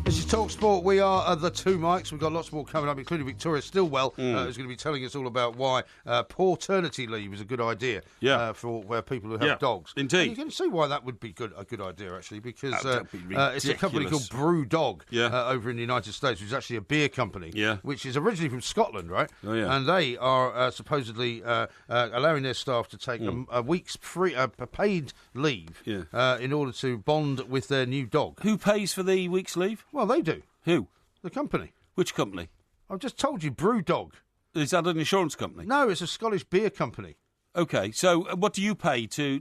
This is Talk Sport. We are the two mics. We've got lots more coming up, including Victoria Stillwell, who's going to be telling us all about why paw-ternity leave is a good idea for people who have dogs.
Indeed.
And you can see why that would be a good idea, actually, because
That'd be
it's a company called Brew Dog over in the United States, which is actually a beer company, which is originally from Scotland, right?
Oh, yeah.
And they are supposedly allowing their staff to take a week's paid leave in order to bond with their new dog.
Who pays for the week's leave?
Well, they do.
Who?
The company.
Which company?
I've just told you, Brew Dog.
Is that an insurance company?
No, it's a Scottish beer company.
Okay, so what do you pay to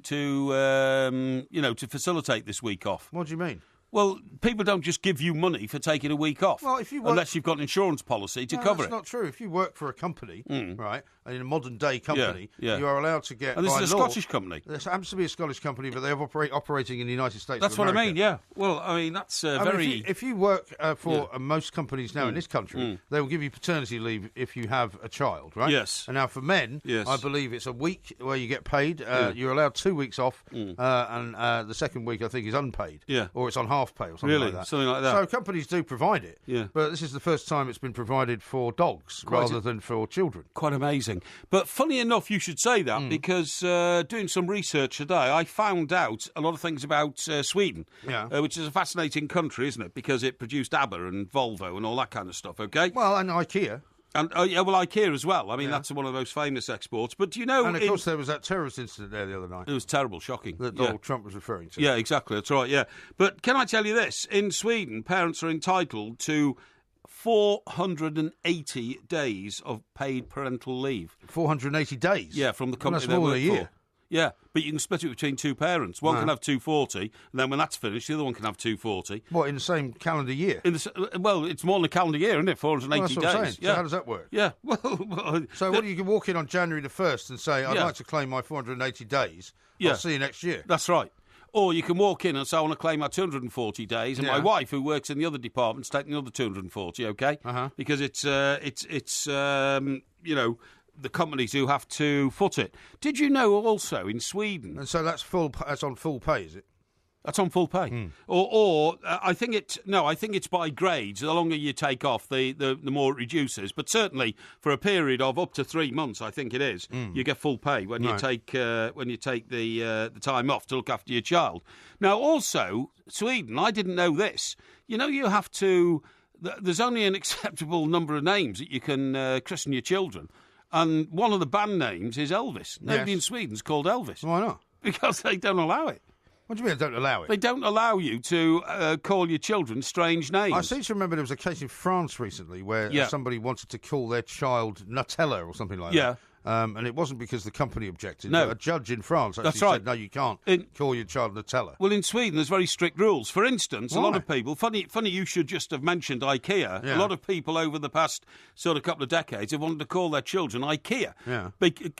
facilitate this week off?
What do you mean?
Well, people don't just give you money for taking a week off,
well, if you work...
unless you've got an insurance policy to cover it.
That's not true. If you work for a company, right, in a modern-day company, you are allowed to get,
and this
by
is a
law,
Scottish company.
This happens to be a Scottish company, but they're operating in the United States
That's
of America.
what I mean, yeah. Well, I mean, that's very...
If you work for most companies now in this country, they will give you paternity leave if you have a child, right?
Yes.
And now for men, I believe it's a week where you get paid. You're allowed 2 weeks off, and the second week, I think, is unpaid.
Yeah.
Or it's on half pay or something like that.
Something like that.
So companies do provide it,
yeah.
But this is the first time it's been provided for dogs rather than for children.
Quite amazing. But funny enough, you should say that because doing some research today, I found out a lot of things about Sweden, which is a fascinating country, isn't it? Because it produced ABBA and Volvo and all that kind of stuff, okay?
Well, and IKEA.
And IKEA as well. I mean, that's one of the most famous exports. But do you know...
And, of course, there was that terrorist incident there the other night.
It was terrible, shocking.
That Donald Trump was referring to.
Yeah, exactly. That's right, yeah. But can I tell you this? In Sweden, parents are entitled to 480 days of paid parental leave.
480 days?
Yeah, from the company they
more
work
than a year.
for. Yeah, but you can split it between two parents. One can have 240, and then when that's finished, the other one can have 240.
What, in the same calendar year?
Well, it's more than a calendar year, isn't it? 480
that's what I'm
days.
saying.
Yeah.
So how does that work?
Yeah. Well,
so you can walk in on January the 1st and say, I'd like to claim my 480 days. I'll see you next year.
That's right. Or you can walk in and say, I want to claim my 240 days, and my wife, who works in the other department, is taking the other 240, OK? Because it's the companies who have to foot it. Did you know also in Sweden...
And so that's on full pay, is it?
That's on full pay. Or I think it's by grades. The longer you take off, the more it reduces. But certainly for a period of up to 3 months, I think it is, you get full pay when you take the time off to look after your child. Now, also, Sweden, I didn't know this. You know, you have to... There's only an acceptable number of names that you can christen your children. And one of the band names is Elvis. Nobody in Sweden's called Elvis.
Why not?
Because they don't allow it.
What do you mean they don't allow it?
They don't allow you to call your children strange names.
I seem to remember there was a case in France recently where somebody wanted to call their child Nutella or something like that. And it wasn't because the company objected.
No.
A judge in France actually said, no, you can't call your child Nutella.
Well, in Sweden, there's very strict rules. For instance, a lot of people... Funny you should just have mentioned IKEA.
Yeah.
A lot of people over the past sort of couple of decades have wanted to call their children IKEA.
Yeah.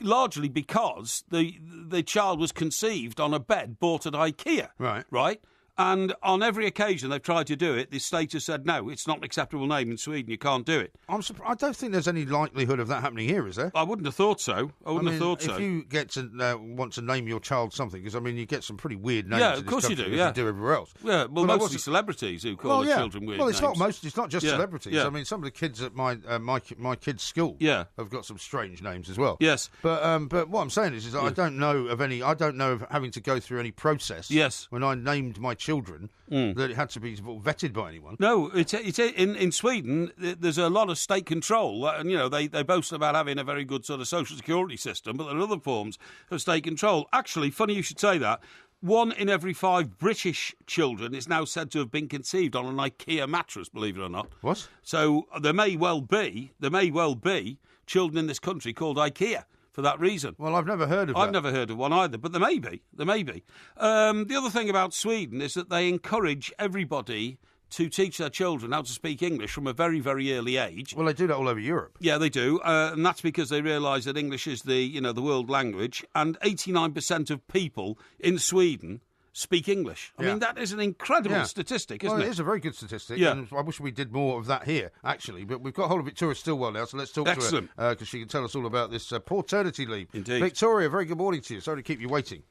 Largely because the child was conceived on a bed bought at IKEA.
Right.
Right? And on every occasion they've tried to do it, the state has said, no, it's not an acceptable name in Sweden, you can't do it.
I don't think there's any likelihood of that happening here, is there?
I wouldn't have thought so.
If you get to want to name your child something, because, I mean, you get some pretty weird names
yeah,
in
of
this
course
country,
you do,
as you do everywhere else.
Yeah, well, mostly celebrities who call their children weird names.
It's not just celebrities.
Yeah.
I mean, some of the kids at my kids' school have got some strange names as well.
Yes.
But what I'm saying is I don't know of having to go through any process when I named my children that it had to be vetted by anyone.
No, it's in Sweden. There's a lot of state control, and they boast about having a very good sort of social security system, but there are other forms of state control. Actually, funny you should say that. 1 in every 5 British children is now said to have been conceived on an IKEA mattress, believe it or not.
What?
So there may well be children in this country called IKEA for that reason.
Well, I've never heard of that.
I've never heard of one either, but there may be. The other thing about Sweden is that they encourage everybody to teach their children how to speak English from a very, very early age.
Well, they do that all over Europe.
Yeah, they do, and that's because they realise that English is the world language, and 89% of people in Sweden speak English. I mean, that is an incredible statistic, isn't it?
Well, it is a very good statistic, and I wish we did more of that here, actually. But we've got hold of Victoria Stillwell now, so let's talk to her, because she can tell us all about this paw-ternity leave.
Indeed.
Victoria, very good morning to you. Sorry to keep you waiting.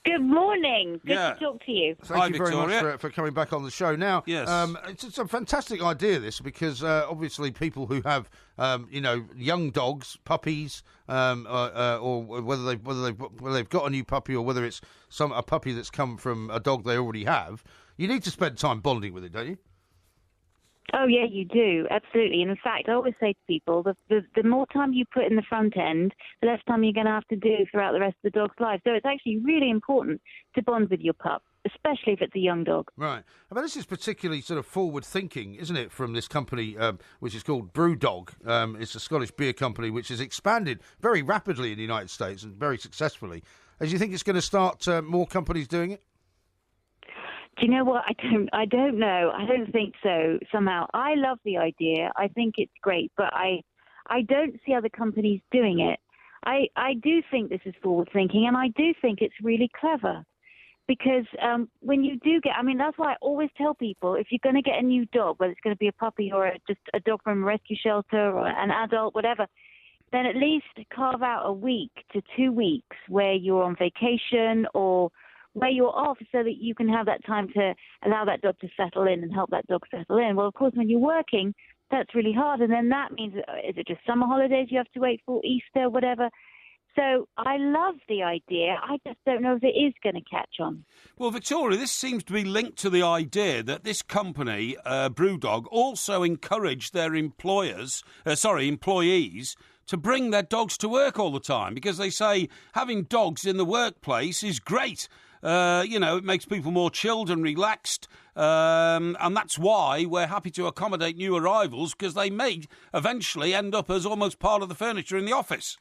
Good morning. Good to talk to you.
Thank you very much for coming back on the show. Now, it's a fantastic idea, this, because obviously people who have, young dogs, puppies, or whether they've got a new puppy or whether it's a puppy that's come from a dog they already have, you need to spend time bonding with it, don't you?
Oh, yeah, you do. Absolutely. And in fact, I always say to people, the more time you put in the front end, the less time you're going to have to do throughout the rest of the dog's life. So it's actually really important to bond with your pup, especially if it's a young dog.
Right. I mean, this is particularly sort of forward-thinking, isn't it, from this company, which is called Brewdog. It's a Scottish beer company which has expanded very rapidly in the United States and very successfully. Do you think it's going to start more companies doing it?
Do you know what? I don't know. I don't think so, somehow. I love the idea. I think it's great, but I don't see other companies doing it. I do think this is forward-thinking, and I do think it's really clever. Because when you do that's why I always tell people, if you're going to get a new dog, whether it's going to be a puppy or just a dog from a rescue shelter or an adult, whatever, then at least carve out a week to 2 weeks where you're on vacation or where you're off so that you can have that time to allow that dog to settle in and help that dog settle in. Well, of course, when you're working, that's really hard. And then that means, is it just summer holidays you have to wait for, Easter, whatever? So I love the idea. I just don't know if it is going to catch on.
Well, Victoria, this seems to be linked to the idea that this company, Brewdog, also encouraged their employees to bring their dogs to work all the time because they say having dogs in the workplace is great. It makes people more chilled and relaxed, and that's why we're happy to accommodate new arrivals because they may eventually end up as almost part of the furniture in the office.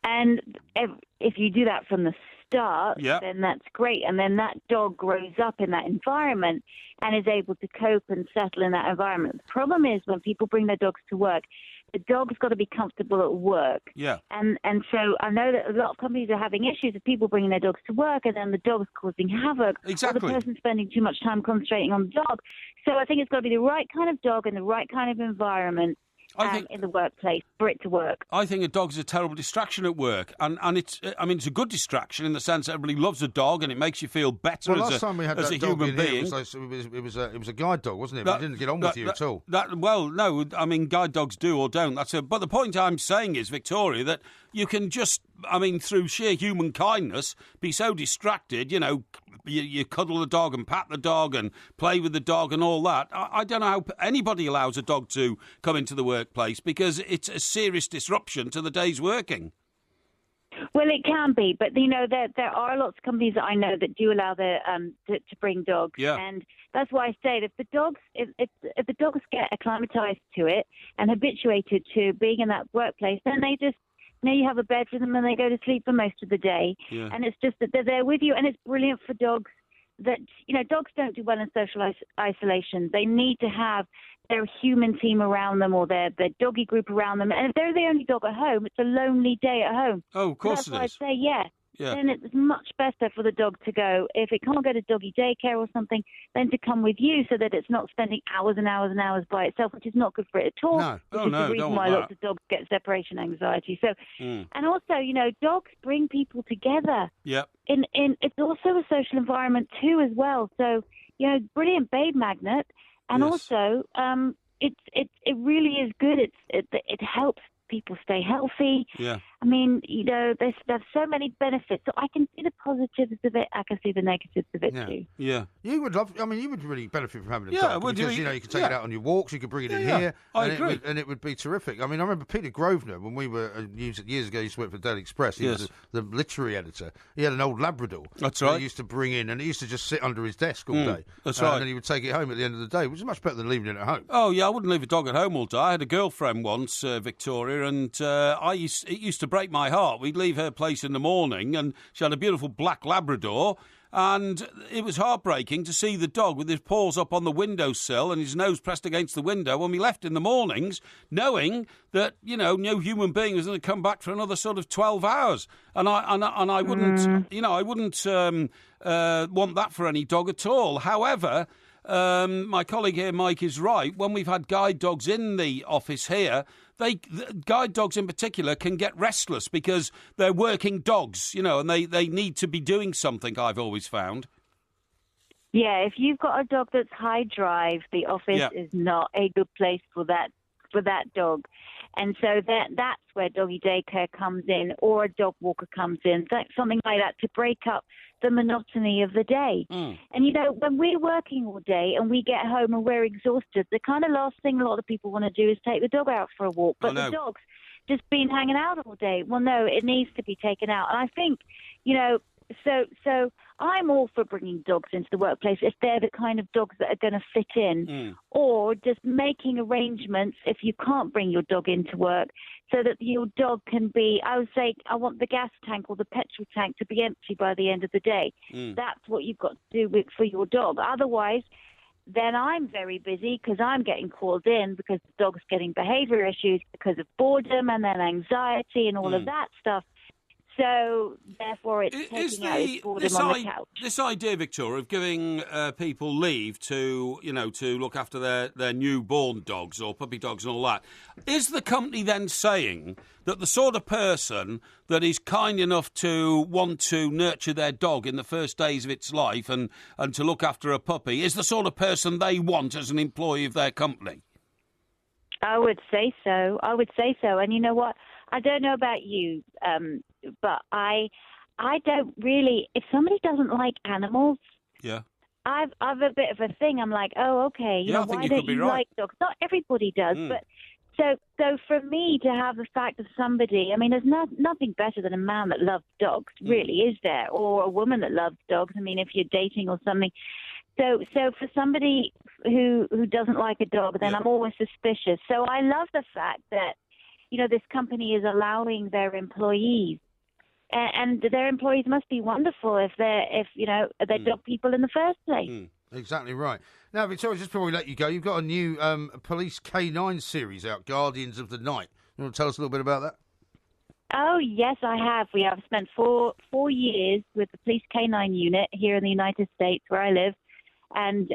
And if you do that from the start, then that's great. And then that dog grows up in that environment and is able to cope and settle in that environment. The problem is when people bring their dogs to work, the dog's got to be comfortable at work.
Yeah.
And so I know that a lot of companies are having issues of people bringing their dogs to work and then the dog's causing havoc.
Exactly.
Or the person spending too much time concentrating on the dog. So I think it's got to be the right kind of dog in the right kind of environment. In the workplace for it to work.
I think a dog's a terrible distraction at work, and it's a good distraction in the sense that everybody loves a dog and it makes you feel better
last time we had
as a
that dog
human being.
It was a guide dog, wasn't it? But it didn't get on with you at all.
No, I mean guide dogs do or don't. But the point I'm saying is, Victoria, that you can just, through sheer human kindness, be so distracted. You cuddle the dog and pat the dog and play with the dog and all that. I don't know how anybody allows a dog to come into the workplace because it's a serious disruption to the day's working.
Well, it can be, but there are lots of companies that I know that do allow to bring dogs, and that's why I say that if the dogs get acclimatized to it and habituated to being in that workplace, then they just. You have a bed for them and they go to sleep for most of the day. Yeah. And it's just that they're there with you. And it's brilliant for dogs that, dogs don't do well in social isolation. They need to have their human team around them or their doggy group around them. And if they're the only dog at home, it's a lonely day at home.
Oh, of course it is.
That's why I say, then it's much better for the dog to go. If it can't go to doggy daycare or something, then to come with you so that it's not spending hours and hours and hours by itself, which is not good for it at all.
No.
Which is the reason why lots of dogs get separation anxiety. So, and also, you know, dogs bring people together.
Yep.
In it's also a social environment too, as well. So, you know, brilliant babe magnet, and also, it really is good. It helps people stay healthy.
Yeah.
I mean, you know, there's so many benefits. So I can see the positives of it. I can see the negatives of it too.
Yeah.
You would love. I mean, you would really benefit from having a
Yeah,
dog
would
because
you?
you can take it out on your walks. You could bring it in here.
I agree.
And it would be terrific. I mean, I remember Peter Grosvenor when we were years ago. He used to work for Daily Express. He was the literary editor. He had an old Labrador.
That's right.
He used to bring in, and he used to just sit under his desk all day.
That's right.
And then he would take it home at the end of the day, which is much better than leaving it at home.
Oh yeah, I wouldn't leave a dog at home all day. I had a girlfriend once, Victoria, and it used to break my heart. We'd leave her place in the morning, and she had a beautiful black Labrador, and it was heartbreaking to see the dog with his paws up on the windowsill and his nose pressed against the window when we left in the mornings, knowing that, you know, no human being was going to come back for another sort of 12 hours. And I wouldn't, you know, I wouldn't want that for any dog at all. However, my colleague here, Mike, is right. When we've had guide dogs in the office here, guide dogs in particular can get restless because they're working dogs, you know, and they need to be doing something, I've always found.
Yeah, if you've got a dog that's high drive, the office is not a good place for that dog. And so that's where doggy daycare comes in, or a dog walker comes in, something like that, to break up the monotony of the day. And, you know, when we're working all day and we get home and we're exhausted, the kind of last thing a lot of people want to do is take the dog out for a walk. But the dog's just been hanging out all day. Well, no, it needs to be taken out. And I think, you know, so I'm all for bringing dogs into the workplace if they're the kind of dogs that are going to fit in, or just making arrangements if you can't bring your dog into work so that your dog can be, I would say, I want the gas tank or the petrol tank to be empty by the end of the day. That's what you've got to do for your dog. Otherwise, then I'm very busy because I'm getting called in because the dog's getting behaviour issues because of boredom and then anxiety and all of that stuff. So, therefore, it's taking out its boredom on the couch.
This idea, Victoria, of giving people leave to look after their newborn dogs or puppy dogs and all that, is the company then saying that the sort of person that is kind enough to want to nurture their dog in the first days of its life and to look after a puppy is the sort of person they want as an employee of their company?
I would say so. And you know what? I don't know about you, but I don't really. If somebody doesn't like animals, I've a bit of a thing. I'm like, oh, okay, you know, why don't you like dogs? Not everybody does, but so for me to have the fact of somebody, I mean, there's nothing better than a man that loves dogs, really, is there? Or a woman that loves dogs. I mean, if you're dating or something. So for somebody who doesn't like a dog, then I'm always suspicious. So I love the fact that, you know, this company is allowing their employees, and their employees must be wonderful if they're dog people in the first place.
Exactly right. Now, Victoria, just before we let you go, you've got a new Police K9 series out, Guardians of the Night. You want to tell us a little bit about that?
Oh, yes, I have. We have spent four years with the Police K9 unit here in the United States, where I live, and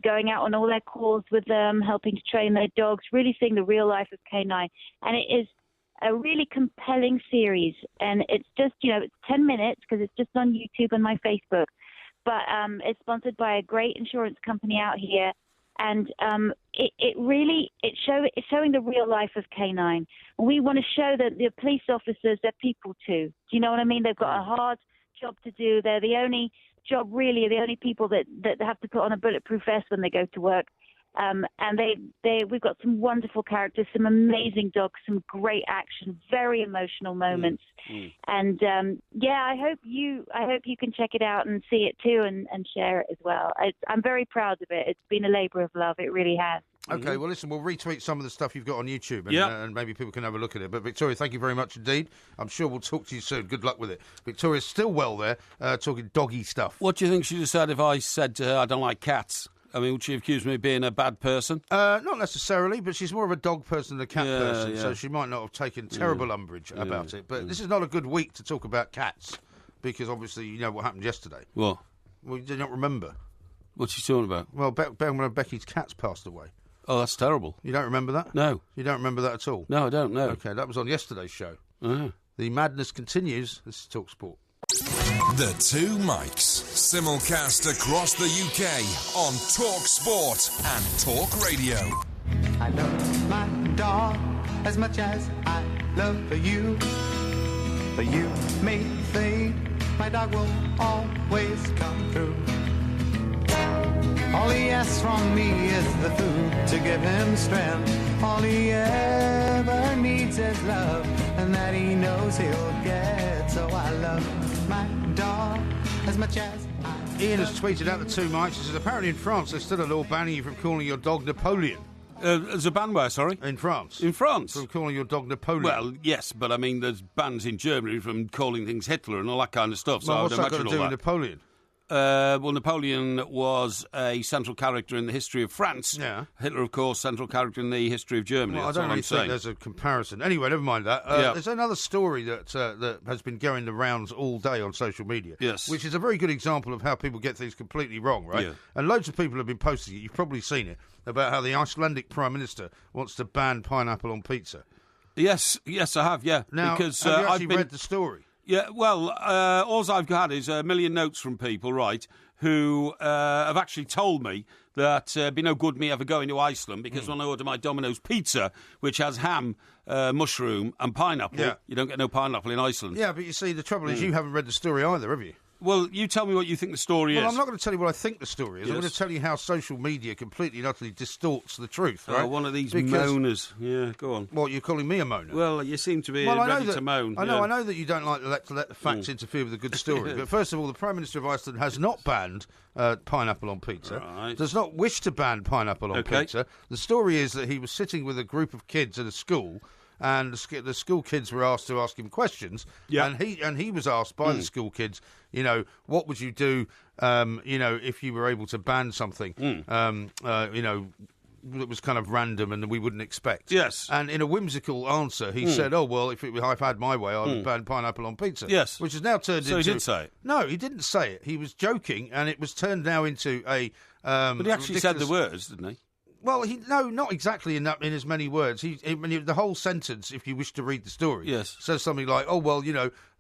going out on all their calls with them, helping to train their dogs, really seeing the real life of K9. And it is a really compelling series. And it's just, you know, it's 10 minutes because it's just on YouTube and my Facebook. But it's sponsored by a great insurance company out here. And it's showing the real life of K9. And we want to show that the police officers, they're people too. Do you know what I mean? They've got a hard job to do. They're the only people that have to put on a bulletproof vest when they go to work. And we've got some wonderful characters, some amazing dogs, some great action, very emotional moments. And I hope you can check it out and see it too and share it as well. I'm very proud of it. It's been a labour of love. It really has.
Okay, well, listen, we'll retweet some of the stuff you've got on YouTube and maybe people can have a look at it. But, Victoria, thank you very much indeed. I'm sure we'll talk to you soon. Good luck with it. Victoria's still well there, talking doggy stuff.
What do you think she'd have said if I said to her, I don't like cats? I mean, would she accuse me of being a bad person?
Not necessarily, but she's more of a dog person than a cat person, so she might not have taken terrible umbrage about it. But this is not a good week to talk about cats. because obviously you know what happened yesterday.
What?
Well, you do not remember.
What's he talking about?
Well, one of Becky's cats passed away.
Oh, that's terrible.
You don't remember that?
No.
You don't remember that at all?
No, I don't know.
Okay, that was on yesterday's show.
Uh-huh.
The madness continues. This is Talk Sport.
The Two Mics, simulcast across the UK on Talk Sport and Talk Radio.
I love my dog as much as I love you. But you may think my dog will always come through. All he asks from me is the food to give him strength. All he ever needs is love, and that he knows he'll get. So I love my dog as much as I
Ian has tweeted out the Two Mics. He says, apparently in France there's still a law banning you from calling your dog Napoleon.
There's a ban where, sorry?
In France.
In France?
From calling your dog Napoleon.
Well, yes, but I mean, there's bans in Germany from calling things Hitler and all that kind of stuff. So
well,
I
what's
would
that got
imagine
to do
all
with
that.
Napoleon?
Well, Napoleon was a central character in the history of France.
Yeah.
Hitler, of course, central character in the history of Germany.
Well,
That's
I don't
all
really
I'm
think
saying.
there's a comparison. Anyway, never mind that. There's another story that has been going the rounds all day on social media.
Yes.
Which is a very good example of how people get things completely wrong, right?
Yeah.
And loads of people have been posting it. You've probably seen it, about how the Icelandic Prime Minister wants to ban pineapple on pizza.
Yes, I have, yeah.
Now,
because,
have you actually
I've been...
read the story?
Yeah, well, all I've had is a million notes from people, right, who have actually told me that it'd be no good me ever going to Iceland because when I order my Domino's pizza, which has ham, mushroom and pineapple, you don't get no pineapple in Iceland.
Yeah, but you see, the trouble is you haven't read the story either, have you?
Well, you tell me what you think the story is.
Well, I'm not going to tell you what I think the story is.
Yes.
I'm going to tell you how social media completely and utterly distorts the truth, right?
Oh, one of these moaners. Yeah, go on.
What, you're calling me a moaner?
Well, you seem to be ready to moan.
I know that you don't like to let the facts interfere with a good story. But first of all, the Prime Minister of Iceland has not banned pineapple on pizza.
Right.
Does not wish to ban pineapple on pizza. The story is that he was sitting with a group of kids at a school, and the school kids were asked to ask him questions.
Yeah.
And he was asked by the school kids, what would you do, if you were able to ban something, that was kind of random and we wouldn't expect.
Yes.
And in a whimsical answer, he said, oh, well, if I've had my way, I would ban pineapple on pizza.
Yes.
Which has now turned into...
So he did say it?
No, he didn't say it. He was joking, and it was turned now into a...
but he actually said the words, didn't he?
Well, not exactly in as many words. The whole sentence, if you wish to read the story, says something like, "Oh well,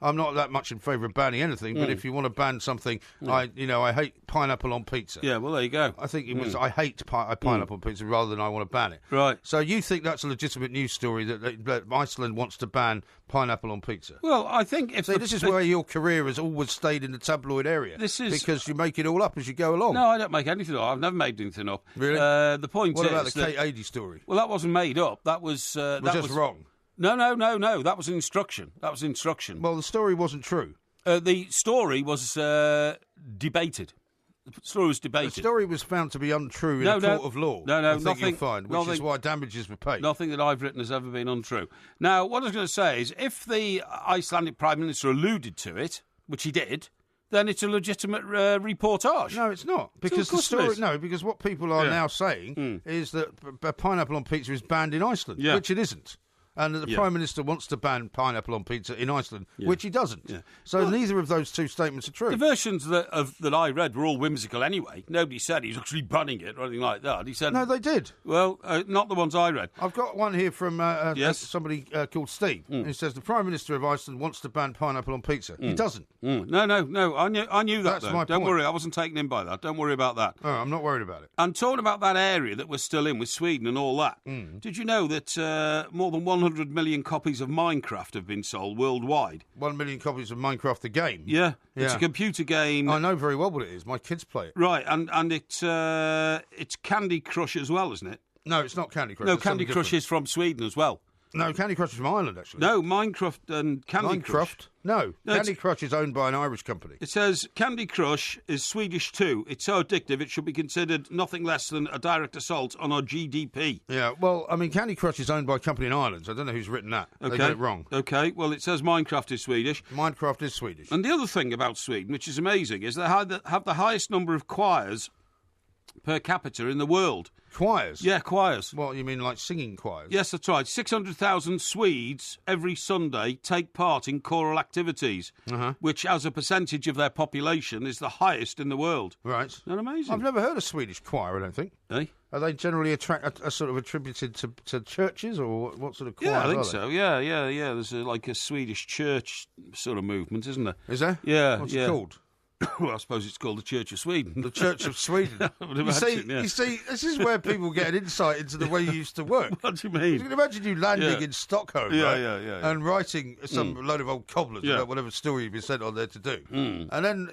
I'm not that much in favour of banning anything, but if you want to ban something, I hate pineapple on pizza."
Yeah, well, there you go.
I think it was I hate pineapple on pizza rather than I want to ban it.
Right.
So you think that's a legitimate news story that Iceland wants to ban pineapple on pizza?
Well, I think if
this is where your career has always stayed in the tabloid area.
This is
because you make it all up as you go along.
No, I don't make anything up. I've never made anything up.
Really?
The point
What
is
about the
that,
Kate Adie story?
Well, that wasn't made up. That was
just wrong.
No. That was instruction.
Well, the story wasn't true.
The story was debated. The story was debated.
The story was found to be untrue in a court of law.
No,
I think
nothing.
You'll find, which is why damages were paid.
Nothing that I've written has ever been untrue. Now, what I was going to say is, if the Icelandic Prime Minister alluded to it, which he did, then it's a legitimate reportage.
No, it's not. Because the story. No, because what people are now saying is that pineapple on pizza is banned in Iceland, which it isn't. And that the Prime Minister wants to ban pineapple on pizza in Iceland, which he doesn't. Yeah. So neither of those two statements are true.
The versions that I read were all whimsical anyway. Nobody said he was actually banning it or anything like that. He said
no, they did.
Well, not the ones I read.
I've got one here from somebody called Steve, who says the Prime Minister of Iceland wants to ban pineapple on pizza. He doesn't.
No. I knew that.
That's my
Don't
point.
worry, I wasn't taken in by that. Don't worry about that.
Oh, I'm not worried about it.
And talking about that area that we're still in with Sweden and all that, did you know that more than 100 million copies of Minecraft have been sold worldwide?
1 million copies of Minecraft the game?
Yeah. It's a computer game.
I know very well what it is. My kids play it.
Right, and it's Candy Crush as well, isn't it?
No, it's not Candy Crush.
No,
it's
Candy Crush is from Sweden as well.
No, Candy Crush is from Ireland, actually.
No, Minecraft and Candy Crush.
No, Candy Crush is owned by an Irish company.
It says Candy Crush is Swedish too. It's so addictive it should be considered nothing less than a direct assault on our GDP.
Yeah, well, I mean, Candy Crush is owned by a company in Ireland, so I don't know who's written that.
Okay.
They got it wrong.
Okay, well, it says Minecraft is Swedish.
Minecraft is Swedish.
And the other thing about Sweden, which is amazing, is they have the highest number of choirs per capita in the world.
Choirs?
Yeah, choirs.
What, you mean like singing choirs?
Yes, that's right. 600,000 Swedes every Sunday take part in choral activities, which, as a percentage of their population, is the highest in the world.
Right.
Isn't that amazing?
I've never heard of Swedish choir, I don't think.
Eh?
Are they generally are sort of attributed to churches, or what sort of choir?
Yeah, I think
are they?
so. Yeah. There's like a Swedish church sort of movement, isn't there?
Is there?
Yeah.
What's it called?
Well, I suppose it's called the Church of Sweden.
The Church of Sweden.
I would
You
imagine,
see, this is where people get an insight into the way you used to work.
What do you mean?
You can imagine you landing in Stockholm, right?
Yeah.
And writing some load of old cobblers about whatever story you've been sent on there to do. And then,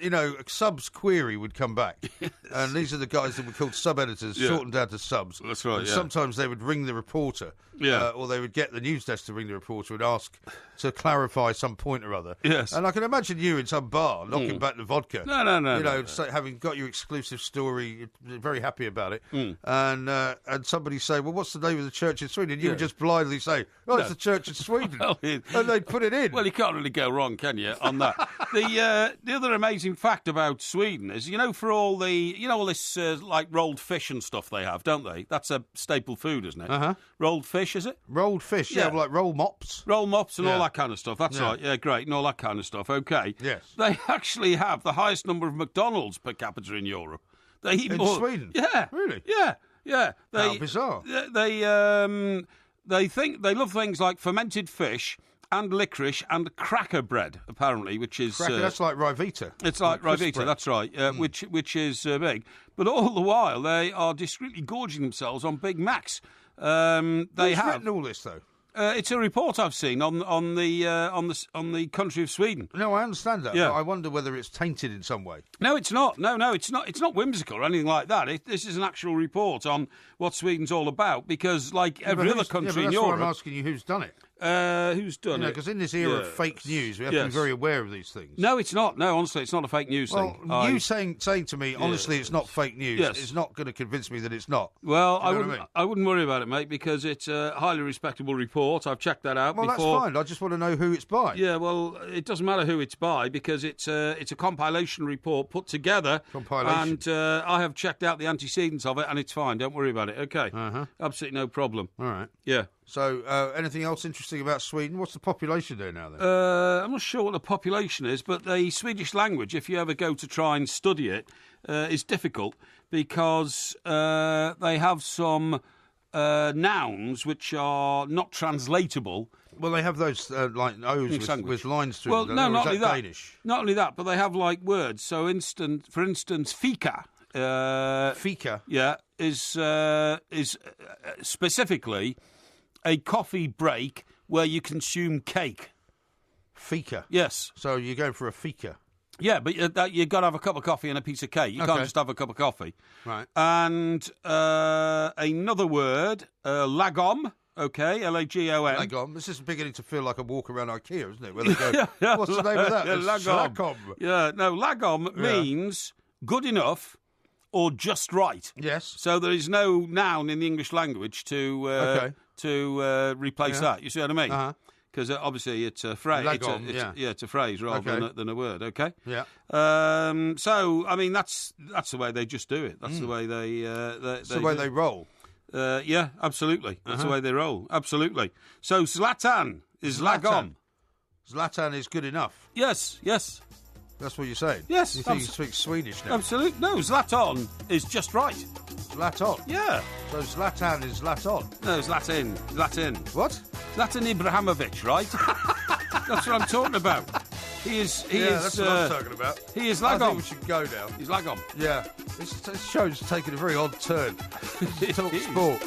subs query would come back. And these are the guys that were called sub-editors, shortened down to subs.
That's right,
and sometimes they would ring the reporter. Or they would get the news desk to ring the reporter and ask to clarify some point or other.
Yes.
And I can imagine you in some bar knocking back the vodka.
No.
Having got your exclusive story, you're very happy about it. And somebody say, well, what's the name of the church in Sweden? And you would just blindly say, it's the Church of Sweden. And they'd put it in.
Well, you can't really go wrong, can you, on that? The other amazing fact about Sweden is, for all all this like rolled fish and stuff they have, don't they? That's a staple food, isn't it? Rolled fish, is it?
Rolled fish, like roll mops.
Roll mops and all that kind of stuff. That's right. Yeah, great. And all that kind of stuff. Okay.
Yes.
They actually have the highest number of McDonald's per capita in Europe. They eat
in
more.
Sweden?
Yeah.
Really?
Yeah.
How bizarre.
They think they love things like fermented fish and licorice and cracker bread, apparently, which is...
that's like Rivita.
It's like Rivita, that's right, which is big. But all the while, they are discreetly gorging themselves on Big Macs.
Who's written all this, though?
It's a report I've seen on the country of Sweden.
No, I understand that.
Yeah.
But I wonder whether it's tainted in some way.
No, it's not. No, it's not. It's not whimsical or anything like that. This is an actual report on what Sweden's all about. Because, like every other country in Europe,
that's why I'm asking you who's done it.
Who's done it?
Because in this era of fake news, we have to be very aware of these things.
No, it's not. No, honestly, it's not a fake news thing.
You saying to me, honestly, it's not fake news, is not going to convince me that it's not.
Well, I wouldn't worry about it, mate, because it's a highly respectable report. I've checked that out before.
Well, that's fine. I just want to know who it's by.
Yeah, well, it doesn't matter who it's by because it's a compilation report put together.
Compilation.
And I have checked out the antecedents of it, and it's fine. Don't worry about it. Okay. Absolutely no problem.
All right.
Yeah.
So, anything else interesting about Sweden? What's the population there now, then?
I'm not sure what the population is, but the Swedish language, if you ever go to try and study it, is difficult because they have some nouns which are not translatable.
Well, they have those like O's with lines through them.
Well, no, not only that.
Danish?
Not only that, but they have like words. So, for instance, fika.
Fika?
Yeah, is specifically a coffee break where you consume cake.
Fika?
Yes.
So you're going for a fika?
Yeah, but you've got to have a cup of coffee and a piece of cake. You can't just have a cup of coffee.
Right.
And another word, lagom. Okay, L-A-G-O-M.
Lagom. This is beginning to feel like a walk around IKEA, isn't it? Where they go, what's the name of that?
Lagom. Yeah, no, lagom means good enough or just right.
Yes.
So there is no noun in the English language to replace that. You see what I mean? Because obviously it's a phrase.
Lagom,
it's a phrase rather than a word. Okay.
Yeah.
So I mean that's the way they just do it. That's the way they. That's
the way they roll.
Yeah, absolutely. That's the way they roll. Absolutely. So Zlatan is lagom.
Zlatan is good enough.
Yes.
That's what you're saying?
Yes.
You think you speak Swedish now?
Absolutely. No, Zlatan is just right.
Zlatan?
Yeah.
So Zlatan is Zlatan?
No, Zlatan.
What?
Zlatan Ibrahimovic, right? That's what I'm talking about. He is.
That's what I'm talking about.
He is
I
lagom.
think we should go now.
He's lagom.
Yeah. This show's taken a very odd turn. Talk sport.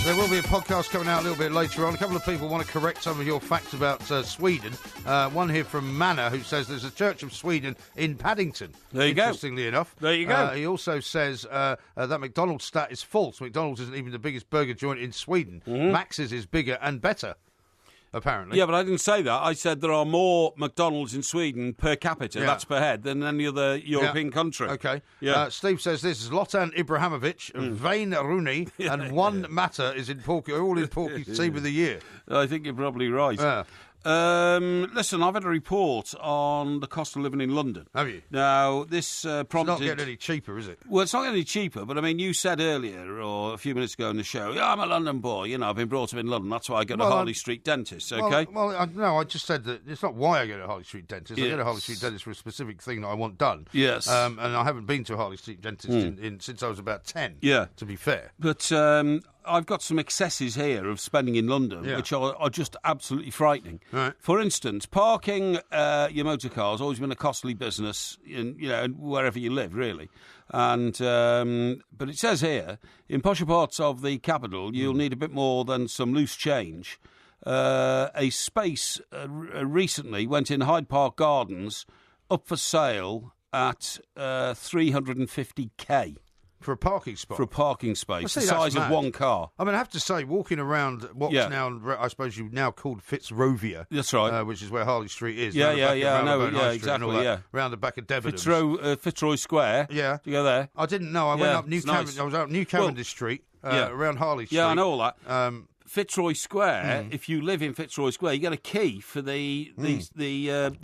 There will be a podcast coming out a little bit later on. A couple of people want to correct some of your facts about Sweden. One here from Manor who says there's a Church of Sweden in Paddington.
There you go.
Interestingly enough.
There you go.
He also says that McDonald's stat is false. McDonald's isn't even the biggest burger joint in Sweden. Max's is bigger and better, apparently.
Yeah, but I didn't say that. I said there are more McDonald's in Sweden per capita, that's per head, than any other European country.
Okay.
Yeah.
Steve says this is Zlatan Ibrahimovic, Wayne Rooney, and one matter is in Porky, all in Porky's team of the year.
I think you're probably right.
Yeah.
Listen, I've had a report on the cost of living in London.
Have you?
Now, this prompted...
It's not getting any cheaper, is it?
Well, it's not getting any cheaper, but I mean, you said earlier, or a few minutes ago in the show, yeah, I'm a London boy, you know, I've been brought up in London, that's why I go to Harley Street Dentist, OK?
No, I just said that it's not why I go to Harley Street Dentist.
Yes.
I go to Harley Street Dentist for a specific thing that I want done.
Yes.
And I haven't been to a Harley Street Dentist since I was about 10,
yeah.
to be fair.
But I've got some excesses here of spending in London, which are just absolutely frightening.
Right.
For instance, parking your motor car has always been a costly business, wherever you live, really. And but it says here, in posher parts of the capital, you'll need a bit more than some loose change. A space recently went in Hyde Park Gardens, up for sale at 350k.
For a parking spot?
For a parking space, the
that's
size of
mad.
one car.
I mean, I have to say, walking around what's now, I suppose you've now called Fitzrovia.
That's right.
Which is where Harley Street is.
I know, exactly,
round the back of Debenhams.
Fitzroy Square.
Yeah.
Do you go there?
I didn't know. I went up
nice.
I was out New Cavendish Street, around Harley Street.
Yeah, I know all that. Fitzroy Square. If you live in Fitzroy Square, you get a key for the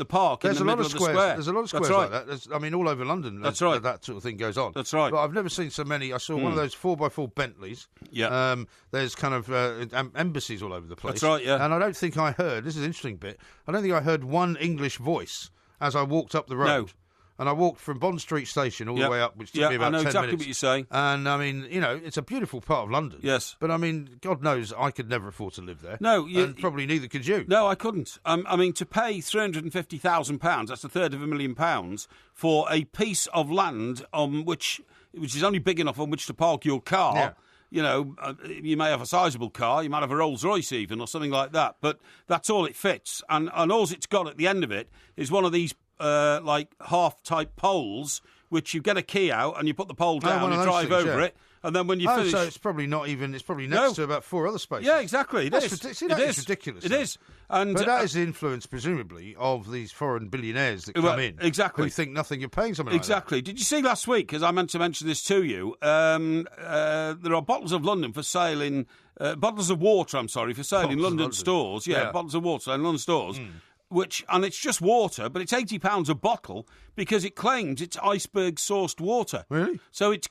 park in the middle of the square.
There's a lot of squares like that. All over London.
That's right.
That sort of thing goes on.
That's right.
But I've never seen so many. I saw one of those 4x4 Bentleys.
Yeah.
There's kind of embassies all over the place.
That's right. Yeah.
And I don't think I heard. This is an interesting bit. I don't think I heard one English voice as I walked up the road.
No.
And I walked from Bond Street Station all the way up, which took me about 10 minutes.
I know exactly what you're saying.
And, I mean, it's a beautiful part of London.
Yes.
But, I mean, God knows I could never afford to live there.
No.
And probably neither could you.
No, I couldn't. I mean, to pay £350,000, that's £250,000, for a piece of land on which is only big enough on which to park your car...
Yeah.
You may have a sizable car, you might have a Rolls Royce even, or something like that, but that's all it fits. And all it's got at the end of it is one of these, half-type poles, which you get a key out and you put the pole down, you drive over it, and then when you finish...
so it's probably not even... It's probably next to about 4 other spaces.
Yeah, exactly. That is
ridiculous.
It is. And,
but that is the influence, presumably, of these foreign billionaires that come in.
Exactly.
Who think nothing, you're paying something
exactly.
like that.
Did you see last week, because I meant to mention this to you, there are bottles of London for sale in... bottles of water, for sale in London stores. Yeah, bottles of water in London stores. And it's just water, but it's £80 a bottle because it claims it's iceberg-sourced water.
Really?
So it's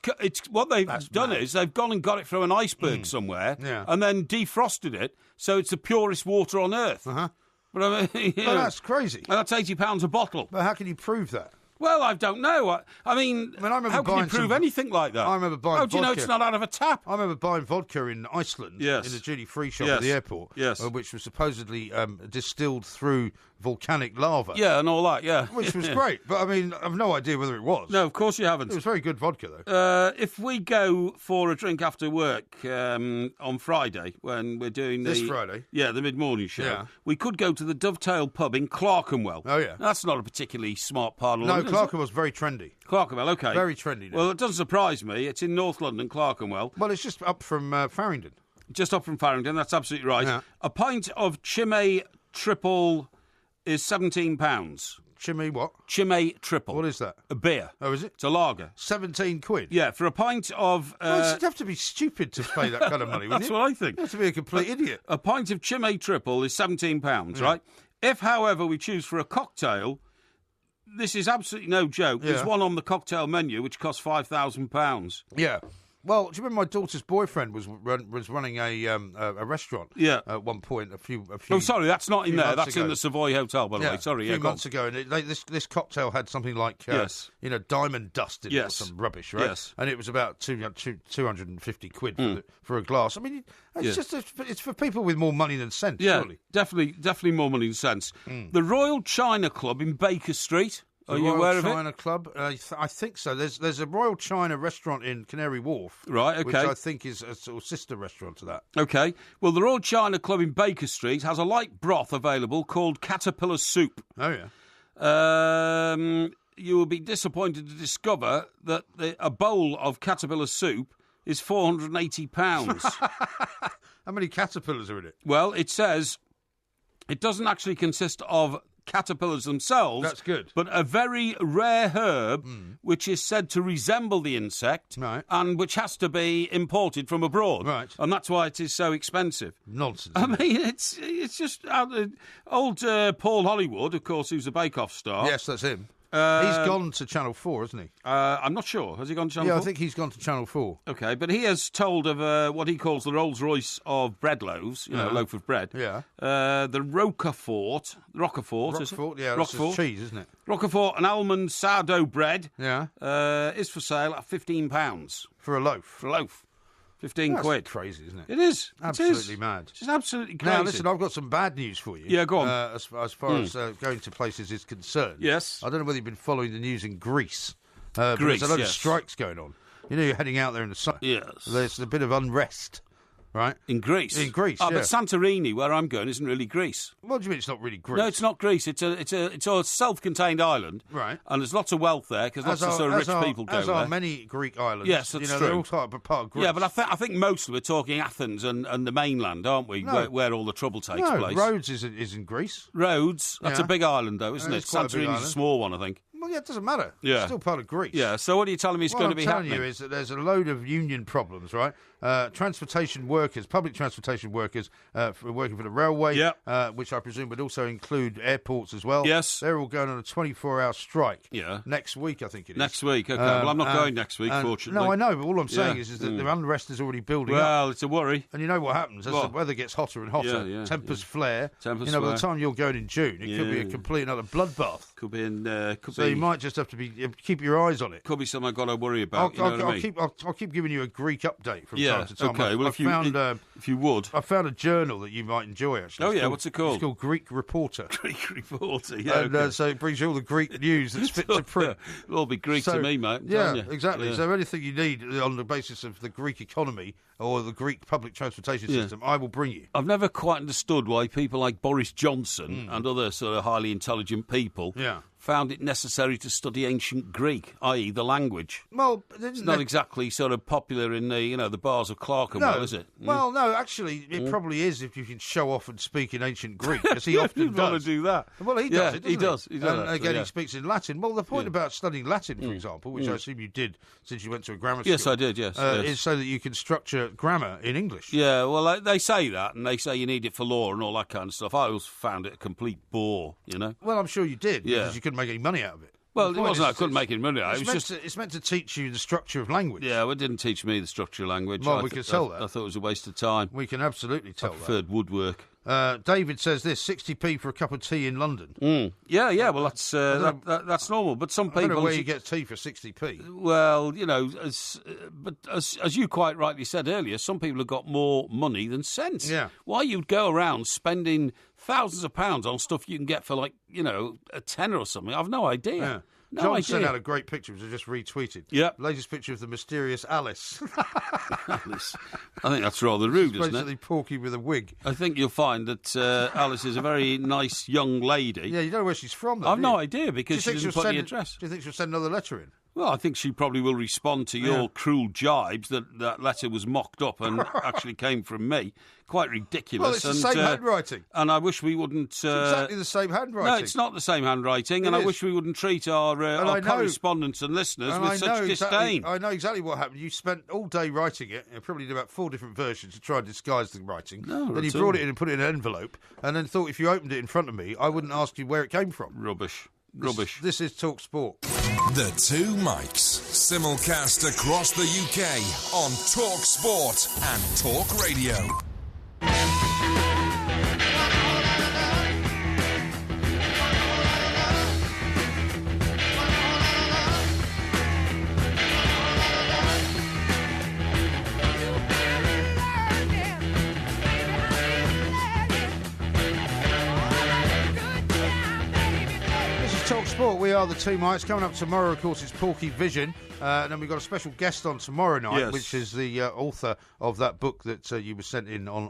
what they've done is they've gone and got it from an iceberg somewhere and then defrosted it, so it's the purest water on Earth.
Uh-huh.
But I mean,
that's crazy.
And that's £80 a bottle.
But how can you prove that?
Well, I don't know. I mean how can you prove anything like that?
I remember buying
How do you know it's not out of a tap?
I remember buying vodka in Iceland in a duty-free shop at the airport, which was supposedly distilled through volcanic lava.
Yeah, and all that, yeah.
Which was great, but I mean, I've no idea whether it was.
No, of course you haven't.
It was very good vodka, though.
If we go for a drink after work on Friday, when we're doing
This Friday?
Yeah, the mid-morning show,
Yeah.
we could go to the Dovetail pub in Clerkenwell.
Oh, yeah.
That's not a particularly smart part of
No,
London,
Clerkenwell's very trendy.
Clerkenwell, OK.
Very trendy now.
Well, it doesn't surprise me. It's in North London, Clerkenwell.
Well, it's just up from Farringdon.
Just up from Farringdon, that's absolutely right.
Yeah.
A pint of Chimay Triple is £17.
Chimay what?
Chimay Triple.
What is that?
A beer.
Oh, is it?
It's a lager.
17 quid?
Yeah, for a pint of...
Well, you'd have to be stupid to pay that kind of money, wouldn't
That's
you?
what I think.
You have to be a complete idiot.
A pint of Chimay Triple is £17, right? If, however, we choose for a cocktail, this is absolutely no joke. There's one on the cocktail menu which costs £5,000.
Yeah. Well, do you remember my daughter's boyfriend was running a restaurant?
Yeah.
At one point, a few.
Oh, sorry, that's not in there. That's
ago.
in the Savoy Hotel, by the way. Sorry,
a few months ago, and this cocktail had something like diamond dust in it or some rubbish, right?
Yes.
And it was about 250 quid for a glass. I mean, it's just it's for people with more money than sense.
Yeah,
surely.
definitely more money than sense. The Royal China Club in Baker Street. Are you aware of it?
Royal China Club? I think so. There's a Royal China restaurant in Canary Wharf.
Right, okay.
Which I think is a sort of sister restaurant to that.
Okay. Well, the Royal China Club in Baker Street has a light broth available called Caterpillar Soup.
Oh, yeah.
You will be disappointed to discover that a bowl of Caterpillar Soup is £480.
How many caterpillars are in it?
Well, it says... It doesn't actually consist of caterpillars themselves.
That's good.
But a very rare herb which is said to resemble the insect and which has to be imported from abroad.
Right.
And that's why it is so expensive.
Nonsense.
I mean, it's just... old Paul Hollywood, of course, who's a Bake Off star.
Yes, that's him. He's gone to Channel 4, hasn't he?
I'm not sure. Has he gone to Channel 4?
Yeah, I think he's gone to Channel 4.
OK, but he has told of what he calls the Rolls-Royce of bread loaves, a loaf of bread.
Yeah.
The Roquefort,
yeah, that's just cheese, isn't it?
Roquefort and almond sourdough bread
Yeah.
is for sale at £15.
For a loaf.
For a loaf. 15
That's
quid.
Crazy, isn't it?
It is.
Absolutely
it is.
mad.
It's just absolutely crazy.
Now, listen, I've got some bad news for you.
Yeah, go on.
As far as going to places is concerned.
Yes.
I don't know whether you've been following the news in Greece.
Greece,
there's a lot of
yes.
strikes going on. You know, you're heading out there in the sun.
Yes.
There's a bit of unrest, right?
In Greece?
In Greece,
But
yeah.
Santorini, where I'm going, isn't really Greece.
What do you mean it's not really Greece?
No, it's not Greece. It's a self-contained island.
Right.
And there's lots of wealth there because lots of sort of rich people go
as
there.
are many Greek islands.
Yes, that's true.
They're all part of Greece.
Yeah, but I think mostly we're talking Athens and the mainland, aren't we?
No.
Where all the trouble takes
no,
place.
Rhodes is in Greece.
Rhodes, that's
Yeah.
a big island though, isn't it?
It's quite a big
Santorini's a
island.
small one, I think.
Well, yeah, it doesn't matter.
Yeah.
It's still part of Greece.
Yeah, so what are you telling me is going to be happening?
What I'm telling you is that there's a load of union problems, right? Transportation workers, public transportation workers working for the railway, which I presume would also include airports as well.
Yes.
They're all going on a 24-hour strike.
Yeah.
Next week, I think it is.
Next week, OK. Well, I'm not going next week, fortunately.
No, I know, but all I'm saying is that the unrest is already building up.
Well, it's a worry.
And you know what happens? As the weather gets hotter and hotter, tempers flare. By the time you're going in June, it could be a complete another bloodbath.
Could be in...
you might just have to keep your eyes on it.
Could be something I've got to worry about.
I'll keep giving you a Greek update from time to time.
OK. Well, if you would.
I found a journal that you might enjoy, actually.
Oh, yeah, what's it called?
It's called Greek Reporter.
Greek Reporter, yeah.
And so it brings you all the Greek news that's fit to print.
It'll all be Greek to me, mate.
Yeah, exactly. Yeah. So anything you need on the basis of the Greek economy or the Greek public transportation system, I will bring you.
I've never quite understood why people like Boris Johnson and other sort of highly intelligent people found it necessary to study ancient Greek, i.e. the language.
Well,
it's not exactly sort of popular in the bars of Clerkenwell, is it?
Well, no, actually, it probably is if you can show off and speak in ancient Greek, as he often does.
Want to do that?
Well, he does it, doesn't
he? Does.
And again, he speaks in Latin. Well, the point about studying Latin, for example, which I assume you did since you went to a grammar school.
Yes, I did, yes.
Is so that you can structure grammar in English.
Yeah, well, they say that, and they say you need it for law and all that kind of stuff. I always found it a complete bore,
Well, I'm sure you did, because you couldn't make any money out of it.
Well, it wasn't I couldn't make any money out.
It's meant to teach you the structure of language.
Yeah, well, it didn't teach me the structure of language.
Well, we can tell that.
I thought it was a waste of time.
We can absolutely tell
I preferred woodwork.
David says this, 60p for a cup of tea in London.
Yeah, well, that's normal. But some people...
I don't know where you get tea for 60p.
Well, as you quite rightly said earlier, some people have got more money than sense.
Yeah.
Why you'd go around spending thousands of pounds on stuff you can get for, a tenner or something, I've no idea.
Yeah.
No
John
idea.
sent out a great picture, which I just retweeted.
Yep.
Latest picture of the mysterious Alice.
Alice. I think that's rather rude, isn't it?
Basically Porky with a wig.
I think you'll find that Alice is a very nice young lady.
Yeah, you don't know where she's from, though,
I've no idea, because she didn't put the address.
Do you think she'll send another letter in?
Well, I think she probably will respond to your cruel jibes that letter was mocked up and actually came from me. Quite ridiculous.
Well, it's the same handwriting.
And I wish we wouldn't...
It's exactly the same handwriting.
No, it's not the same handwriting, and I wish we wouldn't treat our correspondents and listeners with such disdain.
I know exactly what happened. You spent all day writing it, and probably did about 4 different versions to try and disguise the writing. Then you brought it in and put it in an envelope, and then thought if you opened it in front of me, I wouldn't ask you where it came from.
Rubbish.
This is Talk Sport.
The Two Mics, simulcast across the UK on Talk Sport and Talk Radio.
Talk Sport, we are the Two Mics. Coming up tomorrow, of course, is Porky Vision. And then we've got a special guest on tomorrow night, which is the author of that book that you were sent in on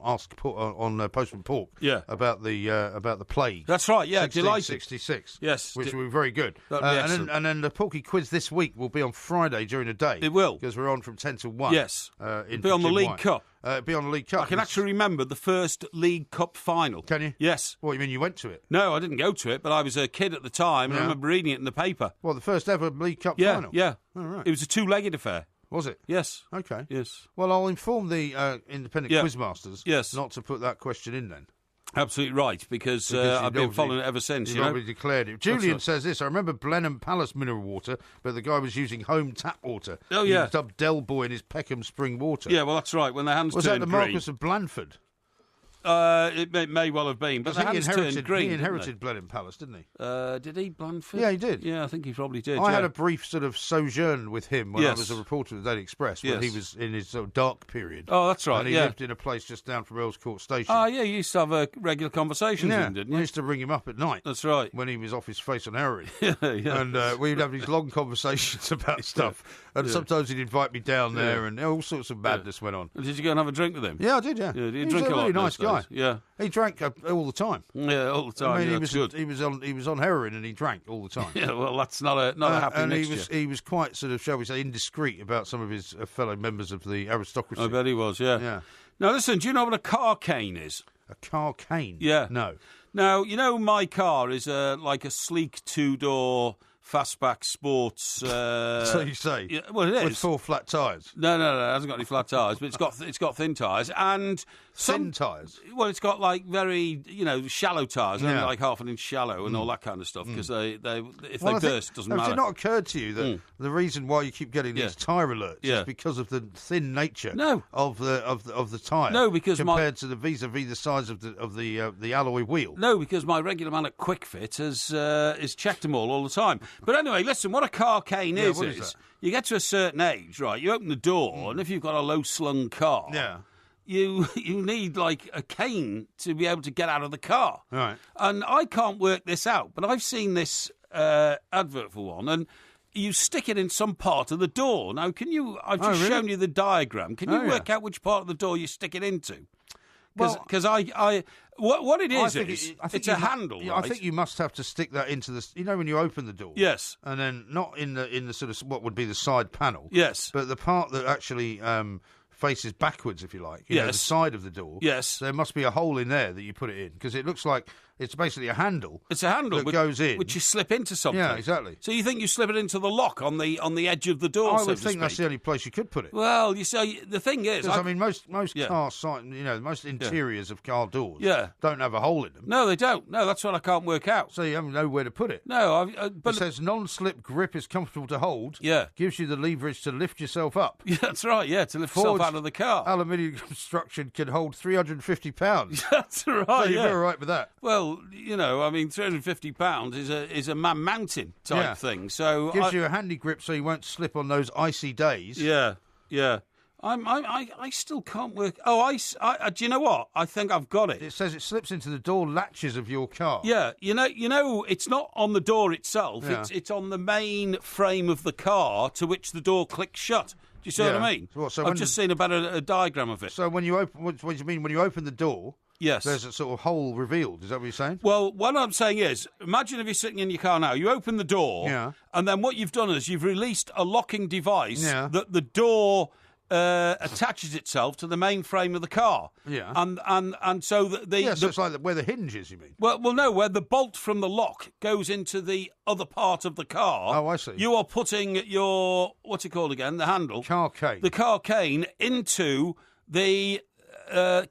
Postman Pork.
Yeah.
About the plague.
That's right. Yeah,
1666.
Yes,
which will be very good. And then the Porky quiz this week will be on Friday during the day.
It will,
because we're on from 10 to 1.
Yes,
it'll
be on the League Cup.
be on the League Cup.
I can actually remember the first League Cup final.
Can you?
Yes.
What, you mean you went to it?
No, I didn't go to it, but I was a kid at the time, and I remember reading it in the paper.
Well, the first ever League Cup final?
Yeah.
Oh, right.
It was a two-legged affair.
Was it?
Yes.
Okay.
Yes.
Well, I'll inform the independent quizmasters not to put that question in then.
Absolutely right, because I've been following it ever since.
You've
you know?
already declared it. Julian says this: I remember Blenheim Palace mineral water, but the guy was using home tap water.
Oh,
He
yeah.
was dubbed Del Boy in his Peckham spring water.
Yeah, well, that's right. When their hands
was
turned
that the
green.
Marquis of Blandford?
It may well have been, but the hands turned green.
He inherited Blenheim Palace, didn't he?
Did he, Blandford?
Yeah, he did.
Yeah, I think he probably did.
I had a brief sort of sojourn with him when I was a reporter at the Daily Express, when he was in his sort of dark period.
Oh, that's right.
And he lived in a place just down from Earls Court Station.
Oh, yeah, you used to have a regular conversations with him, didn't you?
I used to ring him up at night.
That's right.
When he was off his face on heroin.
Yeah.
And we'd have these long conversations about stuff. And sometimes he'd invite me down there, and all sorts of madness went on.
Did you go and have a drink with him?
Yeah, I did, yeah.
Did you
He
drink
was a really
lot
nice guy.
days? Yeah.
He drank all the time.
Yeah, all the time.
I mean,
yeah,
he was
good.
he was on heroin and he drank all the time.
Yeah, well, that's not a happy
and
mixture.
he was quite sort of, shall we say, indiscreet about some of his fellow members of the aristocracy.
I bet he was. Yeah. Now listen, do you know what a car cane is?
A car cane?
Yeah.
No.
Now you know my car is like a sleek two-door fastback sports.
So you say?
Yeah, well, it is
with 4 flat tyres.
No, it hasn't got any flat tyres, but it's got thin tyres and
thin tyres.
Well, it's got like very shallow tyres, only like half an inch shallow and all that kind of stuff because if they burst, doesn't matter.
Has it not occurred to you that the reason why you keep getting these tyre alerts is because of the thin nature of the tyre?
No, because
compared to the vis-a-vis the size of the alloy wheel.
No, because my regular man at QuickFit has checked them all the time. But anyway, listen, what a car cane is you get to a certain age, right? You open the door, and if you've got a low-slung car, you need like a cane to be able to get out of the car.
Right.
And I can't work this out, but I've seen this advert for one, and you stick it in some part of the door. Now, I've just shown you the diagram. Can you work out which part of the door you stick it into? Because what it is, it's a handle. Right?
I think you must have to stick that into the. You know, when you open the door.
Yes.
And then not in the sort of what would be the side panel.
Yes.
But the part that actually faces backwards, if you like. You know, the side of the door.
Yes.
There must be a hole in there that you put it in because it looks like it's basically a handle.
It's a handle
that goes in,
which you slip into something.
Yeah, exactly.
So you think you slip it into the lock on the edge of the door?
I would think that's the only place you could put it.
Well, you see, the thing is,
I mean, most car side, most interiors of car doors, don't have a hole in them.
No, they don't. No, that's what I can't work out.
So you haven't know where to put it.
No,
but it says non-slip grip is comfortable to hold.
Yeah,
gives you the leverage to lift yourself up.
Yeah, that's right. Yeah, to lift yourself out of the car.
Aluminium construction can hold 350 pounds.
That's right.
So you're very right with that.
Well, I mean, £350 is a man mountain type thing. So
gives you a handy grip, so you won't slip on those icy days.
Yeah. I still can't work. Oh, do you know what? I think I've got it.
It says it slips into the door latches of your car.
Yeah, you know, it's not on the door itself.
Yeah.
It's on the main frame of the car to which the door clicks shut. Do you see what I mean? I've just seen a diagram of it.
So when you open, what do you mean when you open the door?
Yes.
There's a sort of hole revealed. Is that what you're saying?
Well, what I'm saying is, imagine if you're sitting in your car now, you open the door, and then what you've done is you've released a locking device that the door attaches itself to the main frame of the car.
Yeah.
And so
so it's like where the hinge is, you mean?
Well, no, where the bolt from the lock goes into the other part of the car.
Oh, I see.
You are putting your, what's it called again, the handle?
Car cane.
The car cane into the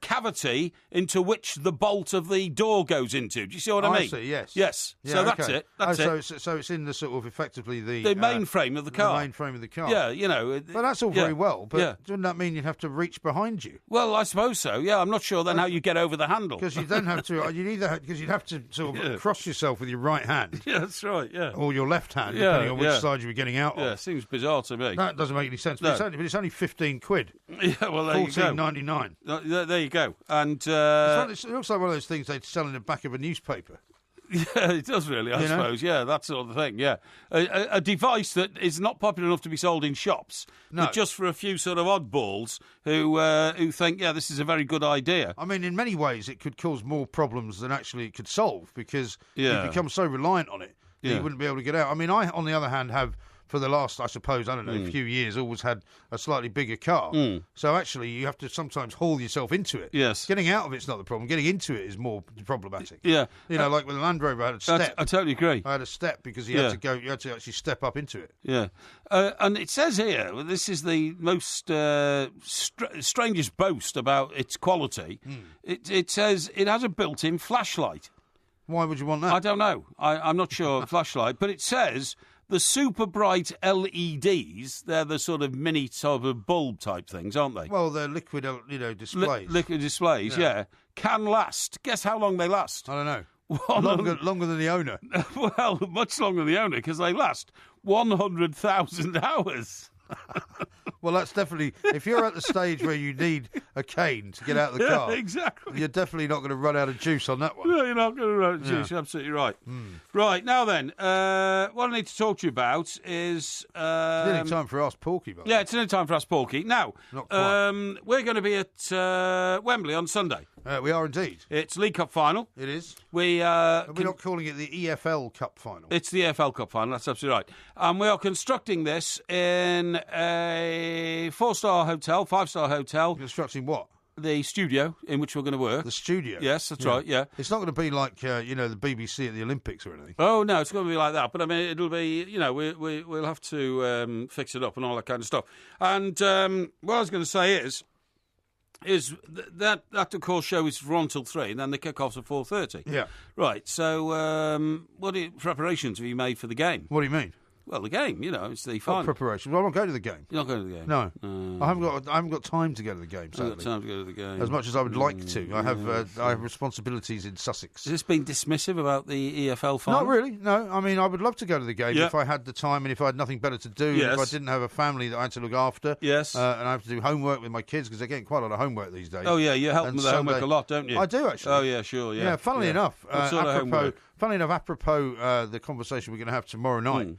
cavity into which the bolt of the door goes into. Do you see what I mean?
I see, yes.
Yes.
Yeah,
so that's it. That's it.
So it's in the sort of effectively the
main frame of the car.
The main frame of the car.
Yeah,
But that's all very well, but doesn't that mean you'd have to reach behind you?
Well, I suppose so, yeah. I'm not sure then how you get over the handle.
Because you then have to, because you'd have to sort of cross yourself with your right hand.
Yeah, that's right, yeah.
Or your left hand, depending on which side you were getting out of.
Yeah, seems bizarre to me.
That doesn't make any sense. But it's only £15.
Yeah, well, there you go.
£14.99.
There you go. And
it looks like one of those things they'd sell in the back of a newspaper.
Yeah, it does really, I suppose. Yeah, that sort of thing, yeah. A device that is not popular enough to be sold in shops, but just for a few sort of oddballs who think, this is a very good idea.
I mean, in many ways, it could cause more problems than actually it could solve because you become so reliant on it that you wouldn't be able to get out. I mean, I, on the other hand, have for the last, I suppose, I don't know, few years, always had a slightly bigger car. So actually, you have to sometimes haul yourself into it.
Yes.
Getting out of it's not the problem. Getting into it is more problematic.
Yeah.
You know, like with the Land Rover, I had a step.
I totally agree.
I had a step because you had to go. You had to actually step up into it.
Yeah. And it says here, this is the most strangest boast about its quality. It says it has a built-in flashlight.
Why would you want that?
I don't know. I'm not sure flashlight, but it says the super bright LEDs, they're the sort of mini sort of bulb type things, aren't they?
Well, they're liquid, displays.
Liquid displays, yeah. Can last. Guess how long they last?
I don't know. Longer than the owner.
Well, much longer than the owner, because they last 100,000 hours.
Well, that's definitely... If you're at the stage where you need a cane to get out of the car...
exactly.
You're definitely not going to run out of juice on that one.
No, you're not going to run out of juice. You're absolutely right. Right, now then, what I need to talk to you about is...
it's nearly time for Ask Porky, by the way.
Yeah, it's nearly time for Ask Porky. Now,
not quite.
We're going to be at Wembley on Sunday.
We are indeed.
It's League Cup final.
It is.
We're
not calling it the EFL Cup final.
It's the EFL Cup final, that's absolutely right. And we are constructing this in a 4-star hotel, 5-star hotel.
Constructing what?
The studio in which we're going to work.
The studio?
Yes, that's right, yeah.
It's not going to be like, the BBC at the Olympics or anything.
Oh, no, it's going to be like that. But, I mean, it'll be, we'll have to fix it up and all that kind of stuff. And what I was going to say is that of course, show is run till 3, and then the kick-off's at 4:30.
Yeah.
Right, so what preparations have you made for the game?
What do you mean?
Well, the game, it's the final.
Preparation. Well, I'm not going to the game.
You're not going to the game?
No. I haven't got time to go to the game, sadly.
I haven't got time to go to the game.
As much as I would like to. I have responsibilities in Sussex.
Has this been dismissive about the EFL final?
Not really, no. I mean, I would love to go to the game if I had the time and if I had nothing better to do, if I didn't have a family that I had to look after.
Yes.
And I have to do homework with my kids because they're getting quite a lot of homework these days.
Oh, yeah, you help them with their homework a lot, don't you?
I do, actually.
Oh, yeah, sure, yeah.
Yeah, funnily enough.
What sort of homework?
Funnily enough, apropos the conversation we're going to have tomorrow night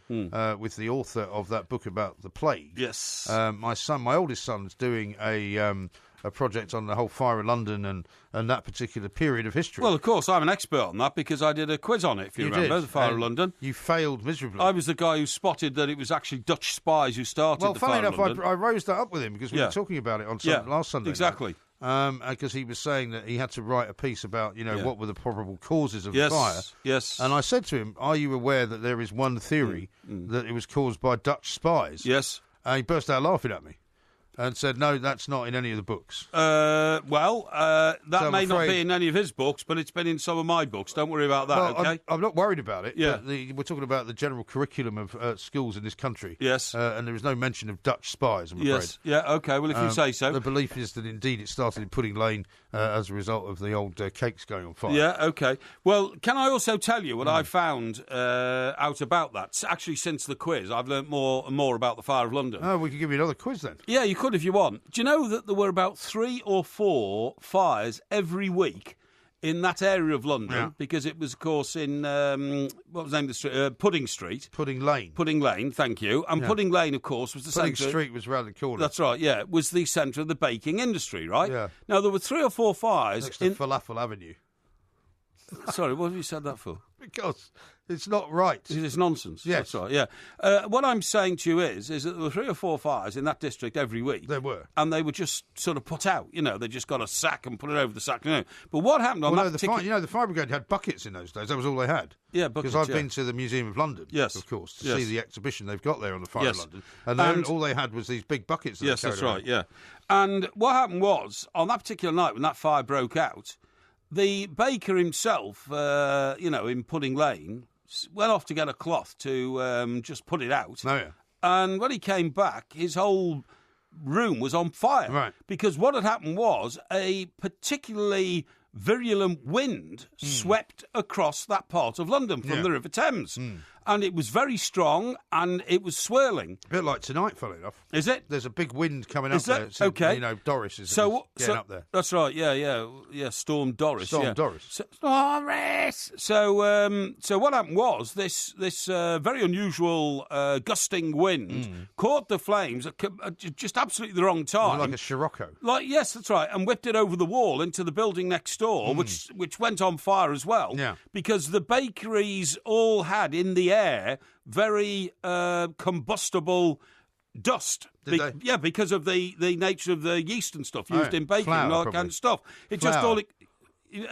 with the author of that book about the plague.
Yes.
My oldest son's doing a project on the whole fire of London and that particular period of history.
Well, of course, I'm an expert on that because I did a quiz on it, if you remember, the fire of London.
You failed miserably.
I was the guy who spotted that it was actually Dutch spies who started the fire of London. Well,
funnily enough, I rose that up with him because we were talking about it on last Sunday.
Exactly.
Because he was saying that he had to write a piece about, what were the probable causes of the fire.
Yes.
And I said to him, are you aware that there is one theory that it was caused by Dutch spies?
Yes.
And he burst out laughing at me and said, no, that's not in any of the books.
That may not be in any of his books, but it's been in some of my books. Don't worry about that, okay?
I'm not worried about it.
Yeah.
But we're talking about the general curriculum of schools in this country.
Yes.
And there is no mention of Dutch spies, I'm afraid.
Yes. Yeah, okay, well, if you say so.
The belief is that indeed it started in Pudding Lane as a result of the old cakes going on fire.
Yeah, okay. Well, can I also tell you what I found out about that? Actually, since the quiz, I've learnt more and more about the Fire of London.
Oh, we could give you another quiz then.
Yeah, you could if you want. Do you know that there were about 3 or 4 fires every week in that area of London? Because it was, of course, in, what was the name of the street? Pudding Street.
Pudding Lane.
Pudding Lane, thank you. And Pudding Lane, of course, was the centre...
Pudding Street was round the corner.
That's right, yeah. Was the centre of the baking industry, right?
Yeah.
Now, there were 3 or 4 fires...
Next to Falafel Avenue.
Sorry, what have you said that for?
Because it's not right.
It's nonsense.
Yes.
That's right, yeah. What I'm saying to you is that there were 3 or 4 fires in that district every week.
There were.
And they were just sort of put out. They just got a sack and put it over the sack. But what happened on that particular...
the fire brigade had buckets in those days. That was all they had.
Yeah, buckets,
because I've been to the Museum of London, of course, to see the exhibition they've got there on the fire of London. And all they had was these big buckets.
Yes, that's right, yeah. And what happened was, on that particular night when that fire broke out, the baker himself, in Pudding Lane, went off to get a cloth to just put it out.
Oh, yeah.
And when he came back, his whole room was on fire.
Right.
Because what had happened was a particularly virulent wind swept across that part of London from the River Thames. And it was very strong, and it was swirling.
A bit like tonight, funnily enough.
Is it?
There's a big wind coming up there.
So, okay.
Doris is getting up there.
That's right, yeah, Storm Doris.
Doris.
Doris! So what happened was this very unusual gusting wind caught the flames at just absolutely the wrong time.
Like a Scirocco.
Yes, that's right, and whipped it over the wall into the building next door, which went on fire as well.
Yeah.
Because the bakeries all had in the air very combustible dust. Yeah, because of the nature of the yeast and stuff used in baking and all that kind of stuff.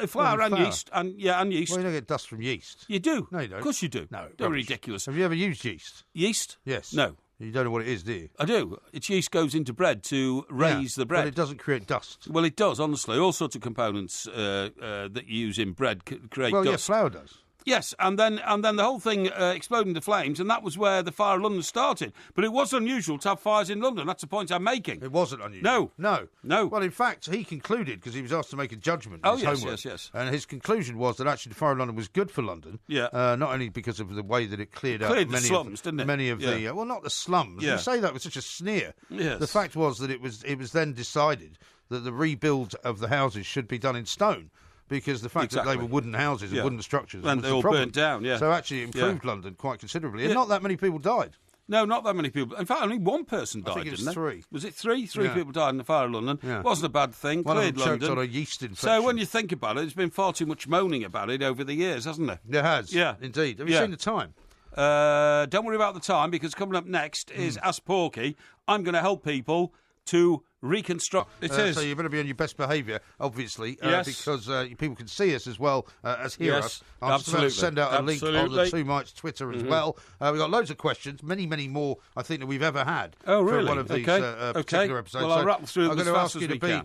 Flour and yeast, and yeast.
Well, you don't get dust from yeast.
You do.
No, you don't.
Of course you do.
No,
they're
rubbish.
ridiculous.
Have you ever used yeast?
Yeast?
Yes.
No.
You don't know what it is, do you?
I do. Its yeast goes into bread to raise the bread.
But it doesn't create dust.
Well, it does, honestly. All sorts of components that you use in bread create dust.
Well, yeah, flour does.
Yes, and then the whole thing exploded into flames, and that was where the fire in London started. But it was unusual to have fires in London. That's the point I'm making.
It wasn't unusual.
No.
Well, in fact, he concluded, because he was asked to make a judgment.
Yes.
And his conclusion was that actually the fire in London was good for London.
Yeah.
Not only because of the way that it cleared up
the slums, didn't it?
Many of the well, not the slums.
Yeah.
You say that with such a sneer.
Yes.
The fact was that it was then decided that the rebuild of the houses should be done in stone. Because the fact that they were wooden houses and wooden structures
and
was
they all
problem.
burnt down,
So actually it improved London quite considerably. And not that many people died.
No, not that many people. In fact, only one person died,
I think it was
didn't
three.
Was it three? Three people died in the fire in London.
Yeah.
Wasn't a bad thing.
One
Cleared
of them
London.
choked on a yeast infection.
So when you think about it, there's been far too much moaning about it over the years, hasn't there?
There has.
Yeah.
Indeed. Have you seen the time?
Don't worry about the time, because coming up next is Ask Porky. I'm going to help people to reconstruct. It is.
So you better be on your best behaviour, obviously, because people can see us as well as hear us. I'm just about to send out a link on the Two Mites Twitter as well. We've got loads of questions, many more, I think, than we've ever had.
Oh, really?
For one of these particular episodes.
Well, I'll rattle through them
I'm
as
going to
fast
ask you
as
to
we
be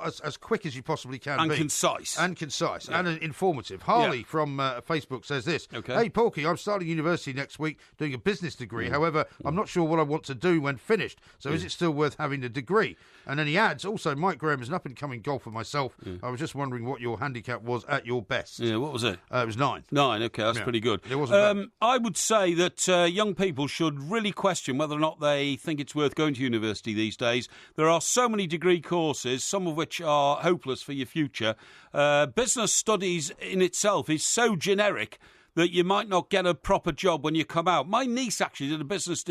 can.
as quick as you possibly can
and
be.
Concise.
And informative. Harley from Facebook says this. Hey, Porky, I'm starting university next week doing a business degree. However, I'm not sure what I want to do when finished. So is it still worth having a degree? And then he adds, also, Mike Graham is an up-and-coming golfer myself. I was just wondering what your handicap was at your best.
Yeah, what was it?
It was 9.
9, okay, that's pretty good.
It wasn't bad.
I would say that young people should really question whether or not they think it's worth going to university these days. There are so many degree courses, some of which are hopeless for your future. Business studies in itself is so generic that you might not get a proper job when you come out. My niece actually did a business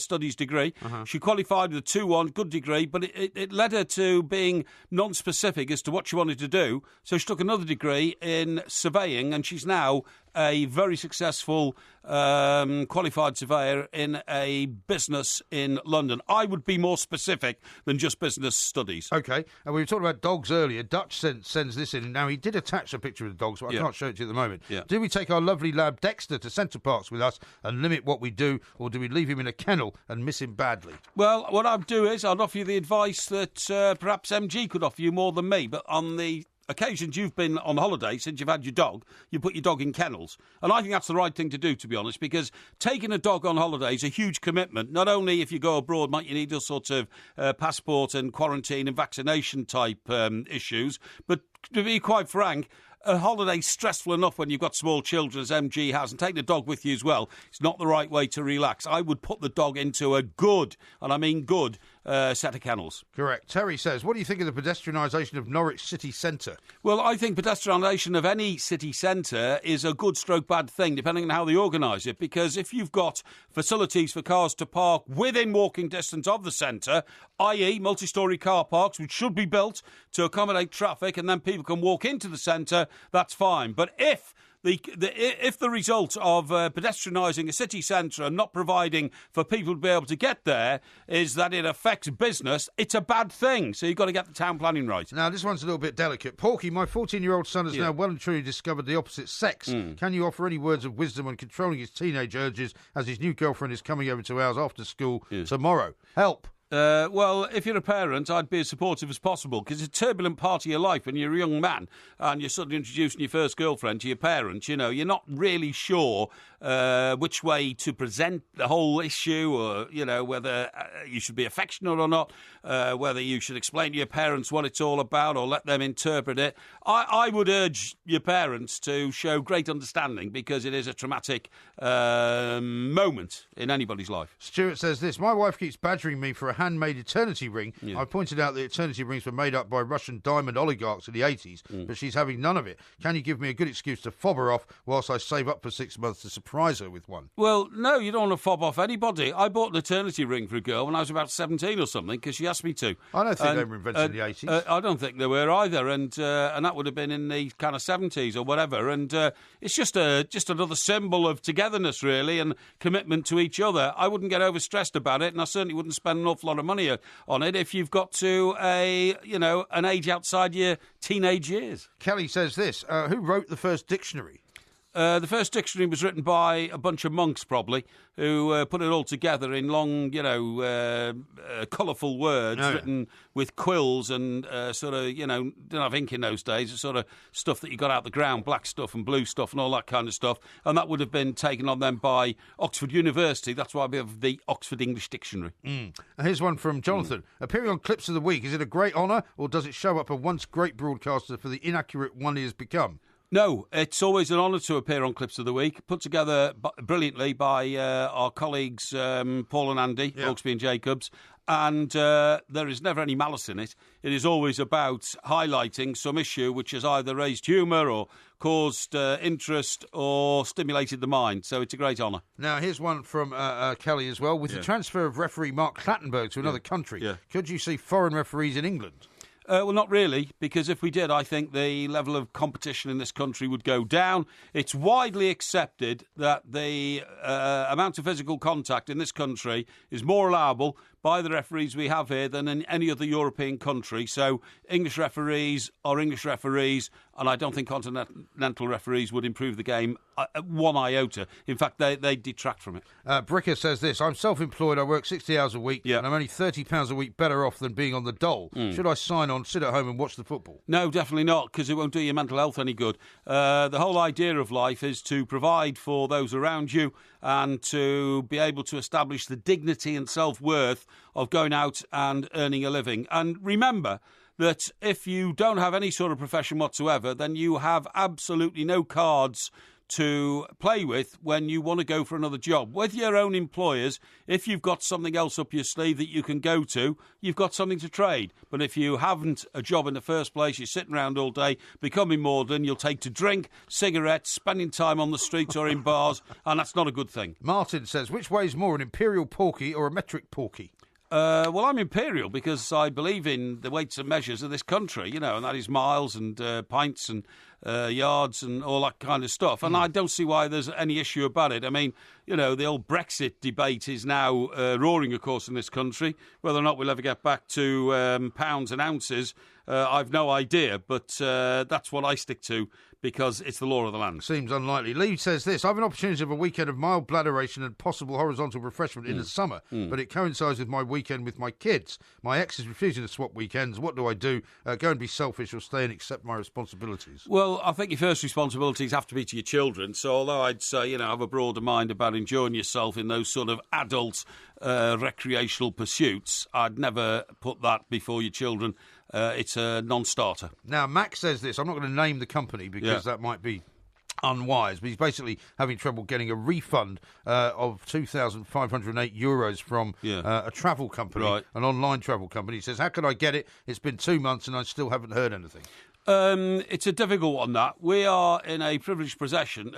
studies degree. She qualified with a 2-1, good degree, but it led her to being non-specific as to what she wanted to do. So she took another degree in surveying, and she's now a very successful qualified surveyor in a business in London. I would be more specific than just business studies.
Okay, and we were talking about dogs earlier. Dutch sends this in. Now, he did attach a picture of the dogs, but I can't show it to you at the moment. Do we take our lovely lab Dexter to Centre Parks with us and limit what we do, or do we leave him in a kennel and miss him badly?
Well, what I'd do is I'd offer you the advice that perhaps MG could offer you more than me, but on the occasions you've been on holiday since you've had your dog, you put your dog in kennels. And I think that's the right thing to do, to be honest, because taking a dog on holiday is a huge commitment. Not only if you go abroad might you need all sorts of passport and quarantine and vaccination type issues, but to be quite frank, a holiday's stressful enough when you've got small children, as MG has, and taking the dog with you as well. It's not the right way to relax. I would put the dog into a good, and I mean good, set of kennels.
Correct. Terry says, what do you think of the pedestrianisation of Norwich city centre?
Well, I think pedestrianisation of any city centre is a good stroke bad thing, depending on how they organise it, because if you've got facilities for cars to park within walking distance of the centre, i.e. multi-storey car parks, which should be built to accommodate traffic, and then people can walk into the centre, that's fine. But if the result of pedestrianising a city centre and not providing for people to be able to get there is that it affects business, it's a bad thing. So you've got to get the town planning right.
Now, this one's a little bit delicate. Porky, my 14-year-old son has now well and truly discovered the opposite sex. Can you offer any words of wisdom on controlling his teenage urges as his new girlfriend is coming over to ours after school tomorrow? Help.
Well, if you're a parent, I'd be as supportive as possible, because it's a turbulent part of your life when you're a young man and you're suddenly introducing your first girlfriend to your parents. You know, you're not really sure which way to present the whole issue, or, you know, whether you should be affectionate or not, whether you should explain to your parents what it's all about or let them interpret it. I would urge your parents to show great understanding, because it is a traumatic moment in anybody's life.
Stuart says this, my wife keeps badgering me for a handmade eternity ring. I pointed out that eternity rings were made up by Russian diamond oligarchs in the 80s, but she's having none of it. Can you give me a good excuse to fob her off whilst I save up for 6 months to surprise her with one?
Well, no, you don't want to fob off anybody. I bought an eternity ring for a girl when I was about 17 or something because she asked me to.
I don't think they were invented in the 80s.
I don't think they were either, and that would have been in the kind of 70s or whatever. And it's just another symbol of togetherness, really, and commitment to each other. I wouldn't get overstressed about it, and I certainly wouldn't spend an awful lot of money on it if you've got to an age outside your teenage years.
Kelly says this: who wrote the first dictionary?
The first dictionary was written by a bunch of monks, probably, who put it all together in long, colourful words written with quills and didn't have ink in those days. It's sort of stuff that you got out the ground, black stuff and blue stuff and all that kind of stuff. And that would have been taken on then by Oxford University. That's why we have the Oxford English Dictionary.
Here's one from Jonathan. Appearing on Clips of the Week, is it a great honour or does it show up a once great broadcaster for the inaccurate one he has become?
No, it's always an honour to appear on Clips of the Week, put together brilliantly by our colleagues Paul and Andy, Hawksby and Jacobs, and there is never any malice in it. It is always about highlighting some issue which has either raised humour or caused interest or stimulated the mind, so it's a great honour.
Now, here's one from Kelly as well. With the transfer of referee Mark Clattenburg to another country, could you see foreign referees in England?
Well, not really, because if we did, I think the level of competition in this country would go down. It's widely accepted that the amount of physical contact in this country is more allowable by the referees we have here than in any other European country. So English referees are English referees, and I don't think continental referees would improve the game one iota. In fact, they detract from it.
Bricker says this: I'm self-employed, I work 60 hours a week, and I'm only £30 a week better off than being on the dole. Should I sign on, sit at home and watch the football?
No, definitely not, because it won't do your mental health any good. The whole idea of life is to provide for those around you and to be able to establish the dignity and self-worth of going out and earning a living. And remember that if you don't have any sort of profession whatsoever, then you have absolutely no cards to play with when you want to go for another job. With your own employers, if you've got something else up your sleeve that you can go to, you've got something to trade. But if you haven't a job in the first place, you're sitting around all day, becoming maudlin, you'll take to drink, cigarettes, spending time on the streets or in bars, and that's not a good thing.
Martin says, which weighs more, an imperial porky or a metric porky?
Well, I'm imperial because I believe in the weights and measures of this country, and that is miles and pints and yards and all that kind of stuff. And I don't see why there's any issue about it. I mean, the old Brexit debate is now roaring, of course, in this country. Whether or not we'll ever get back to pounds and ounces, I've no idea. But that's what I stick to because it's the law of the land.
Seems unlikely. Lee says this: I have an opportunity of a weekend of mild bladderation and possible horizontal refreshment in the summer, but it coincides with my weekend with my kids. My ex is refusing to swap weekends. What do I do? Go and be selfish or stay and accept my responsibilities?
Well, I think your first responsibilities have to be to your children. So although I'd say, have a broader mind about enjoying yourself in those sort of adult recreational pursuits, I'd never put that before your children. It's a non-starter.
Now, Max says this. I'm not going to name the company because that might be unwise, but he's basically having trouble getting a refund of €2,508 from a travel company, an online travel company. He says, how can I get it? It's been 2 months and I still haven't heard anything.
It's a difficult one, that. We are in a privileged profession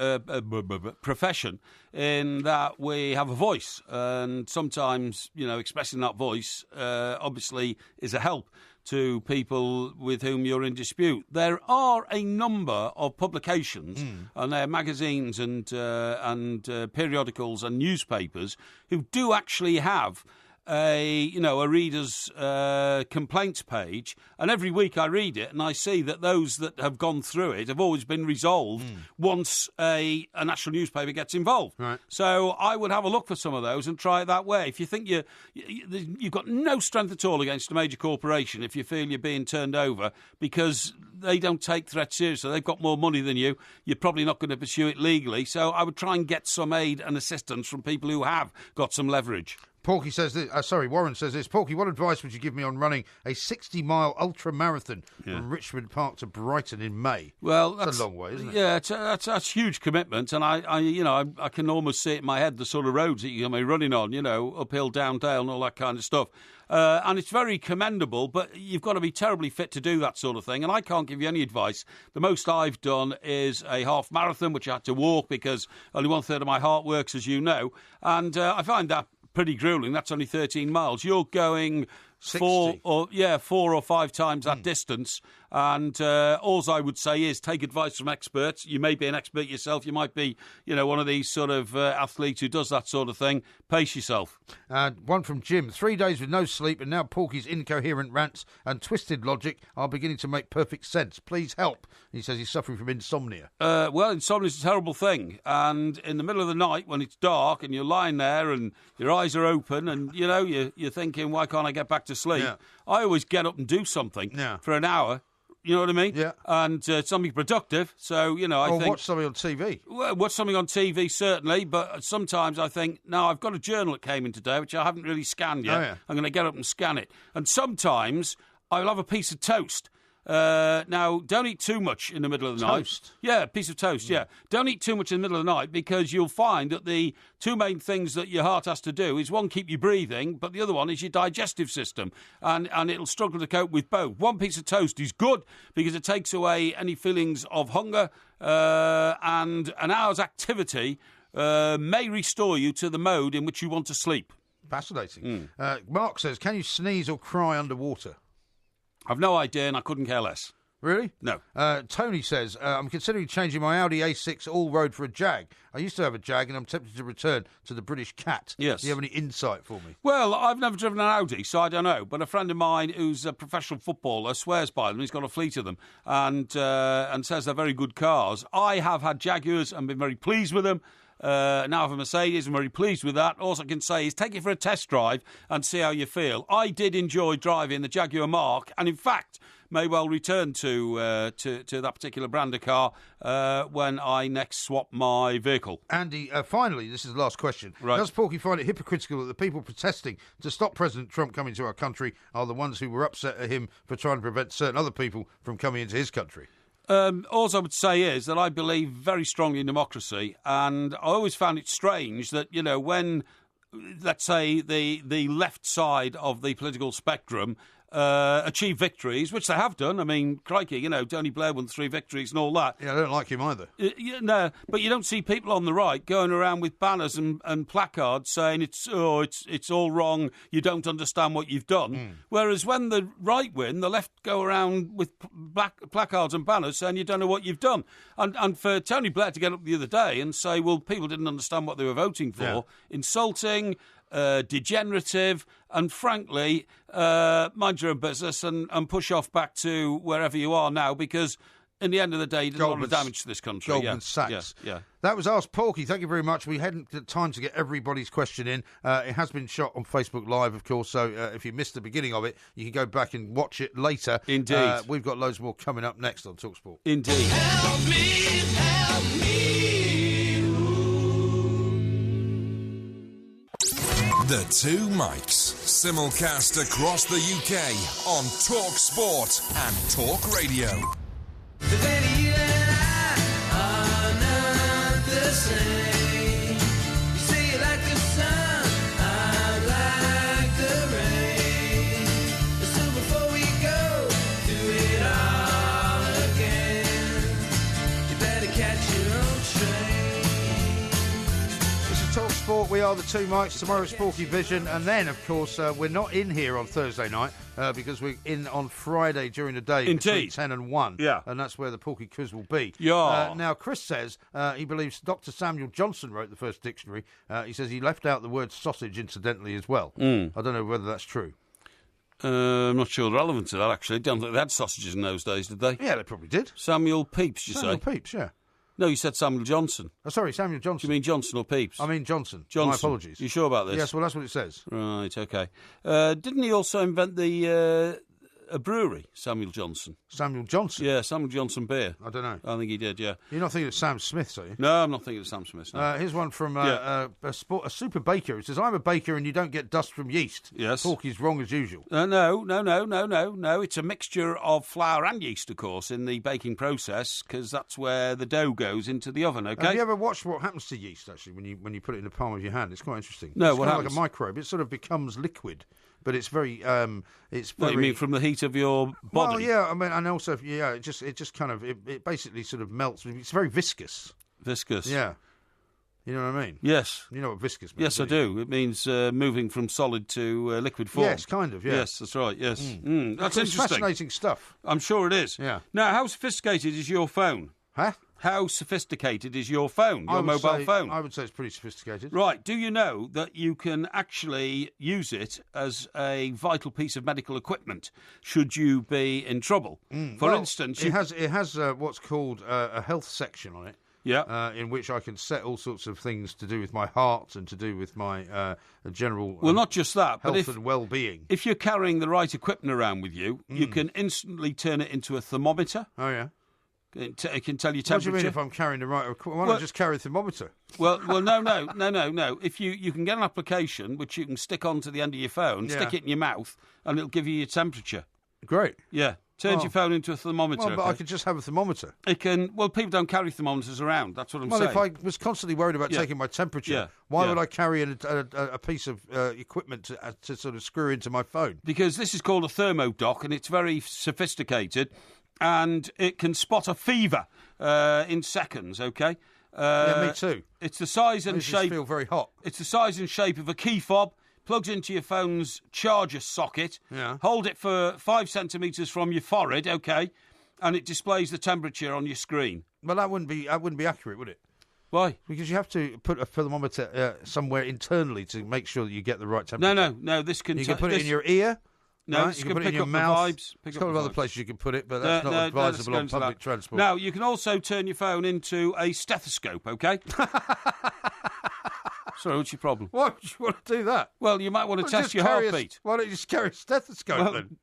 in that we have a voice, and sometimes, expressing that voice obviously is a help to people with whom you're in dispute. There are a number of publications, and they're magazines and periodicals and newspapers who do actually have a reader's complaints page, and every week I read it and I see that those that have gone through it have always been resolved once a national newspaper gets involved.
Right.
So I would have a look for some of those and try it that way. If you think you've got no strength at all against a major corporation, if you feel you're being turned over because they don't take threats seriously, they've got more money than you, you're probably not going to pursue it legally. So I would try and get some aid and assistance from people who have got some leverage.
Porky says this, Warren says this. Porky, what advice would you give me on running a 60-mile ultra-marathon from Richmond Park to Brighton in May?
Well,
that's a long way, isn't it?
Yeah, that's huge commitment, and I can almost see it in my head, the sort of roads that you're going to be running on, uphill, down, dale, and all that kind of stuff. And it's very commendable, but you've got to be terribly fit to do that sort of thing, and I can't give you any advice. The most I've done is a half marathon, which I had to walk because only 1/3 of my heart works, as you know, and I find that pretty grueling. That's only 13 miles. You're going 4 or 5 times that distance. And all I would say is take advice from experts. You may be an expert yourself. You might be, one of these sort of athletes who does that sort of thing. Pace yourself.
One from Jim. 3 days with no sleep, and now Porky's incoherent rants and twisted logic are beginning to make perfect sense. Please help. He says he's suffering from insomnia.
Well, insomnia is a terrible thing. And in the middle of the night, when it's dark and you're lying there and your eyes are open and, you're thinking, why can't I get back to sleep?
Yeah.
I always get up and do something for an hour. You know what I mean?
Yeah.
And something productive. So, I think...
watch something on TV.
Well, watch something on TV, certainly. But sometimes I think, no, I've got a journal that came in today, which I haven't really scanned yet.
Oh, yeah.
I'm going to get up and scan it. And sometimes I'll have a piece of toast. Now, don't eat too much in the middle of the night.
Toast?
Yeah, a piece of toast, yeah. Don't eat too much in the middle of the night because you'll find that the two main things that your heart has to do is, one, keep you breathing, but the other one is your digestive system, and it'll struggle to cope with both. One piece of toast is good because it takes away any feelings of hunger, and an hour's activity may restore you to the mode in which you want to sleep.
Fascinating. Mark says, can you sneeze or cry underwater?
I've no idea, and I couldn't care less.
Really?
No.
Tony says, I'm considering changing my Audi A6 all-road for a Jag. I used to have a Jag, and I'm tempted to return to the British Cat.
Yes.
Do you have any insight for me?
Well, I've never driven an Audi, so I don't know. But a friend of mine who's a professional footballer swears by them. He's got a fleet of them and says they're very good cars. I have had Jaguars and been very pleased with them. Now I have a Mercedes. I'm very pleased with that. All I can say is take it for a test drive and see how you feel. I did enjoy driving the Jaguar Mark, and in fact may well return to that particular brand of car when I next swap my vehicle.
Andy, finally, this is the last question.
Right.
Does Porky find it hypocritical that the people protesting to stop President Trump coming to our country are the ones who were upset at him for trying to prevent certain other people from coming into his country?
All I would say is that I believe very strongly in democracy, and I always found it strange that, when, let's say, the left side of the political spectrum achieve victories, which they have done. I mean, crikey, Tony Blair won 3 victories and all that.
Yeah, I don't like him either.
No, but you don't see people on the right going around with banners and placards saying it's all wrong, you don't understand what you've done. Whereas when the right win, the left go around with placards and banners saying you don't know what you've done. And for Tony Blair to get up the other day and say, well, people didn't understand what they were voting for, insulting, degenerative, and frankly, mind your own business and push off back to wherever you are now, because in the end of the day, you did a lot of damage to this country.
Goldman Sachs.
Yeah.
That was Ask Porky. Thank you very much. We hadn't had time to get everybody's question in. It has been shot on Facebook Live, of course, so if you missed the beginning of it, you can go back and watch it later.
Indeed.
We've got loads more coming up next on TalkSport.
Indeed.
Help me.
The Two Mics, simulcast across the UK on Talk Sport and Talk Radio.
Today you and I are not the same. You say you like the sun, I like the rain. So before we go do it all again, you better catch your own train.
This is Talk Sport. We are the Two Mics. Tomorrow's Porky Vision, and then, of course, we're not in here on Thursday night because we're in on Friday during the day between 10 and 1.
Yeah.
And that's where the Porky quiz will be.
Yeah.
Now, Chris says he believes Dr. Samuel Johnson wrote the first dictionary. He says he left out the word sausage, incidentally, as well. I don't know whether that's true.
I'm not sure the relevance of that, actually. Don't think they had sausages in those days, did they?
Yeah, they probably did.
Samuel Pepys, you
Samuel
say?
Pepys, yeah.
No, you said Samuel Johnson.
Oh, sorry, Samuel Johnson.
Do you mean Johnson or Pepys?
I mean Johnson.
Johnson.
My apologies.
You sure about this?
Yes, well, that's what it says.
Right, OK. Didn't he also invent the a brewery, Samuel Johnson.
Samuel Johnson?
Yeah, Samuel Johnson beer.
I don't know.
I think he did, yeah.
You're not thinking of Sam Smith's, are you?
No, I'm not thinking of Sam Smith's. No.
Here's one from a super baker. It says, I'm a baker and you don't get dust from yeast.
Yes.
Porky's wrong as usual.
No. It's a mixture of flour and yeast, of course, in the baking process, because that's where the dough goes into the oven, OK?
Have you ever watched what happens to yeast, actually, when you put it in the palm of your hand? It's quite interesting.
No,
it's
what
kind
happens?
of like a microbe. It sort of becomes liquid, but it's very...
What, you mean from the heat of your body?
Well, yeah, I mean, and also, yeah, it just kind of... It basically sort of melts. It's very viscous.
Viscous?
Yeah. You know what I mean?
Yes.
You know what viscous means?
Yes, I do. It means moving from solid to liquid form.
Yes, kind of, yeah.
Yes, that's right, yes. That's
It's
interesting.
fascinating stuff.
I'm sure it is.
Yeah.
Now, how sophisticated is your phone?
Huh?
How sophisticated is your phone, your mobile phone?
I would say it's pretty sophisticated.
Right. Do you know that you can actually use it as a vital piece of medical equipment should you be in trouble? For instance...
It has what's called a health section on it.
Yeah.
In which I can set all sorts of things to do with my heart and to do with my general
well, not just that,
health
but
and well-being.
If you're carrying the right equipment around with you, you can instantly turn it into a thermometer.
Oh, yeah.
It can tell you temperature.
What do you mean if I'm carrying the right equipment? Why don't I just carry a thermometer?
Well, no. If you can get an application which you can stick onto the end of your phone, stick it in your mouth, and it'll give you your temperature.
Great.
Yeah. Turns your phone into a thermometer.
Well, but I could just have a thermometer.
It can. Well, people don't carry thermometers around. That's what I'm saying.
Well, if I was constantly worried about taking my temperature, why would I carry a piece of equipment to sort of screw into my phone?
Because this is called a thermodoc, and it's very sophisticated, and it can spot a fever in seconds. Okay.
Yeah, me too.
It's the size and shape.
I feel very hot.
It's the size and shape of a key fob. Plugs into your phone's charger socket.
Yeah.
Hold it for 5 centimetres from your forehead, OK, and it displays the temperature on your screen.
Well, that wouldn't be accurate, would it?
Why?
Because you have to put a thermometer somewhere internally to make sure that you get the right temperature.
No. This can.
You can put it in your ear.
No,
right?
You
can
can
put it in
pick
your
up
mouth.
the vibes.
There's a couple of other places you can put it, but that's not advisable on public transport.
Now, you can also turn your phone into a stethoscope, OK? Sorry, what's your problem?
Why would you want to do that?
Well, you might want to test your heartbeat.
Why don't you just carry a stethoscope then?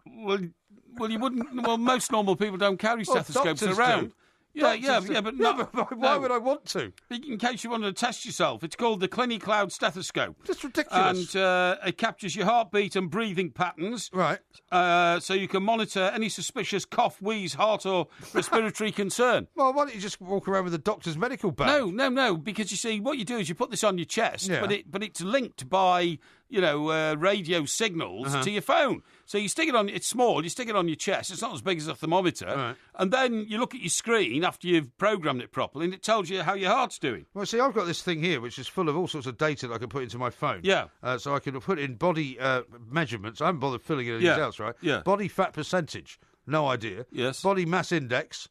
Well, you wouldn't. Well, most normal people don't carry stethoscopes around.
Do.
Yeah, but
why would I want to?
In case you wanted to test yourself, it's called the CliniCloud stethoscope.
That's ridiculous.
And it captures your heartbeat and breathing patterns.
Right.
So you can monitor any suspicious cough, wheeze, heart or respiratory concern.
Well, why don't you just walk around with a doctor's medical bag?
No, because you see, what you do is you put this on your chest,
Yeah.
but it's linked by, radio signals to your phone. So you stick it on, it's small, you stick it on your chest, it's not as big as a thermometer,
Right.
and then you look at your screen after you've programmed it properly, and it tells you how your heart's doing.
Well, see, I've got this thing here which is full of all sorts of data that I can put into my phone.
Yeah.
So I can put in body measurements. I haven't bothered filling in anything else, right?
Yeah.
Body fat percentage, no idea.
Yes.
Body mass index,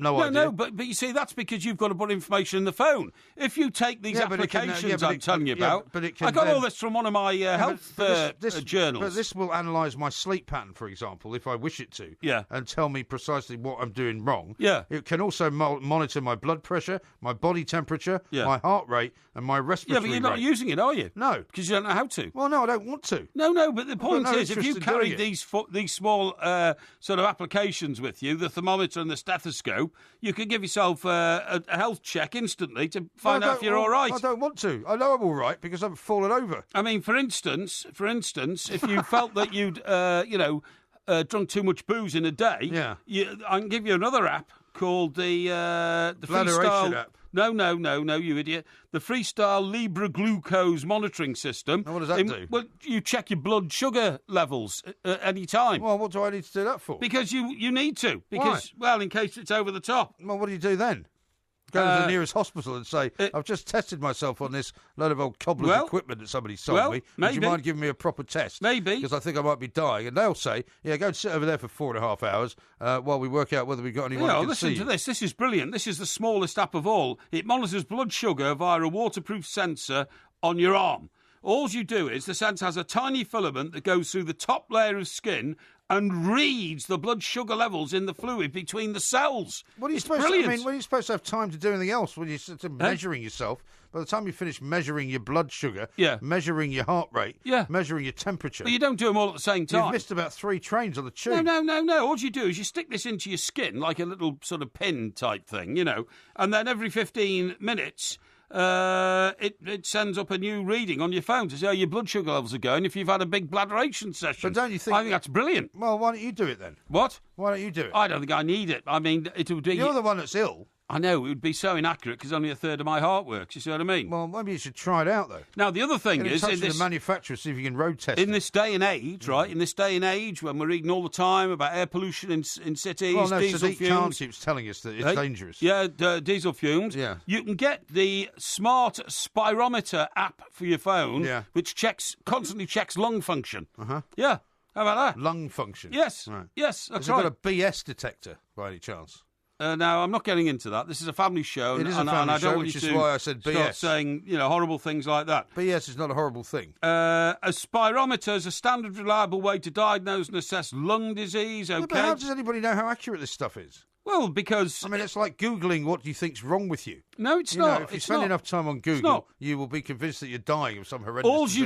no idea.
No, but you see, that's because you've got to put information in the phone. If you take these applications I'm telling you about,
but it can
I got
then,
all this from one of my health journals.
But this will analyse my sleep pattern, for example, if I wish it to, and tell me precisely what I'm doing wrong.
Yeah.
It can also monitor my blood pressure, my body temperature, my heart rate, and my respiratory
rate. Yeah, but you're not using it, are you?
No.
Because you don't know how to.
Well, no, I don't want to.
No, but the point is, if you carry
these
these small sort of applications with you, the thermometer and the stethoscope, you can give yourself a health check instantly to find out if you're all right.
I don't want to. I know I'm all right because I've fallen over.
I mean, for instance, if you felt that you'd, drunk too much booze in a day, I can give you another app called the Freestyle
app.
No, you idiot. The Freestyle Libre Glucose Monitoring System.
And what does that do?
Well, you check your blood sugar levels at any time.
Well, what do I need to do that for?
Because you need to. Because,
Why?
Well, in case it's over the top.
Well, what do you do then? Go to the nearest hospital and say, I've just tested myself on this load of old cobbler's equipment that somebody sold me. Would you mind giving me a proper test?
Maybe.
Because I think I might be dying. And they'll say, go and sit over there for 4.5 hours while we work out whether we've got anyone who can
listen
see
to this. This is brilliant. This is the smallest app of all. It monitors blood sugar via a waterproof sensor on your arm. All you do is the sensor has a tiny filament that goes through the top layer of skin and reads the blood sugar levels in the fluid between the cells.
What are you supposed
brilliant.
to? I mean, when are you supposed to have time to do anything else? When you're sort of measuring yourself, by the time you finish measuring your blood sugar, measuring your heart rate, measuring your temperature,
but you don't do them all at the same time.
You've missed about 3 trains on the tube.
No. All you do is you stick this into your skin like a little sort of pin type thing, you know, and then every 15 minutes. It sends up a new reading on your phone to see how your blood sugar levels are going if you've had a big bladderation session.
But don't you think...
I think that's brilliant.
Well, why don't you do it then?
What?
Why don't you do it?
I don't think I need it. I mean, it would be...
You're the one that's ill.
I know, it would be so inaccurate because only a third of my heart works, you see what I mean?
Well, maybe you should try it out, though.
Now, the other thing is...
Get in touch with the manufacturer, see if you can road test
in this day and age, right, in this day and age when we're reading all the time about air pollution in cities, diesel fumes...
Khan keeps telling us that it's dangerous.
Yeah, diesel fumes. Yeah. You can get the smart spirometer app for your phone, which constantly checks lung function.
Uh-huh.
Yeah, how about that?
Lung function?
Yes,
right.
Yes, that's
Has
right.
Has it got a BS detector, by any chance?
No, I'm not getting into that. This is a family show.
It is a family show, which is why I said BS.
Start saying, horrible things like that.
BS is not a horrible thing.
A spirometer is a standard, reliable way to diagnose and assess lung disease. Okay.
Yeah, but how does anybody know how accurate this stuff is?
Well, because...
I mean, it's like Googling what do you think's wrong with you.
No, it's not.
If you spend enough time on Google, you will be convinced that you're dying of some horrendous disease.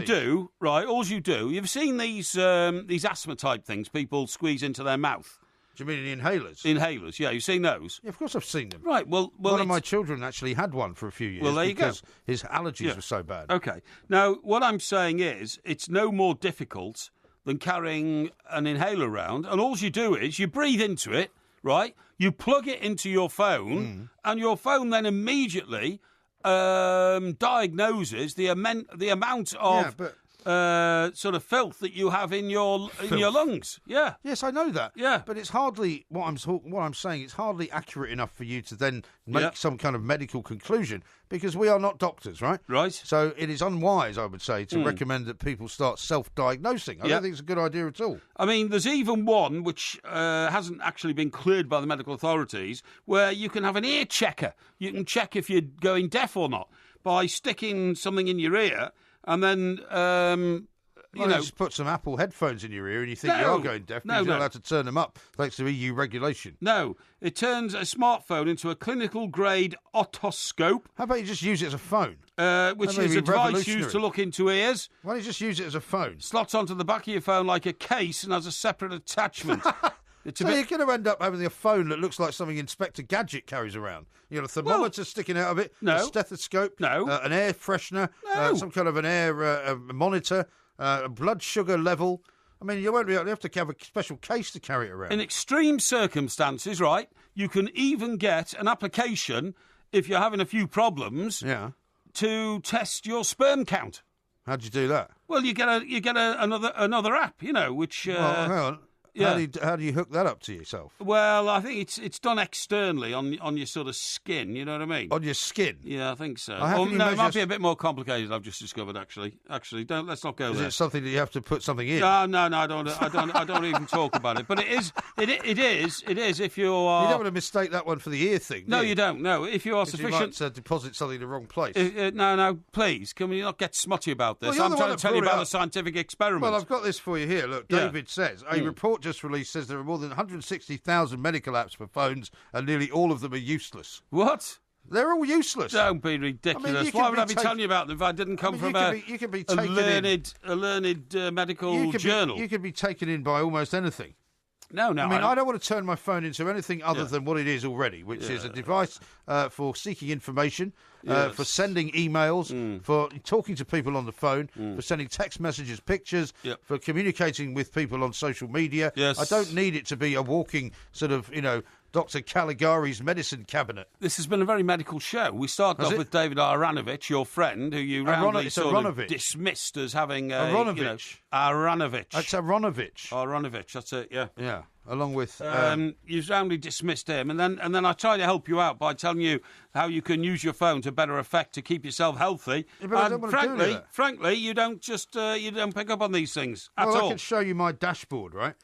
All you do, you've seen these asthma-type things people squeeze into their mouth.
Do you mean the inhalers?
Inhalers, yeah. You've seen those?
Yeah, of course I've seen them.
Right, well...
One of my children actually had one for a few years because his allergies were so bad.
OK. Now, what I'm saying is it's no more difficult than carrying an inhaler around, and all you do is you breathe into it, right? You plug it into your phone, and your phone then immediately diagnoses the amount of... sort of filth that you have in your lungs. Yeah.
Yes, I know that.
Yeah.
But it's hardly what I'm saying. It's hardly accurate enough for you to then make some kind of medical conclusion because we are not doctors, right?
Right.
So it is unwise, I would say, to recommend that people start self-diagnosing. I don't think it's a good idea at all.
I mean, there's even one which hasn't actually been cleared by the medical authorities where you can have an ear checker. You can check if you're going deaf or not by sticking something in your ear. And then,
you just put some Apple headphones in your ear and you think you are going deaf because you're not allowed to turn them up thanks to EU regulation.
No, it turns a smartphone into a clinical-grade otoscope.
How about you just use it as a phone?
Which is a device used to look into ears.
Why don't you just use it as a phone?
Slots onto the back of your phone like a case and has a separate attachment.
So you're going to end up having a phone that looks like something Inspector Gadget carries around. You've got a thermometer sticking out of it, a stethoscope, an air freshener, some kind of an air monitor, a blood sugar level. I mean, you have to have a special case to carry it around.
In extreme circumstances, right, you can even get an application, if you're having a few problems, to test your sperm count.
How'd you do that?
Well, you get another app, which...
well, hang on.
Yeah.
How do you hook that up to yourself?
Well, I think it's done externally on your sort of skin. You know what I mean?
On your skin?
Yeah, I think so. It might be a bit more complicated. I've just discovered actually. Let's not go there.
Is it something that you have to put something in?
No, I don't even talk about it. But it is. If you are.
You don't want to mistake that one for the ear thing.
No, you don't. No, if you are sufficient.
You might deposit something in the wrong place.
No, please. Can we not get smutty about this?
Well,
I'm trying to tell you about the scientific experiment.
Well, I've got this for you here. Look, David says a report just released says there are more than 160,000 medical apps for phones and nearly all of them are useless.
What?
They're all useless.
Don't be ridiculous. I mean, why would I be telling you about them if I didn't come from a learned medical journal?
You could be taken in by almost anything.
No.
I mean, I don't want to turn my phone into anything other than what it is already, which is a device for seeking information, for sending emails, for talking to people on the phone, for sending text messages, pictures, for communicating with people on social media.
Yes.
I don't need it to be a walking sort of, Dr. Caligari's medicine cabinet.
This has been a very medical show. We started off with David Aranovich, your friend, who you roundly sort of dismissed as having
Aronovich.
Aranovich.
It's Aronovich.
Aronovich, that's it, yeah.
Yeah, along with...
you roundly dismissed him, and then I tried to help you out by telling you how you can use your phone to better effect to keep yourself healthy.
Yeah, but I don't want to do that.
Frankly, you don't pick up on these things at all.
I can show you my dashboard, right?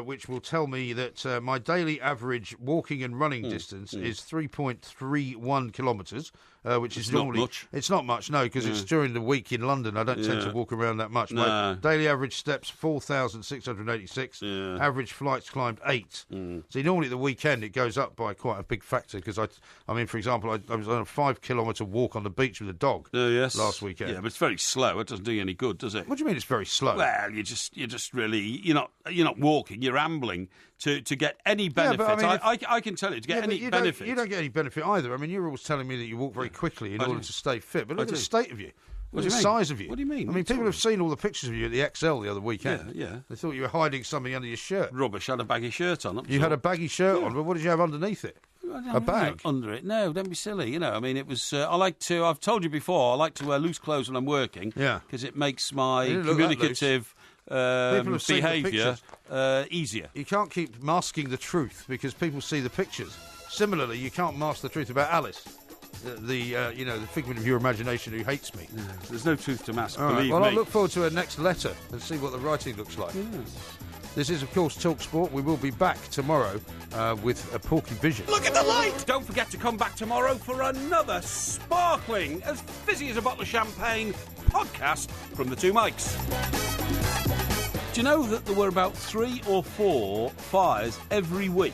Which will tell me that my daily average walking and running distance is 3.31 kilometres. which is
It's not
normally...
much.
It's not much, no, because it's during the week in London. I don't tend to walk around that much.
No.
My daily average steps, 4,686. Average flights climbed 8. See, normally at the weekend it goes up by quite a big factor, because, I mean, for example, I was on a 5-kilometre walk on the beach with a dog last weekend.
Yeah, but it's very slow. It doesn't do you any good, does it?
What do you mean it's very slow?
Well, you're just really you're not walking. You're ambling to get any benefit.
Yeah, but I mean,
I can tell you to get any benefit.
You don't get any benefit either. I mean, you're always telling me that you walk very quickly in order to stay fit, but look at the state of you. Look at the size of you.
What do you mean?
I mean, people have seen all the pictures of you at the XL the other weekend.
Yeah.
They thought you were hiding something under your shirt.
Rubbish. I had a baggy shirt on.
You had a baggy shirt on, but what did you have underneath it? A bag?
Under it. No, don't be silly. I mean, it was... I've told you before, I like to wear loose clothes when I'm working.
Yeah.
Because it makes my communicative behaviour easier.
You can't keep masking the truth because people see the pictures. Similarly, you can't mask the truth about Alice. The figment of your imagination who hates me.
No, there's no truth to mask,
believe
me.
Well, I look forward to her next letter and see what the writing looks like. This is, of course, Talk Sport. We will be back tomorrow with a Porky Vision.
Look at the light! Don't forget to come back tomorrow for another sparkling, as fizzy as a bottle of champagne, podcast from the two mics. Do you know that there were about 3 or 4 fires every week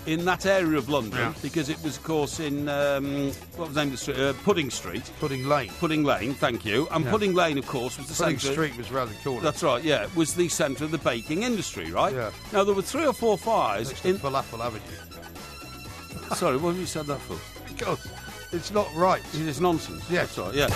in that area of London? Because it was, of course, in what was the name of the street? Pudding Street.
Pudding Lane.
Pudding Lane, thank you. And Pudding Lane, of course, was the centre.
Pudding Street was round the corner.
That's right, yeah. It was the centre of the baking industry, right?
Yeah.
Now, there were 3 or 4 fires
next to Falafel Avenue.
Sorry, what have you said that for?
Because it's not right.
It's nonsense.
Yes.
That's right, yeah.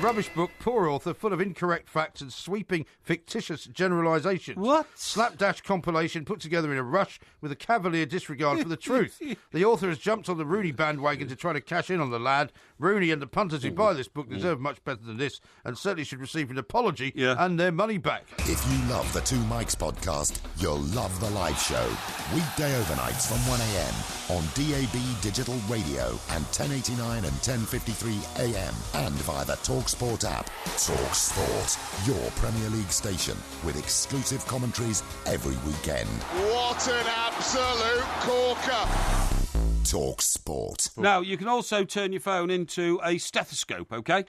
Rubbish book, poor author, full of incorrect facts and sweeping fictitious generalisations.
What?
Slapdash compilation put together in a rush with a cavalier disregard for the truth. The author has jumped on the Rooney bandwagon to try to cash in on the lad. Rooney and the punters who buy this book deserve much better than this and certainly should receive an apology and their money back.
If you love the Two Mics podcast, you'll love the live show. Weekday overnights from 1am on DAB Digital Radio and 1089 and 1053 AM and via the TalkSport app. TalkSport, your Premier League station with exclusive commentaries every weekend.
What an absolute corker!
TalkSport.
Now, you can also turn your phone into a stethoscope, OK?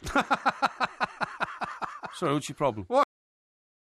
Sorry, what's your problem?
What?